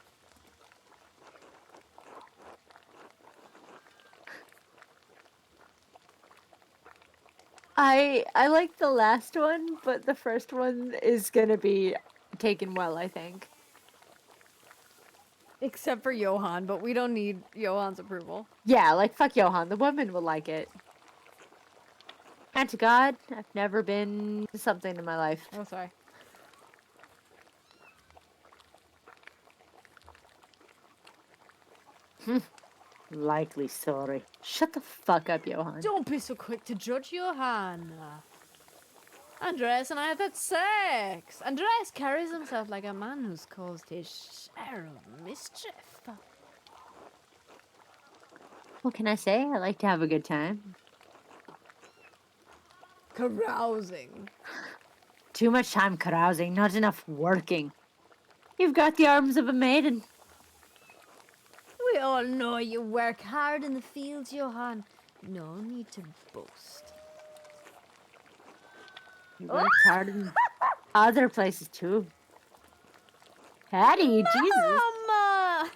I like the last one, but the first one is gonna be taken well, I think. Except for Johann, but we don't need Johann's approval. Yeah, like fuck Johan, the women will like it. And to God, I've never been something in my life. Oh, sorry. Likely sorry. Shut the fuck up, Johan. Don't be so quick to judge Johann. Andreas and I have had sex. Andreas carries himself like a man who's caused his share of mischief. What can I say? I like to have a good time. Carousing. Too much time carousing, not enough working. You've got the arms of a maiden. We all know you work hard in the fields, Johann. No need to boast. You work hard in other places too. Hattie, Jesus. Mama!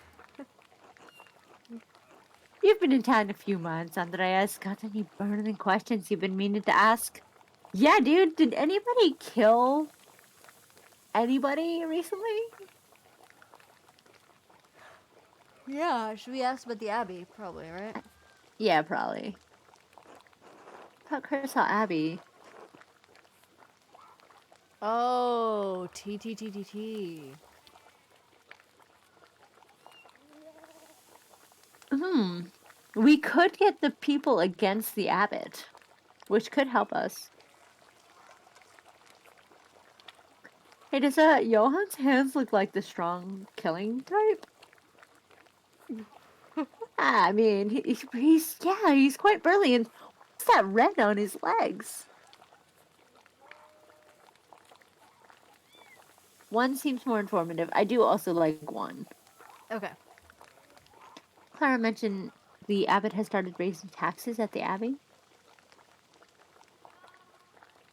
You've been in town a few months, Andreas. Got any burning questions you've been meaning to ask? Yeah, dude, did anybody kill anybody recently? Yeah, should we ask about the Abbey? Probably, right? Yeah, probably. I thought Chris saw Abby. Oh, T. We could get the people against the abbot, which could help us. Hey, does Johann's hands look like the strong killing type? I mean, he's quite burly, and what's that red on his legs? One seems more informative. I do also like one. Okay. Clara mentioned the abbot has started raising taxes at the abbey.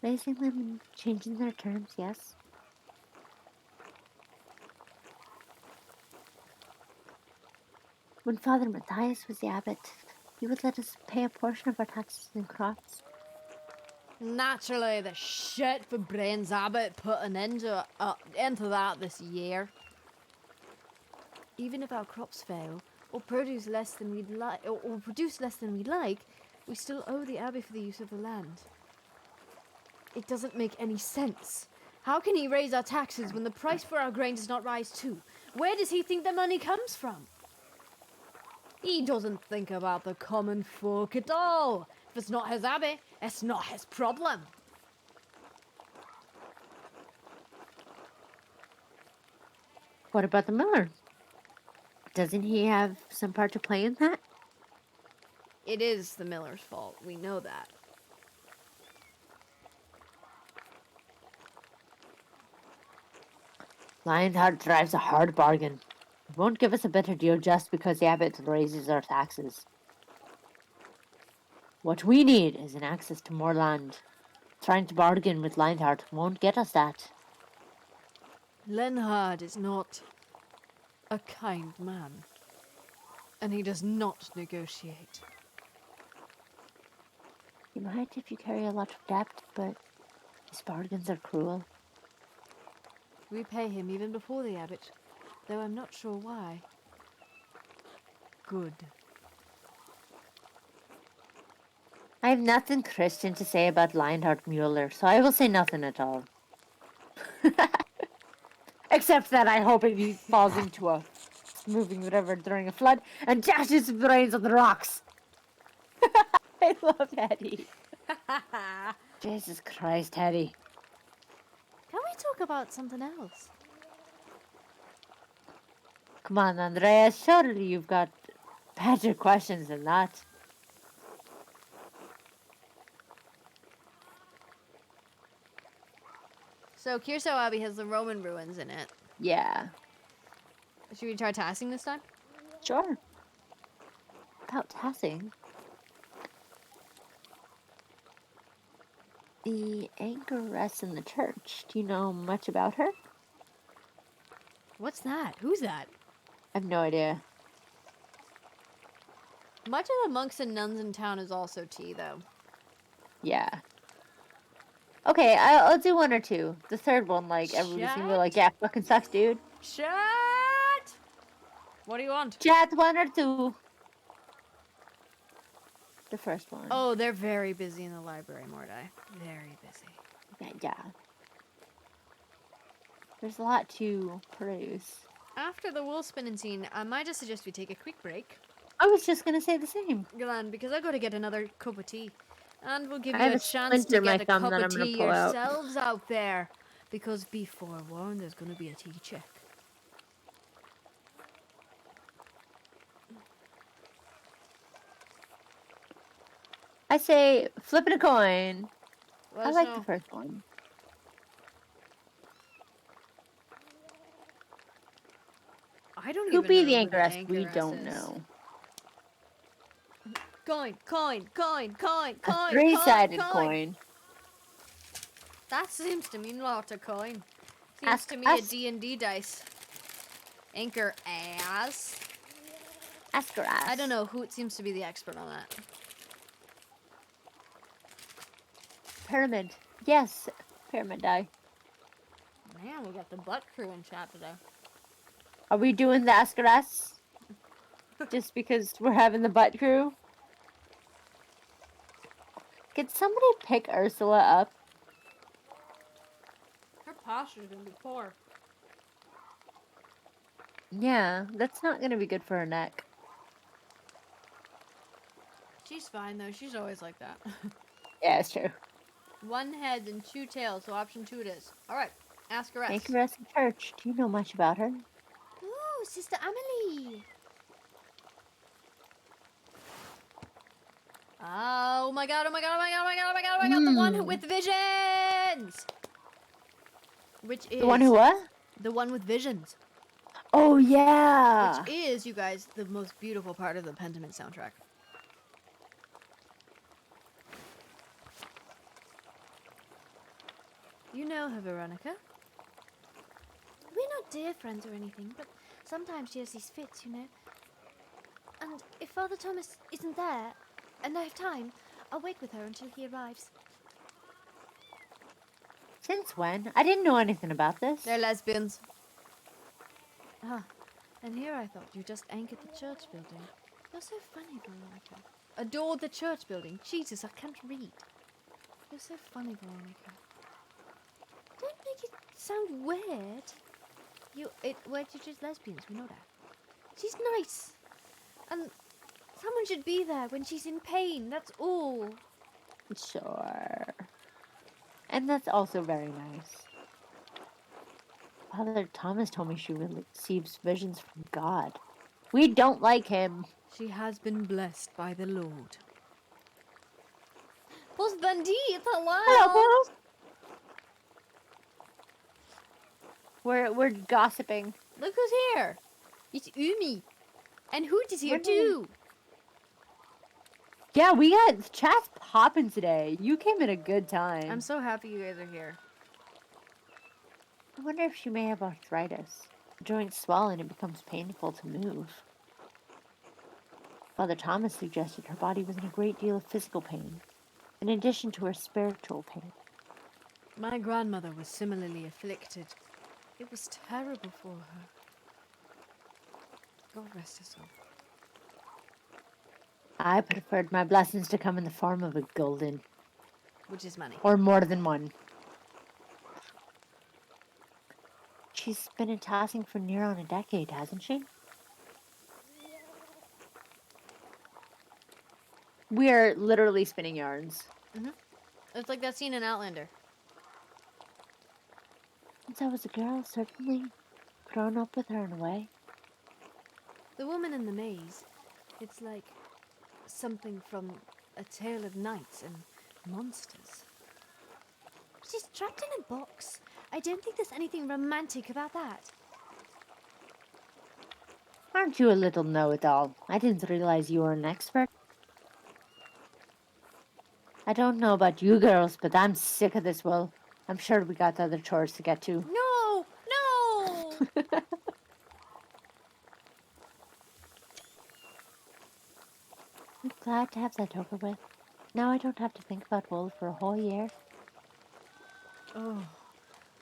Raising them and changing their terms, yes. When Father Matthias was the abbot, he would let us pay a portion of our taxes in crops. Naturally, the shit for Brains Abbott put an into that this year. Even if our crops fail, or produce less than we'd like, or produce less than we'd like, we still owe the Abbey for the use of the land. It doesn't make any sense. How can he raise our taxes when the price for our grain does not rise too? Where does he think the money comes from? He doesn't think about the common folk at all. If it's not his Abbey, it's not his problem. What about the miller? Doesn't he have some part to play in that? It is the miller's fault. We know that. Lionheart drives a hard bargain. He won't give us a better deal just because the abbot raises our taxes. What we need is an access to more land. Trying to bargain with Lionheart won't get us that. Lenhard is not a kind man. And he does not negotiate. You might if you carry a lot of debt, but his bargains are cruel. We pay him even before the abbot, though I'm not sure why. Good. I have nothing Christian to say about Lionheart Mueller, so I will say nothing at all. Except that I hope he falls into a moving river during a flood and dashes his brains on the rocks. I love Eddie. Jesus Christ, Eddie. Can we talk about something else? Come on, Andreas, surely you've got Better questions than that. So Kirso Abbey has the Roman ruins in it. Yeah. Should we try tassing this time? Sure. About tassing. The anchoress in the church. Do you know much about her? What's that? Who's that? I have no idea. Much of the monks and nuns in town is also tea, though. Yeah. Okay, I'll do one or two. The third one, like, everybody's gonna be like, yeah, fucking sucks, dude. Chat! What do you want? Chat one or two. The first one. Oh, they're very busy in the library, Mordai. Very busy. Yeah. There's a lot to produce. After the wool spinning scene, I might just suggest we take a quick break. I was just gonna say the same. Glenn, because I gotta get another cup of tea. And we'll give I you have a a chance to splinter in my get a thumb cup that of I'm gonna tea pull out. yourselves out there. Because be forewarned, there's gonna be a tea check. I say flipping a coin. Let I us like know. the first one. I don't Who even be know the who the anchoress? We anchoress don't is. know. Coin, coin, coin, coin, A coin, three-sided coin. coin. That seems to mean lot of coin. Seems Ask to me a us. D&D dice. Anchor ass. Ask her ass. I don't know who it seems to be the expert on that. Pyramid. Yes. Pyramid die. Man, we got the butt crew in chat today. Are we doing the ask her ass? Just because we're having the butt crew? Could somebody pick Ursula up? Her posture's gonna be poor. Yeah, that's not gonna be good for her neck. She's fine though, she's always like that. Yeah, it's true. One head and two tails, so option 2 it is. Alright, ask her. Anchoress in church. Do you know much about her? Ooh, Sister Amelie! Oh my god, oh my god, oh my god, oh my god, oh my god, oh my god, the one Hmm. with visions! Which is... The one who what? The one with visions. Oh yeah. Which is, you guys, the most beautiful part of the Pentiment soundtrack. You know her, Veronica. We're not dear friends or anything, but sometimes she has these fits, you know. And if Father Thomas isn't there, and I have time, I'll wait with her until he arrives. Since when? I didn't know anything about this. They're lesbians. Ah, and here I thought you just anchored the church building. You're so funny, Veronica. Adored the church building. Jesus, I can't read. You're so funny, Veronica. Don't make it sound weird. We're just lesbians, we know that. She's nice. And someone should be there when she's in pain, that's all. Sure. And that's also very nice. Father Thomas told me she receives visions from God. We don't like him. She has been blessed by the Lord. Boss Bandit, hello! Hello, Paul. We're gossiping. Look who's here. It's Umi. And Hoot is here What? too. Yeah, we got chat's popping today. You came at a good time. I'm so happy you guys are here. I wonder if she may have arthritis. The joints swell and it becomes painful to move. Father Thomas suggested her body was in a great deal of physical pain, in addition to her spiritual pain. My grandmother was similarly afflicted. It was terrible for her. God rest her soul. I preferred my blessings to come in the form of a golden, Which is money. or more than one. She's been in tossing for near on a decade, hasn't she? We're literally spinning yarns. It's like that scene in Outlander. Since I was a girl, certainly grown up with her in a way. The woman in the maze. It's like something from A Tale of Knights and Monsters. She's trapped in a box. I don't think there's anything romantic about that. Aren't you a little know-it-all? I didn't realize you were an expert. I don't know about you girls, but I'm sick of this wool. I'm sure we got other chores to get to. No! No! I'm glad to have that over with. Now I don't have to think about wool for a whole year. Oh,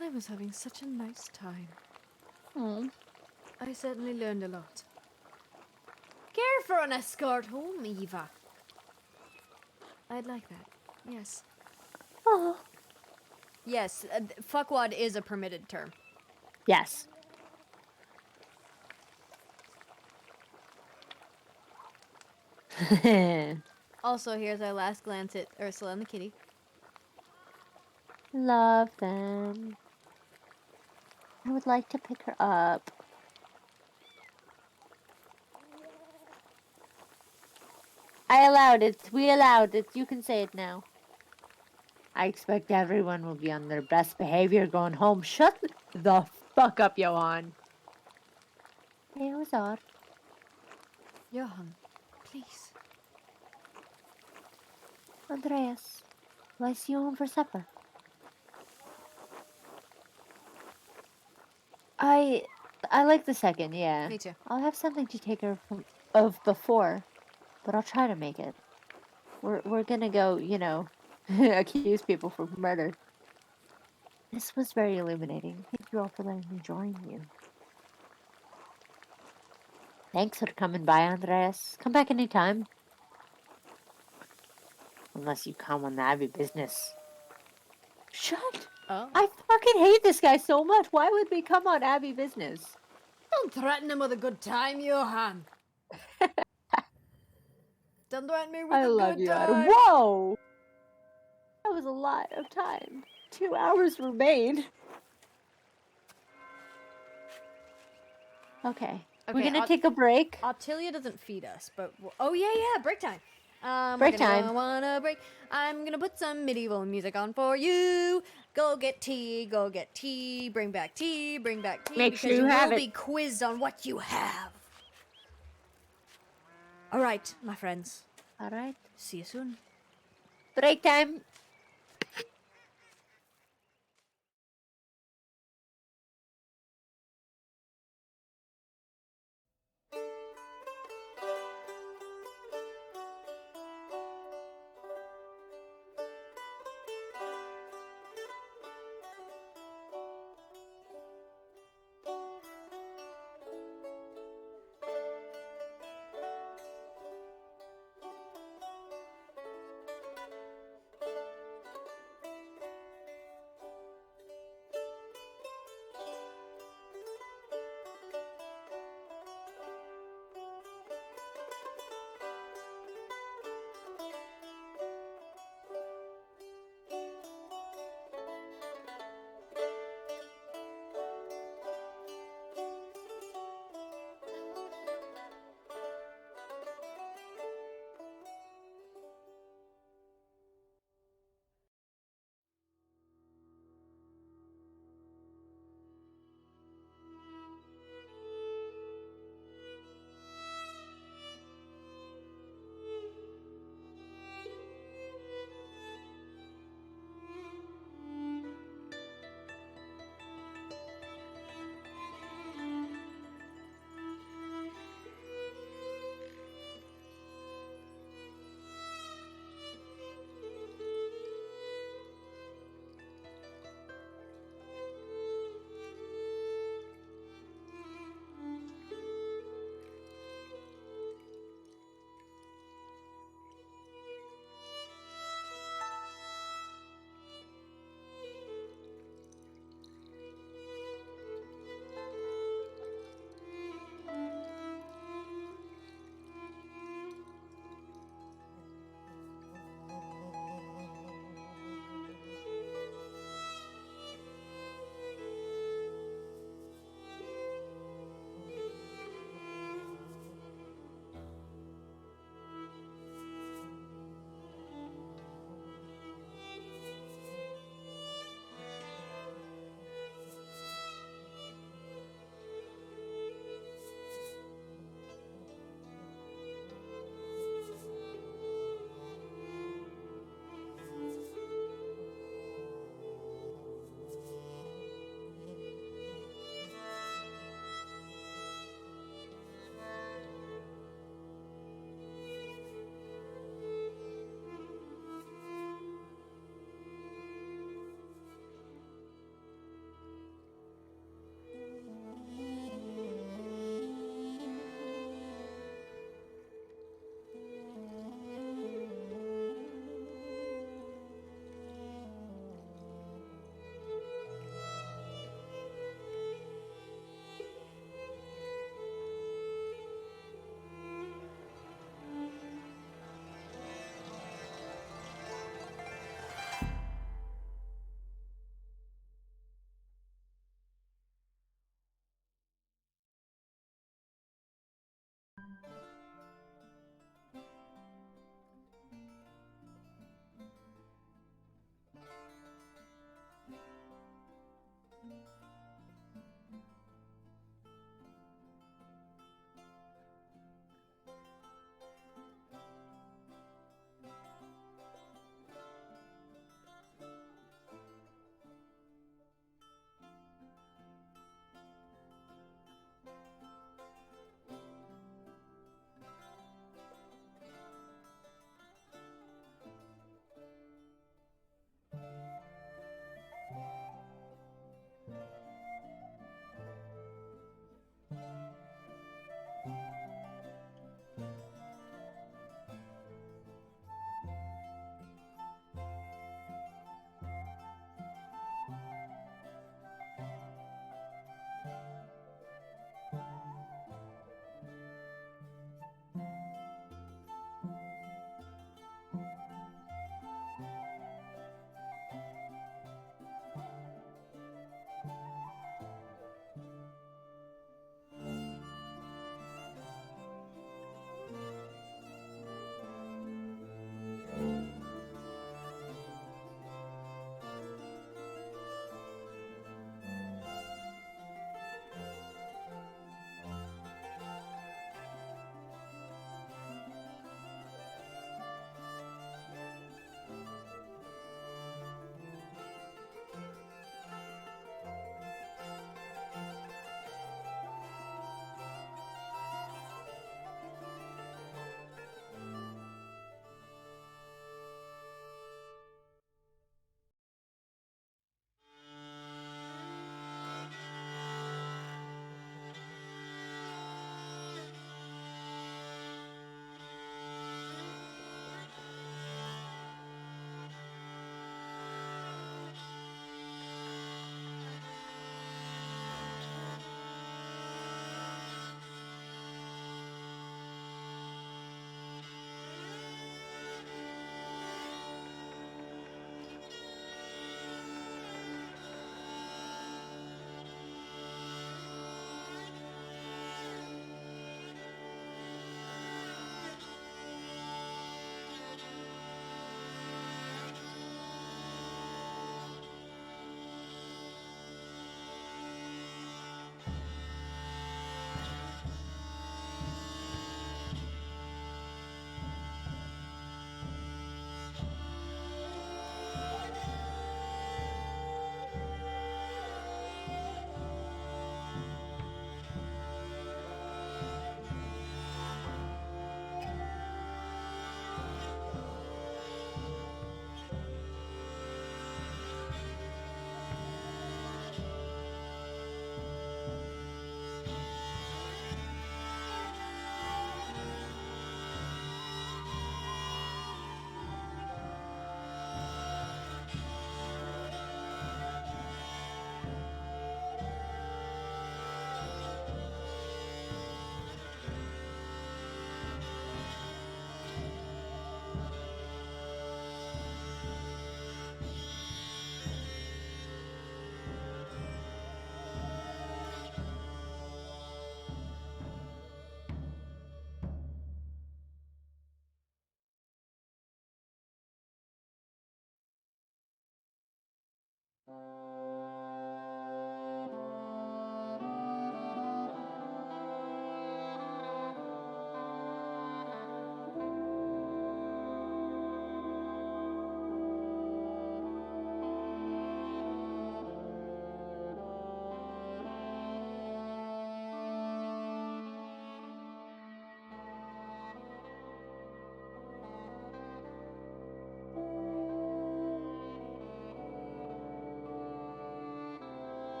I was having such a nice time. Hmm. I certainly learned a lot. Care for an escort home, Eva? I'd like that. Yes. Oh. Yes, fuckwad is a permitted term. Yes. Also, here's our last glance at Ursula and the kitty. Love them. I would like to pick her up. I allowed it. We allowed it. You can say it now. I expect everyone will be on their best behavior going home. Shut the fuck up, Johan. Hey, it was odd. Johan, please. Andreas, will I see you home for supper? I like the second, yeah. Me too. I'll have something to take her of before, but I'll try to make it. We're gonna go, accuse people for murder. This was very illuminating. Thank you all for letting me join you. Thanks for coming by, Andreas. Come back anytime. Unless you come on the Abbey business. Shut! Oh. I fucking hate this guy so much. Why would we come on Abbey business? Don't threaten him with a good time, Johan. Don't threaten me with I a love good you, Adam. time. Whoa! That was a lot of time. 2 hours remain. Okay. We're Okay, gonna take a break. Optilia doesn't feed us, but oh yeah, break time. Break We're gonna time. go on a break. I'm gonna put some medieval music on for you. Go get tea, go get tea, bring back tea, bring back tea, Make because sure you have will it. be quizzed on what you have. All right, my friends. All right. See you soon. Break time.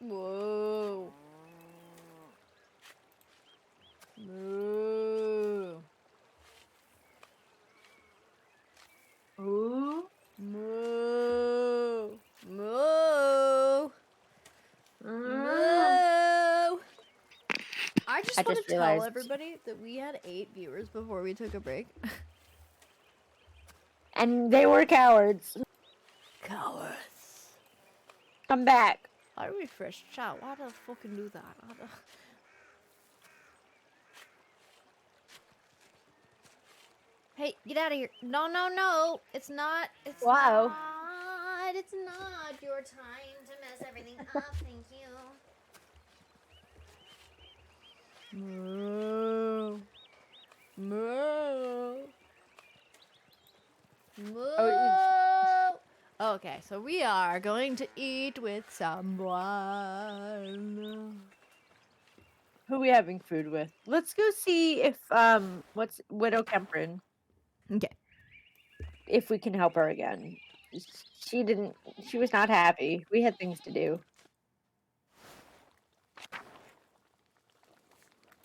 Whoa. Moo. Ooh. Moo. Moo. Mm. Moo. I I just want just to tell realized. everybody that we had 8 viewers before we took a break. And they were cowards. Cowards. Come back. I refresh chat. Why the fucking do that? Why the- Hey, get out of here. No, no, no. It's not. It's Wow. not. It's not your time to mess everything up. Thank you. Moo. Moo. Moo. Okay, so we are going to eat with someone. Who are we having food with? Let's go see if what's Widow Kemprin, Okay. if we can help her again. She didn't. She was not happy. We had things to do.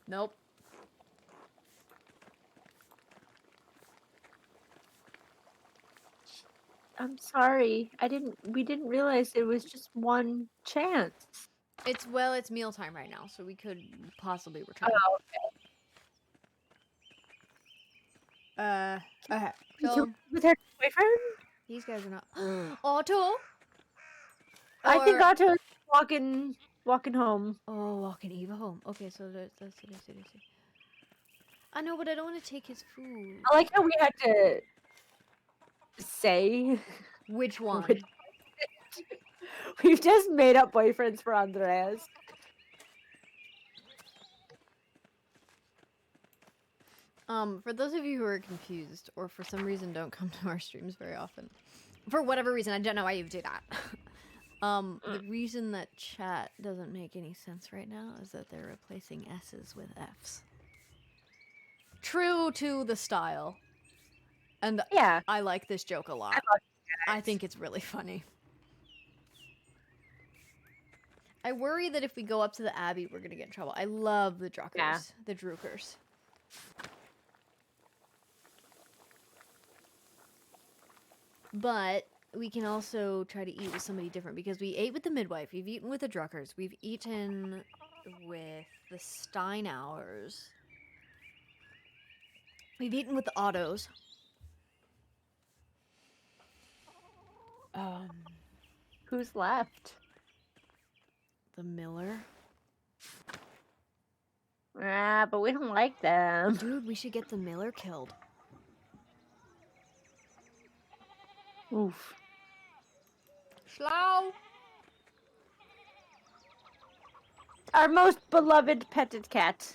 Nope. I'm sorry. We didn't realize it was just one chance. It's mealtime right now, so we could possibly return. Oh, Okay. you So with her boyfriend? these guys are not. Otto. I think Or- Otto's walking home. Oh, walking Eva home. Okay, so let's see. I know, but I don't want to take his food. I like how we had to say Which one? which- we've just made up boyfriends for Andreas. For those of you who are confused or for some reason don't come to our streams very often, for whatever reason, I don't know why you do that. The reason that chat doesn't make any sense right now is that they're replacing S's with F's. True to the style. And Yeah. I like this joke a lot. love I think it's really funny. I worry that if we go up to the Abbey, we're gonna get in trouble. I love the Druckers. Yeah. The Drukers. But we can also try to eat with somebody different because we ate with the midwife, we've eaten with the Druckers, we've eaten with the Steinauers, we've eaten with the Ottos. Who's left? The Miller. Ah, but we don't like them. Dude, we should get the Miller killed. Oof. Slow. Our most beloved petted cat.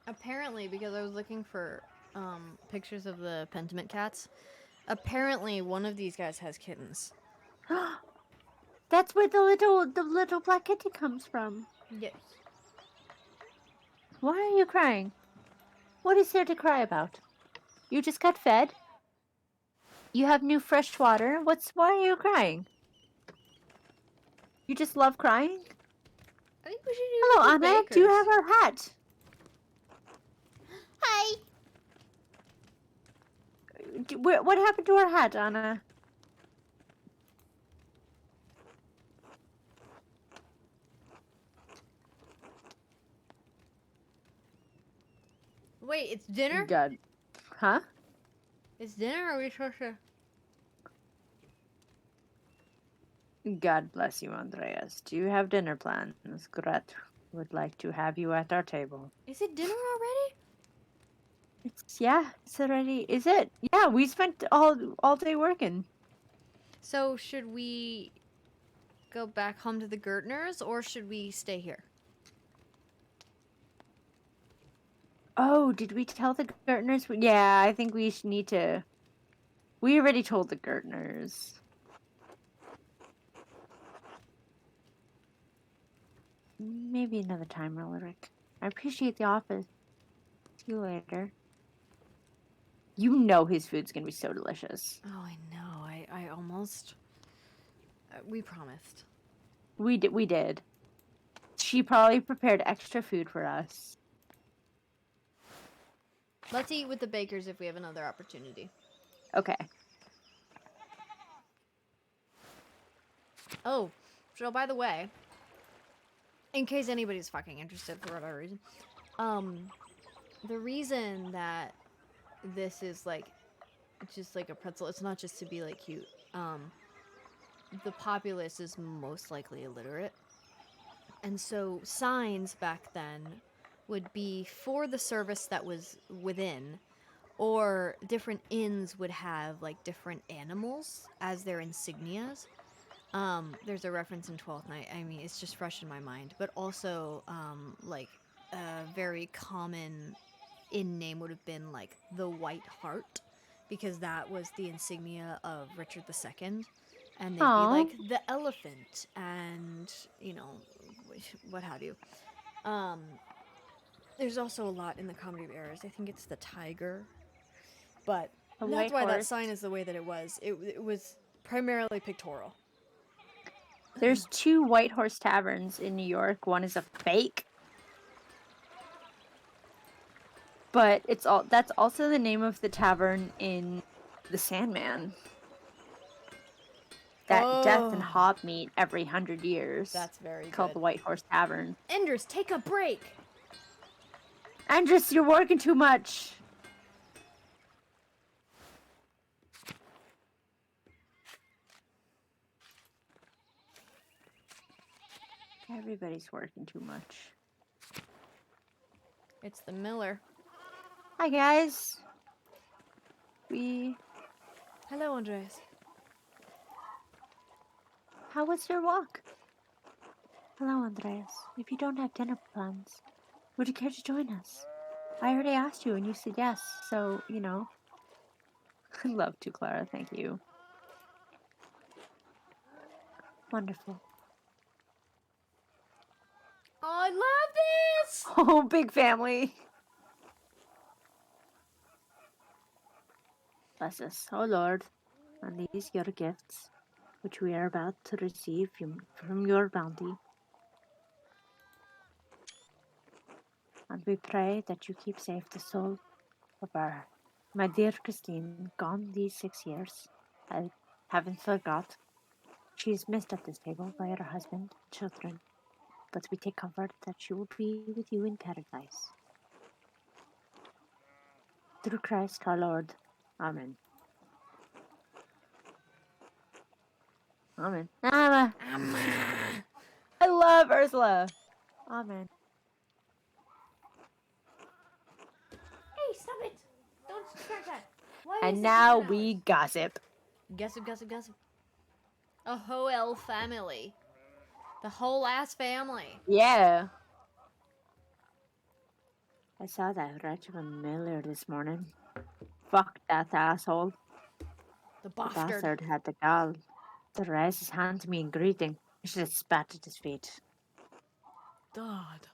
Apparently, because I was looking for pictures of the Pentiment cats, apparently one of these guys has kittens. That's where the little black kitty comes from. Yes. Why are you crying? What is there to cry about? You just got fed. You have new fresh water. Why are you crying? You just love crying? I think we should do Hello, the Anna. Do you bakers. have our hat? Hi. What happened to our hat, Anna? Wait, it's dinner? God. Huh? It's dinner, or are we supposed to... God bless you, Andreas. Do you have dinner plans? Gret would like to have you at our table. Is it dinner already? It's already. Is it? Yeah, we spent all day working. So, should we go back home to the Gertners, or should we stay here? Oh, did we tell the Gertners? Yeah, I think we need to. We already told the Gertners. Maybe another time, Roderick. I appreciate the office. See you later. You know his food's gonna be so delicious. Oh, I know. I almost. We promised. We did. She probably prepared extra food for us. Let's eat with the bakers if we have another opportunity. Okay. Oh, so by the way, in case anybody's fucking interested for whatever reason, the reason that this is like just like a pretzel, it's not just to be like cute. The populace is most likely illiterate, and so signs back then would be for the service that was within, or different inns would have like different animals as their insignias. There's a reference in 12th Night. I mean, it's just fresh in my mind. But also, like, a very common inn name would have been, like, the White Hart, because that was the insignia of Richard II. And they'd Aw. be like, the elephant, and, you know, what have you. There's also a lot in the Comedy of Errors. I think it's the tiger. But A that's white why that horse. sign is the way that it was. It was primarily pictorial. There's 2 White Horse Taverns in New York. One is a fake. But that's also the name of the tavern in The Sandman. That death and Oh. hop meet every 100 years. That's very called good. the White Horse Tavern. Enders, take a break. Andres, you're working too much. Everybody's working too much. It's the Miller. Hi, guys. Hello, Andreas. How was your walk? Hello, Andreas. If you don't have dinner plans, would you care to join us? I already asked you and you said yes, so, you know. I'd love to, Clara. Thank you. Wonderful. I love this. Oh, big family. Bless us, O Lord, and these your gifts, which we are about to receive from your bounty. And we pray that you keep safe the soul of my dear Christine, gone these 6 years. I haven't forgot. She is missed at this table by her husband and children, but we take comfort that she will be with you in paradise. Through Christ our Lord. Amen. Amen. Amen. I love Ursula. Amen. Hey, stop it! Don't scratch that. Why is And it now not we gossip. Gossip, gossip, gossip. A whole family. The whole ass family. Yeah. I saw that Reginald Miller this morning. Fuck that asshole. The The bastard. bastard had the gall to raise his hand to me in greeting. I should have spat at his feet. God.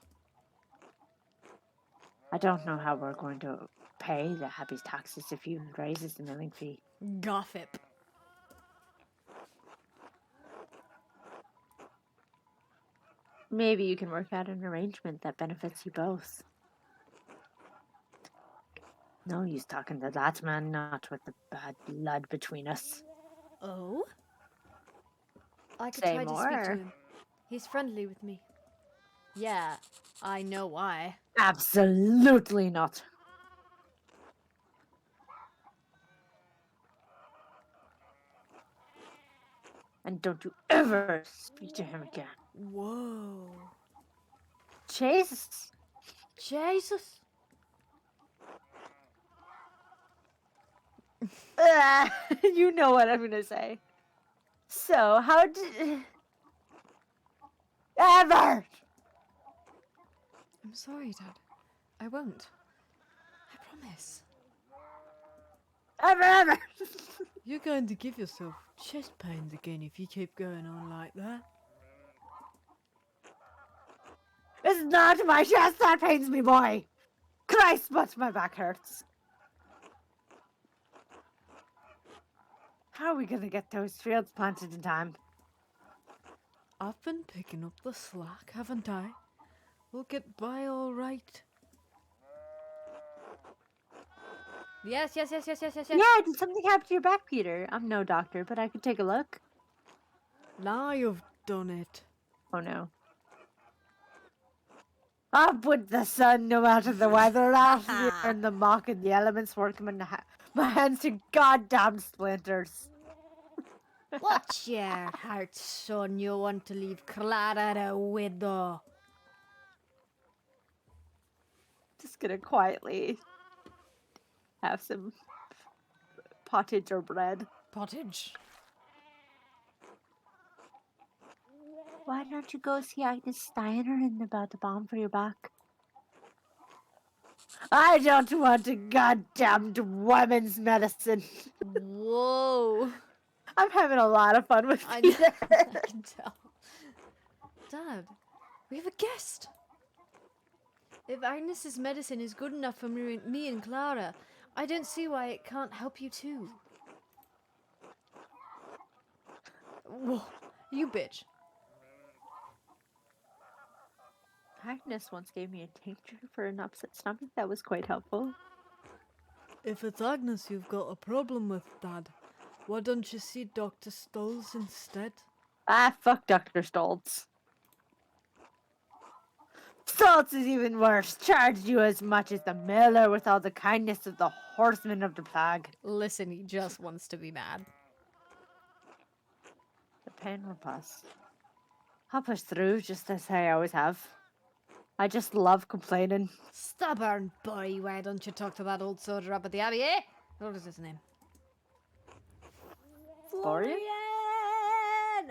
I don't know how we're going to pay the happy's taxes if he raises the milling fee. Gossip. Maybe you can work out an arrangement that benefits you both. No use talking to that man, not with the bad blood between us. Oh? I could Say try to speak to more. him. He's friendly with me. Yeah, I know why. Absolutely not. And don't you ever speak to him again. Whoa. Jesus. Jesus. You know what I'm gonna say. So, how did... Ever! I'm sorry, Dad. I won't. I promise. Ever! You're going to give yourself chest pains again if you keep going on like that. It's not my chest that pains me, boy! Christ, but my back hurts. How are we gonna get those fields planted in time? I've been picking up the slack, haven't I? We'll get by all right. Yes. Yeah, did something happen to your back, Peter? I'm no doctor, but I could take a look. Now you've done it. Oh no. Up with the sun, no matter the weather. Out here in the muck and the elements working my hands to goddamn splinters. Watch your heart, son. You want to leave Clara a widow. Just gonna quietly have some pottage or bread. Pottage. Why don't you go see Agnes Steiner and about the balm for your back? I don't want a goddamned women's medicine. Whoa. I'm having a lot of fun with I Peter. know. I can tell. Dad, we have a guest. If Agnes's medicine is good enough for me and Clara, I don't see why it can't help you too. Whoa, you bitch. Agnes once gave me a tincture for an upset stomach that was quite helpful. If it's Agnes you've got a problem with, Dad, why don't you see Dr. Stolz instead? Ah, fuck Dr. Stoltz. Stoltz is even worse. Charged you as much as the miller with all the kindness of the horsemen of the plague. Listen, he just wants to be mad. The pain will pass. I'll push through just as I always have. I just love complaining. Stubborn boy, why don't you talk to that old soldier up at the Abbey, eh? What is his name? Florian?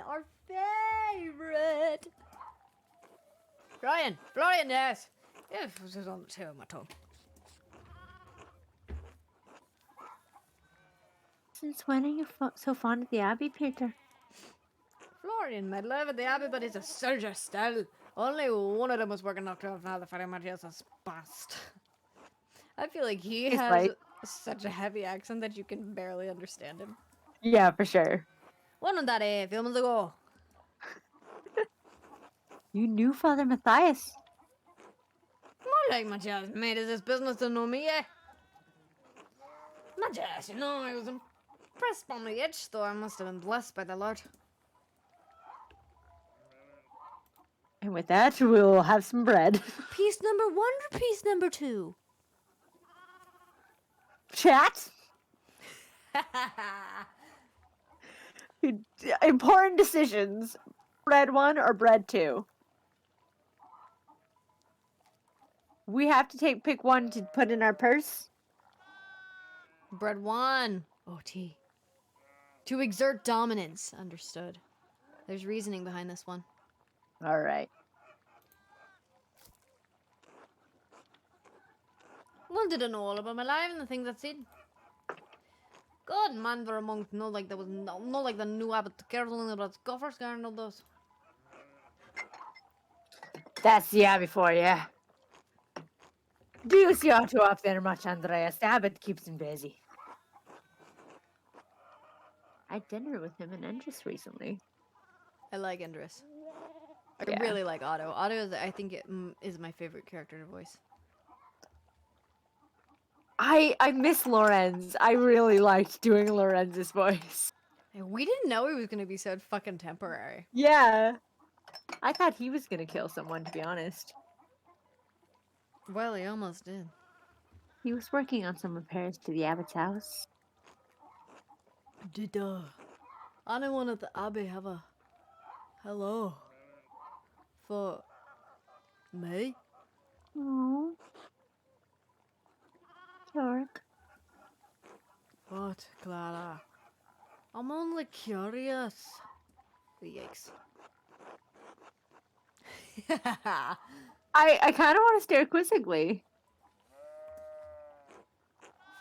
Our favorite! Florian, yes! Yeah, it was on the tip of my tongue. Since when are you so fond of the Abbey, Peter? Florian, my love at the Abbey, but he's a soldier still. Only one of them was working up to it, now the very much is a spast. I feel like he He's has right. such a heavy accent that you can barely understand him. Yeah, for sure. One on that, a few months ago. You knew Father Matthias. More like my just made it his business to know me, eh? My just, you know, I was impressed by my itch, though I must have been blessed by the Lord. And with that, we'll have some bread. Piece number 1 or piece number 2? Chat? Important decisions. Bread 1 or bread 2? We have to pick one to put in our purse. Bread 1. OT. To exert dominance. Understood. There's reasoning behind this one. All right. Wanted to know all about my life and the things I'd seen. God, man, for a monk, no like there was no like the new abbot careful about scoffers and all those. That's the Abbey for you. Do you see Otto up there much, Andreas? The abbot keeps him busy. I had dinner with him in Endress recently. I like Endress. I Yeah. really like Otto. Otto is, I think, is my favorite character to voice. I miss Lorenz. I really liked doing Lorenz's voice. And we didn't know he was gonna be so fucking temporary. Yeah. I thought he was gonna kill someone, to be honest. Well, he almost did. He was working on some repairs to the abbot's house. Did anyone at the Abbey have a hello for me? Oh. York. What, Clara? I'm only curious. Yikes. I kind of want to stare quizzically.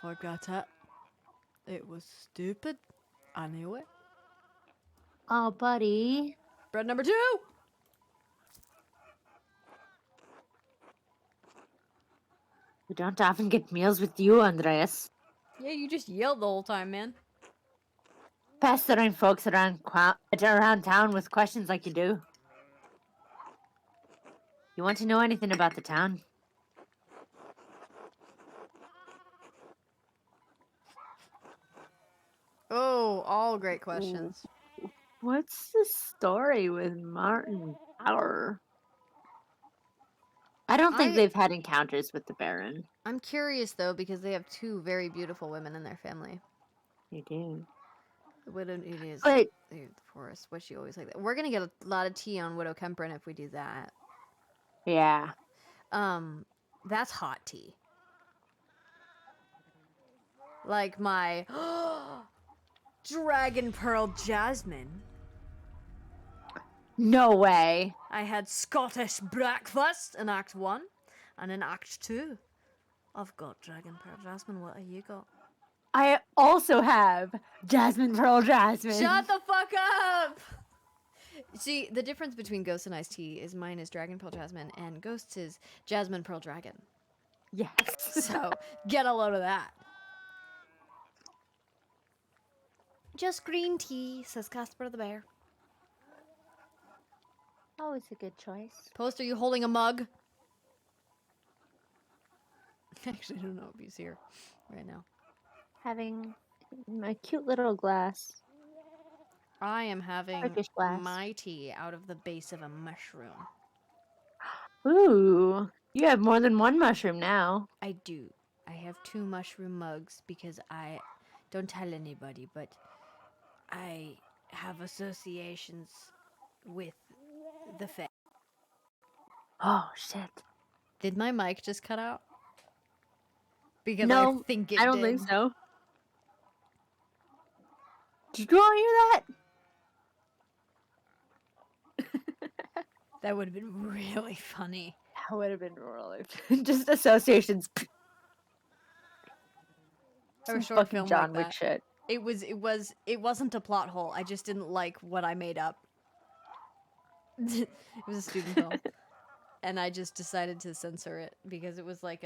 Forgot it. It was stupid. Anyway. Oh, buddy. Bread number 2! We don't often get meals with you, Andreas. Yeah, you just yelled the whole time, man. pestering folks around town with questions like you do. You want to know anything about the town? Oh, all great questions. What's the story with Martin Power? I don't think they've had encounters with the Baron. I'm curious though because they have two very beautiful women in their family. You do. The widow is But the forest. What she always like that. We're gonna get a lot of tea on Widow Kemprin if we do that. yeah. That's hot tea. Like my Dragon Pearl Jasmine. No way. I had Scottish breakfast in Act 1, and in Act 2, I've got Dragon Pearl Jasmine. What have you got? I also have Jasmine Pearl Jasmine. Shut the fuck up! See, the difference between Ghost and Iced Tea is mine is Dragon Pearl Jasmine, and Ghost's is Jasmine Pearl Dragon. Yes. So, get a load of that. Just green tea, says Casper the Bear. Always a good choice. Post, are you holding a mug? Actually, I don't know if he's here right now. Having my cute little glass. I am having Turkish glass. my tea out of the base of a mushroom. Ooh. You have more than one mushroom now. I do. I have 2 mushroom mugs because I don't tell anybody, but I have associations with the fae. Oh, shit. Did my mic just cut out? Because No, I think it I don't did. think so. Did you all hear that? That would have been really funny. That would have been really just associations. Or a Some short fucking film John like Wick that. shit. It wasn't a plot hole. I just didn't like what I made up. It was a student film. And I just decided to censor it because it was like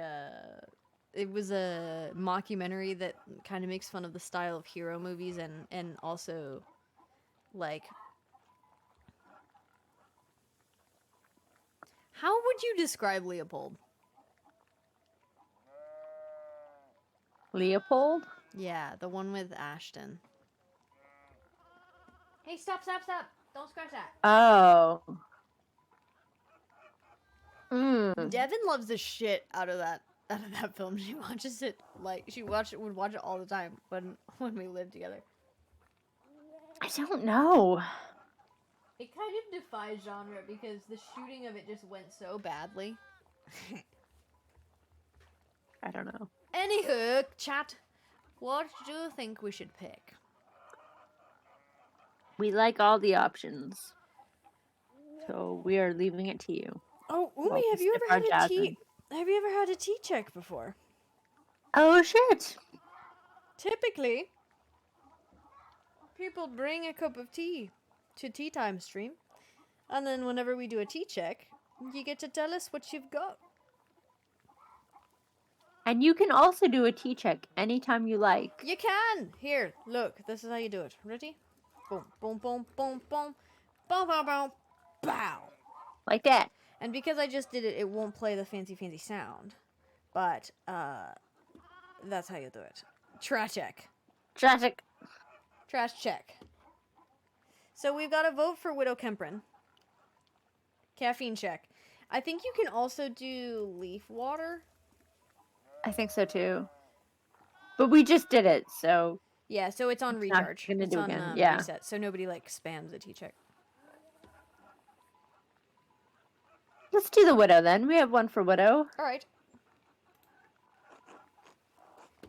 it was a mockumentary that kind of makes fun of the style of hero movies and also like how would you describe Leopold? Leopold? Yeah, the one with Ashton. Hey, stop. Don't scratch that. Oh. Devin loves the shit out of that film. She watches it like would watch it all the time when we lived together. I don't know. It kind of defies genre because the shooting of it just went so badly. I don't know. Anywho, chat, what do you think we should pick? We like all the options. So we are leaving it to you. Oh, Umi, Well, have you skip ever our had a Jasmine. tea? Have you ever had a tea check before? Oh, shit. Typically, people bring a cup of tea to Tea Time stream, and then whenever we do a tea check, you get to tell us what you've got. And you can also do a tea check anytime you like. You can! Here, look, this is how you do it. Ready? Boom, boom, boom, boom, boom, boom, boom, boom, bow. Like that. And because I just did it, it won't play the fancy sound. But, that's how you do it. Trash check. Tragic. Trash check. So we've got a vote for Widow Kemprin. Caffeine check. I think you can also do leaf water. I think so too. But we just did it, so Yeah, so it's on It's not recharge. gonna It's do on again, yeah. reset, so nobody like spams a tea check. let's do the widow then. We have one for widow. All right.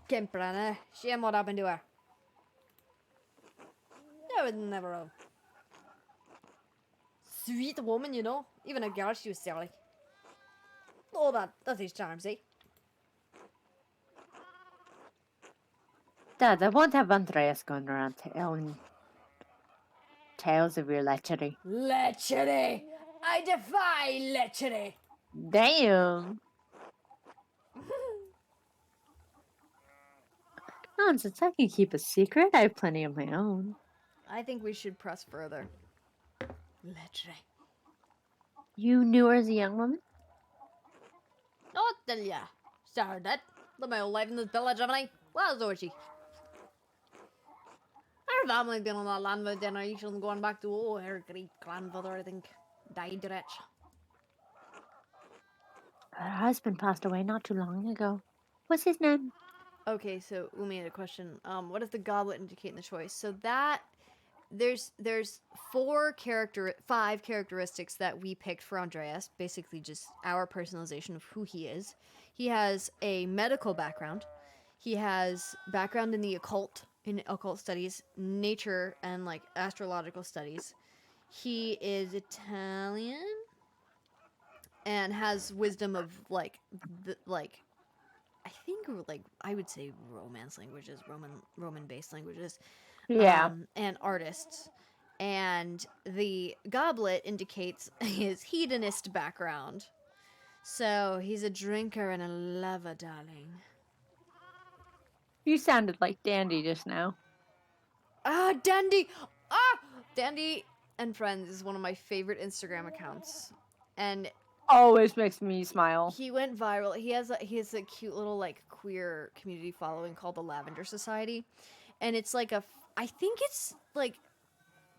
Kemprin, see what happened to her. That was never a sweet woman, you know. Even a girl, she was silly. Oh, that is charm, see. Dad, I won't have Andreas going around telling tales of your lechery. Lechery! I defy lechery! Damn. Nonsense, I can keep a secret. I have plenty of my own. I think we should press further. Leche. You knew her as a young woman? Oh, tell ya. Started that. Lived my whole life in this village, haven't I? Well, so is she. Her family's been on that land for generations, going back to, her great-grandfather, I think. Died rich. Her husband passed away not too long ago. What's his name? Okay, so Umi had a question. What does the goblet indicate in the choice? So that there's five characteristics that we picked for Andreas. Basically, just our personalization of who he is. He has a medical background. He has background in the occult, in occult studies, nature, and like astrological studies. He is Italian and has wisdom of like I think like I would say Romance languages, Roman based languages, Yeah. and artists. And the goblet indicates his hedonist background. So he's a drinker and a lover, darling. You sounded like Dandy just now. Ah, Dandy! Ah! Dandy and Friends is one of my favorite Instagram accounts. And Always makes me smile. he went viral. He has a cute little like queer community following called the Lavender Society, and it's like I think it's like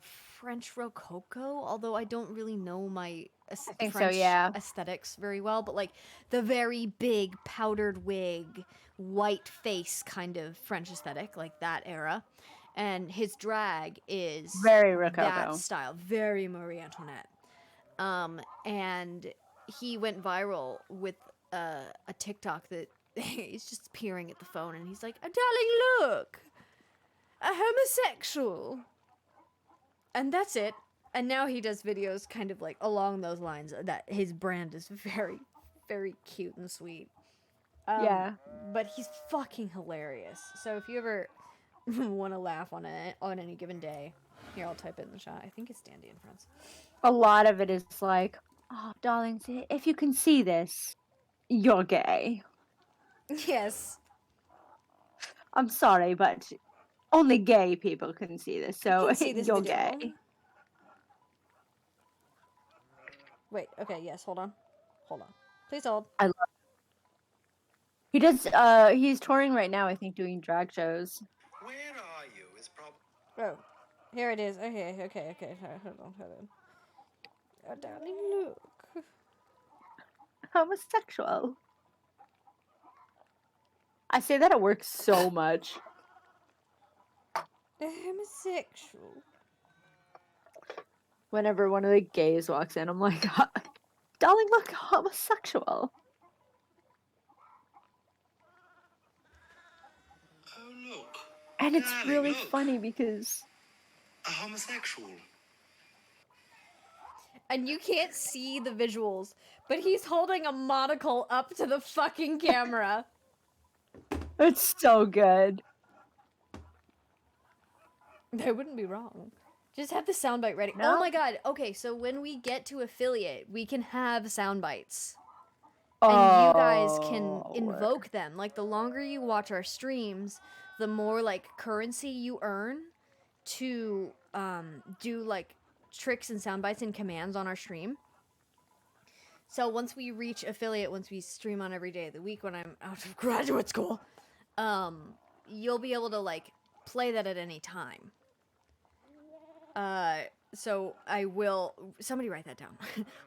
French Rococo, although I don't really know my I think French so, yeah. aesthetics very well, but like the very big powdered wig, white face kind of French aesthetic, like that era. And his drag is Very that Rococo. style, very Marie Antoinette. And he went viral with a TikTok that he's just peering at the phone and he's like, "Darling, look, a homosexual." And that's it. And now he does videos kind of like along those lines. That his brand is very, very cute and sweet. Yeah. But he's fucking hilarious. So if you ever want to laugh on it on any given day, here I'll type it in the chat. I think it's Dandy and Friends. A lot of it is like, oh, darling, if you can see this, you're gay. Yes. I'm sorry, but only gay people can see this, so can see this you're video. gay. Wait, okay, yes, hold on. Hold on. Please hold. I love He does, he's touring right now, I think, doing drag shows. Where are you? It's probably. Oh, here it is. Okay. Hold on. Oh, darling, look. Homosexual. I say that at work so much. A homosexual. Whenever one of the gays walks in, I'm like, darling, look, homosexual. Oh, look. And it's Darling, really look. funny because A homosexual. And you can't see the visuals, but he's holding a monocle up to the fucking camera. it's so good. They wouldn't be wrong. Just have the soundbite ready. No? Oh my god. Okay, so when we get to affiliate, we can have sound bites. And you guys can invoke them. Like, the longer you watch our streams, the more, like, currency you earn to do, like, tricks and sound bites and commands on our stream. So once we reach affiliate, once we stream on every day of the week when I'm out of graduate school, you'll be able to, like, play that at any time. So I will. Somebody write that down.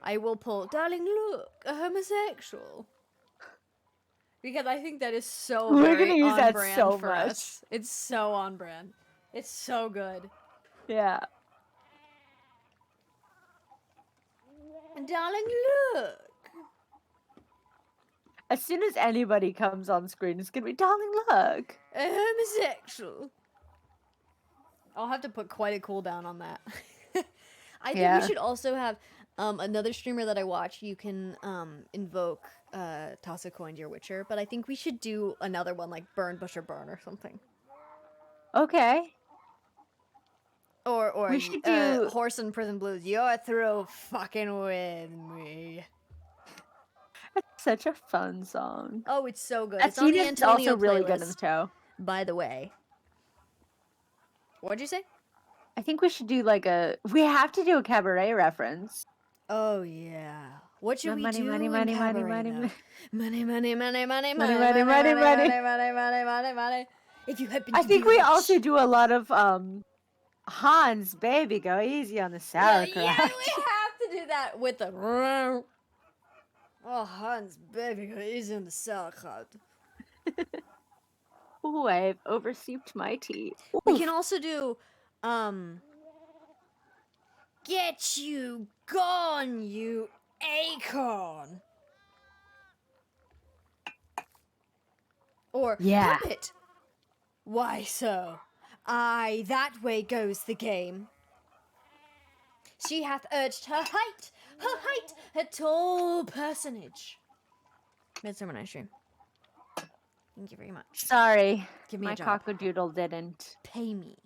I will pull. Darling, look, a homosexual. Because I think that is so. We're very gonna use on that brand so for much. us. It's so on brand. It's so good. Yeah. Darling, look. As soon as anybody comes on screen, it's gonna be, darling, look. A homosexual. I'll have to put quite a cooldown on that. I think Yeah. we should also have another streamer that I watch. You can invoke toss a coin to your Witcher, but I think we should do another one like Burn, Bush, or Burn or something. Okay. Or We should do- Horse and Prison Blues. You're through fucking with me. That's such a fun song. Oh, it's so good. It's on the Athena's Antonio also really good in playlist, the show. by the way. What'd you say? I think we should do like we have to do a cabaret reference. Oh yeah. What should we Money, do money, in money, money, cabaret, money, though? money. Money, money, money, money, money, Money, money, money, money, money, money, money. money, money, money, money. If you happen I to think be we rich. also do a lot of Hans, baby, go easy on the Yeah, sauerkraut. yeah, we have to do that with the. Oh, Hans, baby, easy on the sauerkraut. Ooh, I've overseeped my tea. We Oof. can also do, get you gone, you acorn. Or Yeah. puppet. Why so? Aye, that way goes the game. She hath urged her height, her tall personage. Midsummer Night's Dream. Thank you very much. Sorry, Give me my a job. cockadoodle didn't. Pay me.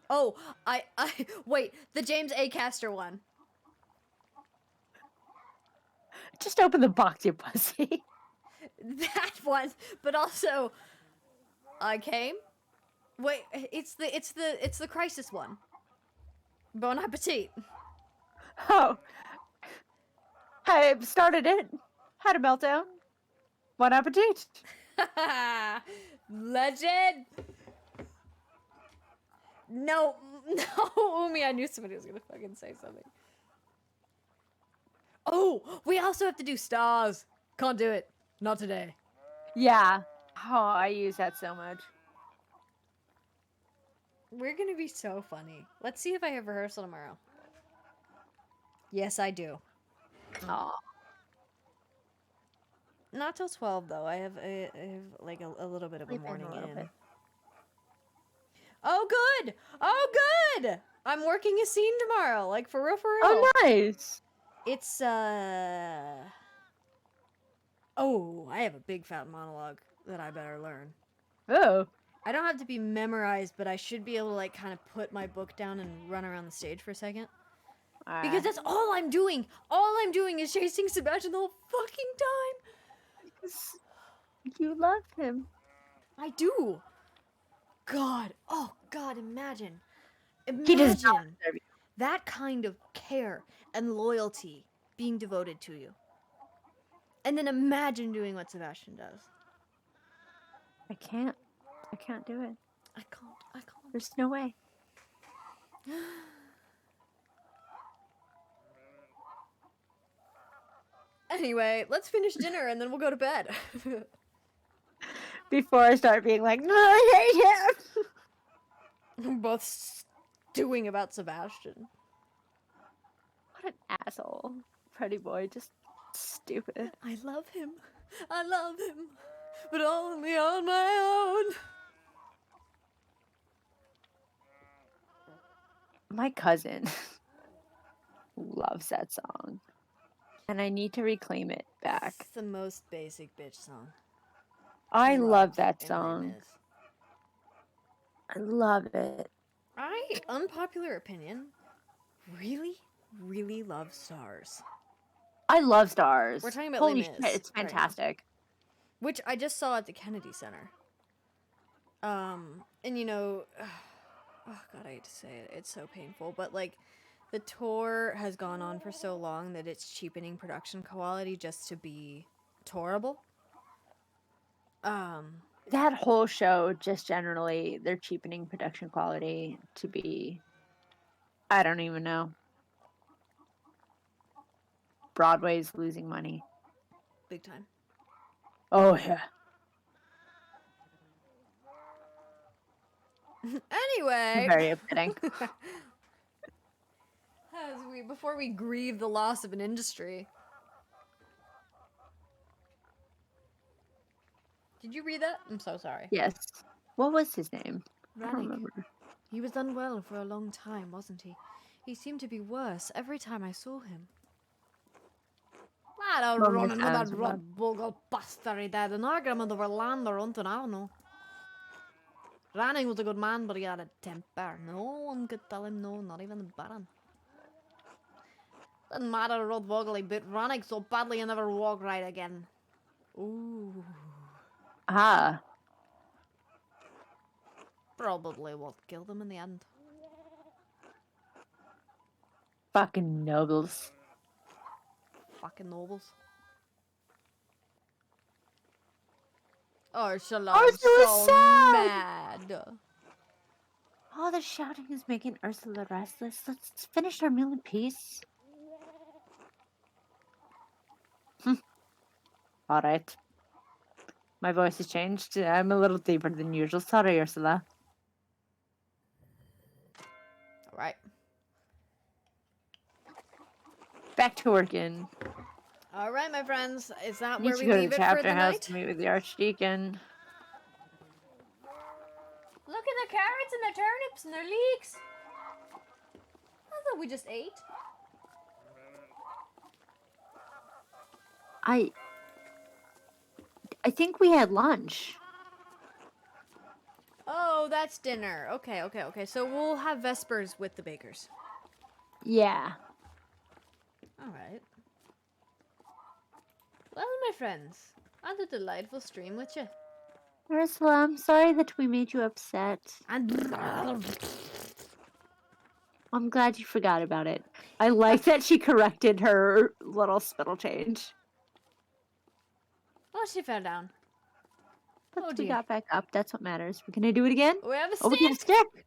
Oh, I wait, the James A. Caster one. Just open the box, you pussy. That one, but also I came. Wait, it's the crisis one. Bon appetit. Oh, I started it. Had a meltdown. Bon appetit. Legend. No, Umi, I knew somebody was gonna fucking say something. Oh, we also have to do stars. Can't do it. Not today. Yeah. Oh, I use that so much. We're gonna be so funny. Let's see if I have rehearsal tomorrow. Yes, I do. Oh, Not till 12 though. I have like a little bit of a Sleep in a morning little in. bit. Oh good! Oh good! I'm working a scene tomorrow, like for real, for real. Oh, nice. It's oh, I have a big fat monologue that I better learn. Oh. I don't have to be memorized, but I should be able to like kind of put my book down and run around the stage for a second. Because that's all I'm doing. All I'm doing is chasing Sebastian the whole fucking time. You love him. I do. God. Oh God, imagine. He does not Imagine deserve you. that kind of care and loyalty being devoted to you. And then imagine doing what Sebastian does. I can't do it. I can't. There's no way. Anyway, let's finish dinner and then we'll go to bed. Before I start being like, no, I hate him. We're both stewing about Sebastian. What an asshole. Pretty boy, just stupid. I love him. I love him. But only on my own. My cousin loves that song. And I need to reclaim it back. It's the most basic bitch song. I love that in Les song. Mis. I love it. Unpopular opinion, really, really love Stars. I love Stars. We're talking about Holy Les shit, Mis it's right now. fantastic. Which I just saw at the Kennedy Center. And you know, oh God, I hate to say it. It's so painful, but like, the tour has gone on for so long that it's cheapening production quality just to be tourable. That whole show, just generally, they're cheapening production quality to be, I don't even know. Broadway's losing money. Big time. Oh, yeah. Anyway, Very upsetting. before we grieve the loss of an industry. Did you read that? I'm so sorry. Yes. What was his name? I don't Rannick. remember. He was unwell for a long time, wasn't he? He seemed to be worse every time I saw him. I don't Well, run that into that sounds about- rot bugger bastard there. The argument over land or something, I don't know. Ranning was a good man, but he had a temper. No one could tell him no, not even the Baron. Didn't matter Rod Vogel, he bit Rannick so badly he never walked right again. Ooh. Ah. Probably will kill them in the end. Fucking nobles. Fucking nobles. Ursula, I'm Ursula's so sad! mad. All the shouting is making Ursula restless. Let's finish our meal in peace. Alright. My voice has changed. I'm a little deeper than usual. Sorry, Ursula. Alright. Back to working. Alright, my friends. Is that Need where to we go to leave the it for chapter the house night? to meet with the Archdeacon. Look at the carrots and the turnips and their leeks. I thought we just ate. I think we had lunch. Oh, that's dinner. Okay. So we'll have Vespers with the bakers. Yeah. Alright. Well, my friends, I had a delightful stream with you. Ursula, I'm sorry that we made you upset. And I'm glad you forgot about it. I like that she corrected her little spittle change. oh, she fell down. But Oh, we dear. got back up. That's what matters. We're gonna do it again. We have a Oh, we got a stick. stick.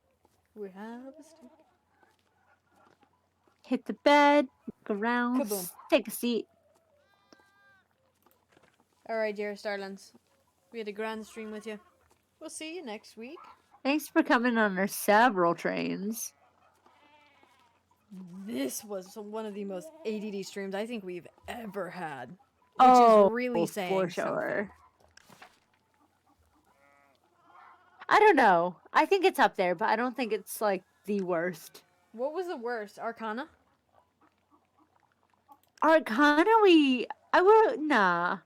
We have a stick. Hit the bed. Look around. Kaboom. Take a seat. Alright, dear starlings. We had a grand stream with you. We'll see you next week. Thanks for coming on our several trains. This was one of the most ADD streams I think we've ever had. Which Oh, is really saying for something. sure. I don't know. I think it's up there, but I don't think it's like the worst. What was the worst? Arcana? Arcana, nah.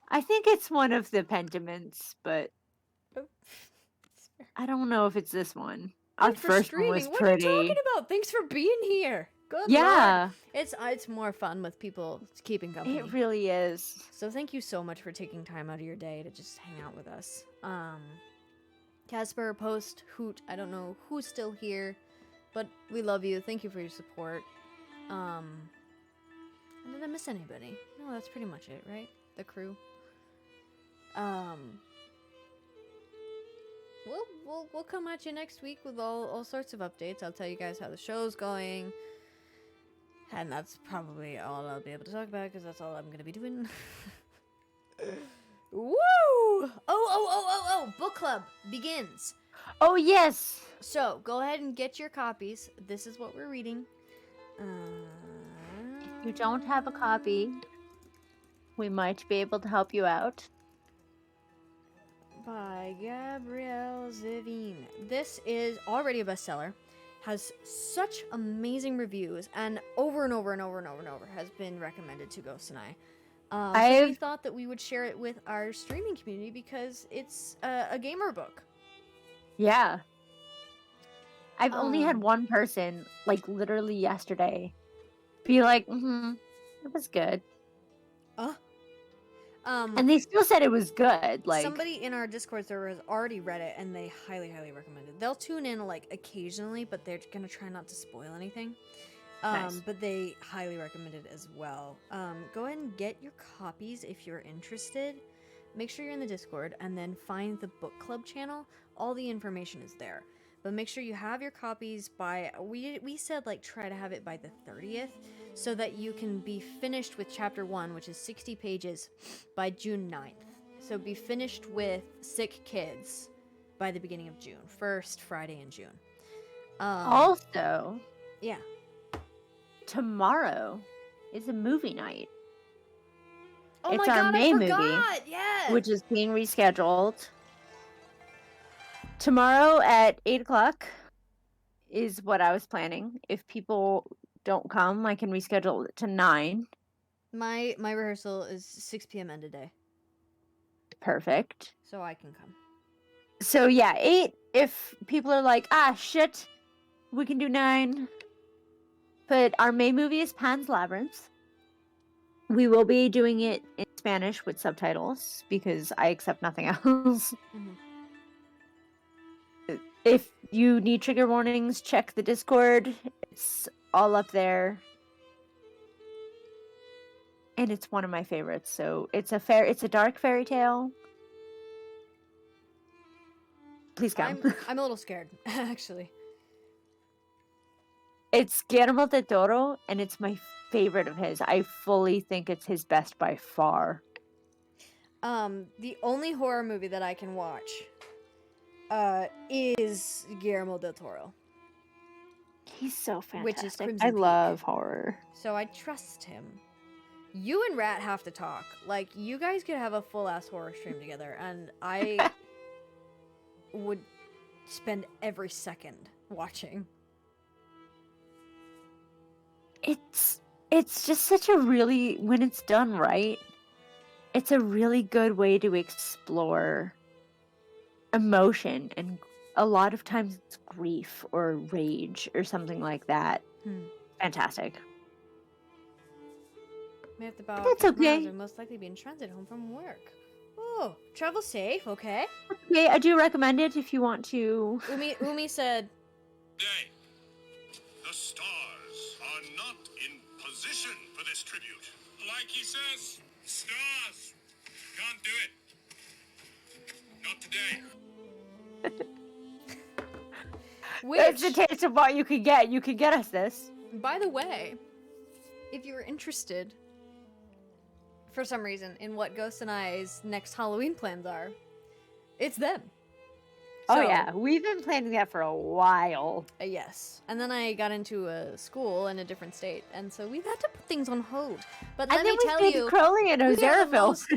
I think it's one of the Pentiments, but Oh. I don't know if it's this one. Our Thanks for first streaming. one was What are you pretty. talking about? Thanks for being here. Good Lord. Yeah, It's more fun with people keeping company. it really is. So thank you so much for taking time out of your day to just hang out with us. Casper, Post, Hoot, I don't know who's still here, but we love you. Thank you for your support. Did I miss anybody? No, that's pretty much it, right? The crew. We'll come at you next week with all sorts of updates. I'll tell you guys how the show's going. And that's probably all I'll be able to talk about because that's all I'm going to be doing. Woo! Oh! Book club begins. Oh, yes. So, go ahead and get your copies. This is what we're reading. If you don't have a copy, we might be able to help you out. By Gabrielle Zivine. This is already a bestseller. Has such amazing reviews, and over has been recommended to Ghost and I. So we thought that we would share it with our streaming community because it's a gamer book. Yeah. I've only had Um, one person, like literally yesterday, be like, it was good. And they still said it was good. Like, somebody in our Discord server has already read it, and they highly recommend it. They'll tune in like occasionally, but they're gonna try not to spoil anything. Nice. But they highly recommend it as well. Go ahead and get your copies if you're interested. Make sure you're in the Discord, and then find the book club channel. All the information is there. But make sure you have your copies by, we said like try to have it by the 30th, so that you can be finished with chapter 1, which is 60 pages, by June 9th. So be finished with Sick Kids by the beginning of June, first Friday in June. also, Yeah. tomorrow is a movie night, Oh It's my our god, May I movie, forgot! Yeah! which is being rescheduled. Tomorrow at 8 o'clock is what I was planning. If people don't come, I can reschedule it to 9. My rehearsal is 6 p.m. end of day, Perfect. so I can come. So yeah, 8 if people are like, shit, we can do 9. But our May movie is Pan's Labyrinth. We will be doing it in Spanish with subtitles because I accept nothing else. Mhm. If you need trigger warnings, check the Discord. It's all up there. And it's one of my favorites. So it's a dark fairy tale. Please come. I'm a little scared, actually. It's Guillermo del Toro, and it's my favorite of his. I fully think it's his best by far. The only horror movie that I can watch is Guillermo del Toro. He's so fantastic. Which is Crimson I Peak. love horror. So I trust him. You and Rat have to talk. Like, you guys could have a full-ass horror stream together, and I would spend every second watching. It's just such a really, when it's done right, it's a really good way to explore emotion, and a lot of times it's grief or rage or something like that. Fantastic. May have to bow That's out to okay. Miles and most likely be in transit home from work. Oh, travel safe, okay? Okay, I do recommend it if you want to. Umi said, Day. The stars are not in position for this tribute. Like he says, stars. Can't do it. Not today. It's a which, taste of what you could get. You could get us this. by the way, if you were interested, for some reason, in what Ghost and I's next Halloween plans are, it's them. Oh So, yeah, we've been planning that for a while. Yes. And then I got into a school in a different state, and so we've had to put things on hold. But And let then me we tell did you, Crowley and we are the Ozerafil. most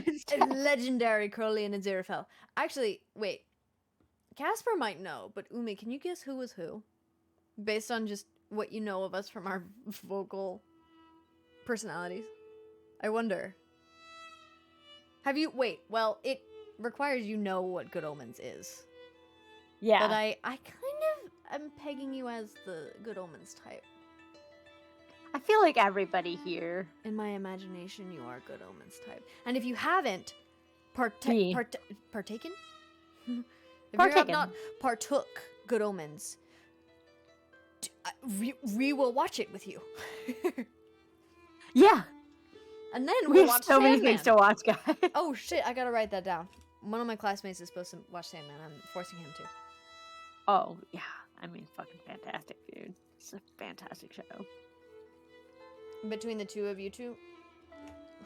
legendary Crowley and Aziraphale. Actually, wait. Casper might know, but Umi, can you guess who was who? Based on just what you know of us from our vocal personalities. I wonder. Have you... Wait, well, it requires you know what Good Omens is. Yeah. But I kind of am pegging you as the Good Omens type. I feel like everybody here. In my imagination, you are Good Omens type. And if you haven't Me. partaken? If you have Partaken. not partook Good Omens, we will watch it with you. Yeah. And then We we'll have watch so many Sandman. things to watch, guys. Oh shit, I gotta write that down. One of my classmates is supposed to watch Sandman. I'm forcing him to. Oh, yeah. I mean, fucking fantastic, dude. It's a fantastic show. Between the two of you two,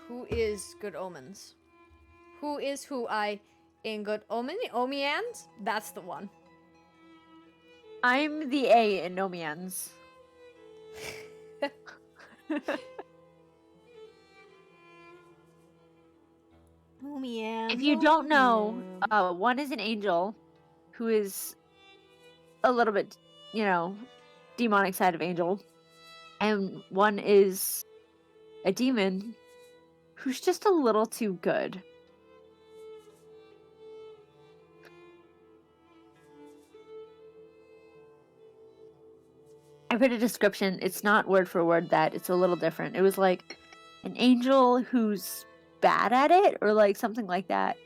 who is Good Omens? Who is who I in Good Omians? That's the one. I'm the A in Nomians. Omians. If you don't know, one is an angel who is a little bit, demonic side of angel. And one is a demon who's just a little too good. I read a description. It's not word for word that. It's a little different. It was like an angel who's bad at it, or like something like that.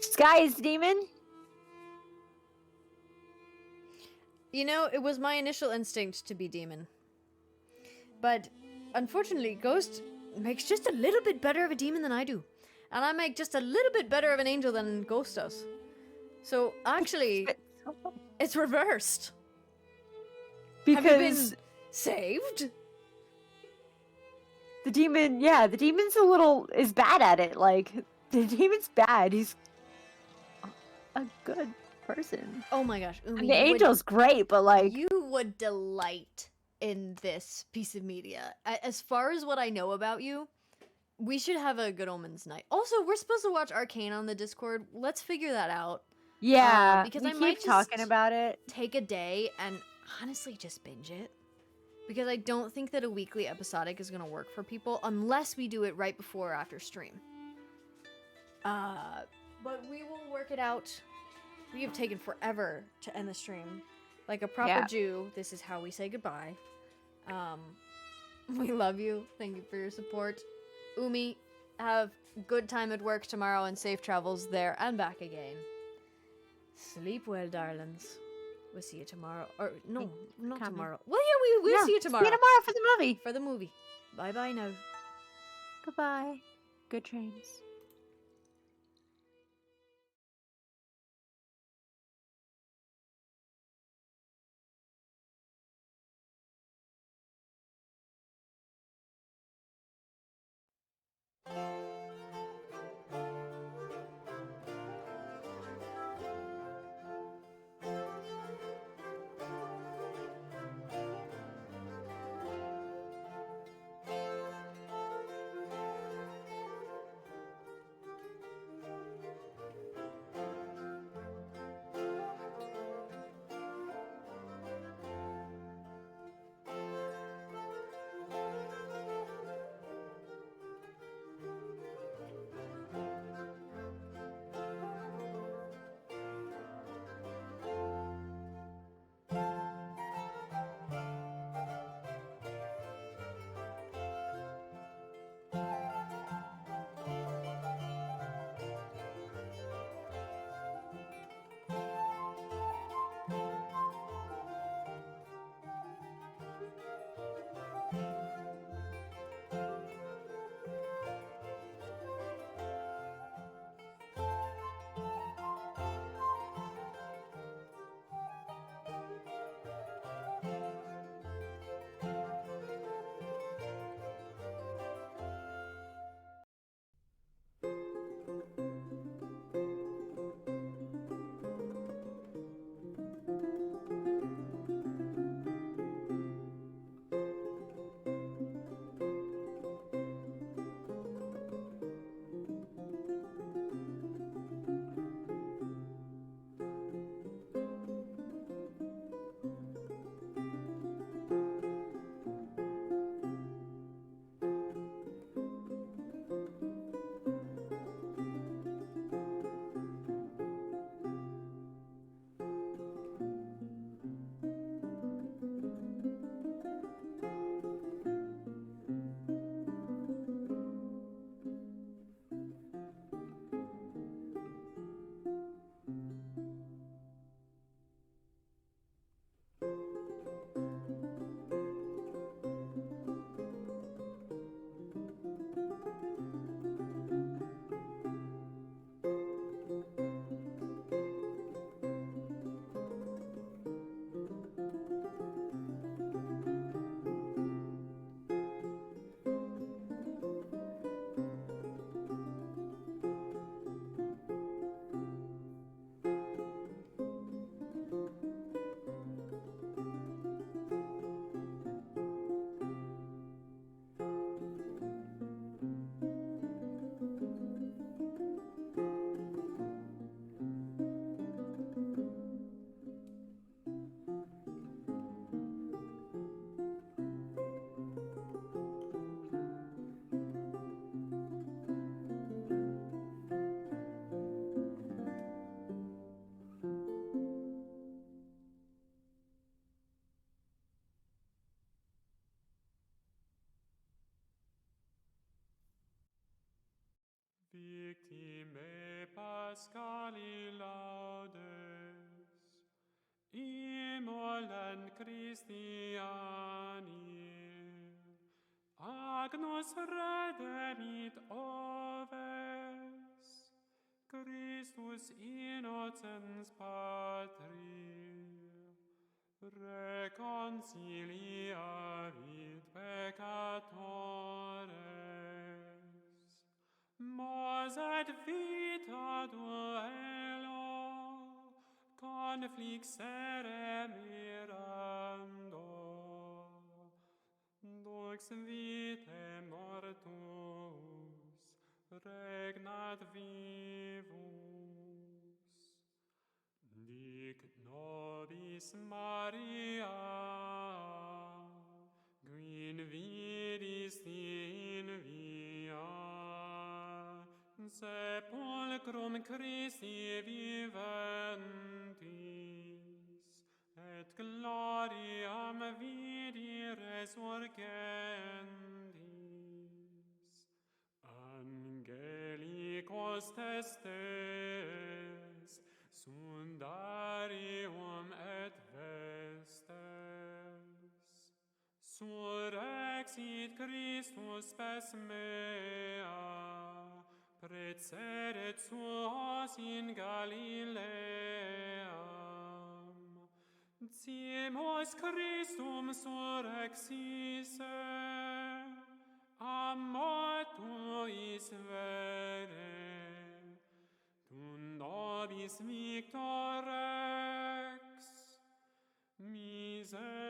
Skai is the demon? You know, it was my initial instinct to be demon. But unfortunately, Ghost makes just a little bit better of a demon than I do. And I make just a little bit better of an angel than Ghost does. So actually, it's reversed. Have you been Because saved? the demon's is bad at it. Like, the demon's bad. He's a good person. Oh my gosh, Umi, And the angel's great, but like, you would delight in this piece of media. As far as what I know about you, we should have a Good Omens night. Also, we're supposed to watch Arcane on the Discord. Let's figure that out. yeah, because we I keep might talking just- about it. Take a day and honestly just binge it. Because I don't think that a weekly episodic is going to work for people unless we do it right before or after stream. But we will work it out. We have taken forever to end the stream. Like a proper Yeah. Jew, this is how we say goodbye. We love you. Thank you for your support. Umi, have good time at work tomorrow and safe travels there and back again. Sleep well, darlings. We'll see you tomorrow. Or, no, not coming. tomorrow. Well, yeah, we'll see you tomorrow. See you tomorrow for the movie. For the movie. Bye-bye now. Goodbye. Good dreams. Victime Pascali laudes, immolant Christiani, Agnus redemit oves, Christus innocens Patri, reconciliavit peccatores, mos et vita duello conflixere mirando, dux vitae mortus regnat vivus. Dic nobis Maria, qui invidis in via, sepulcrum Christi viventis, et gloriam vidi resurgendis. Angelicos testes Sundarium et vestes. Surrexit Christus spes mea, precedit suos in Galileam. Ciemos Christum surrexisse, a mortuis vere, tu nobis victor rex, miserere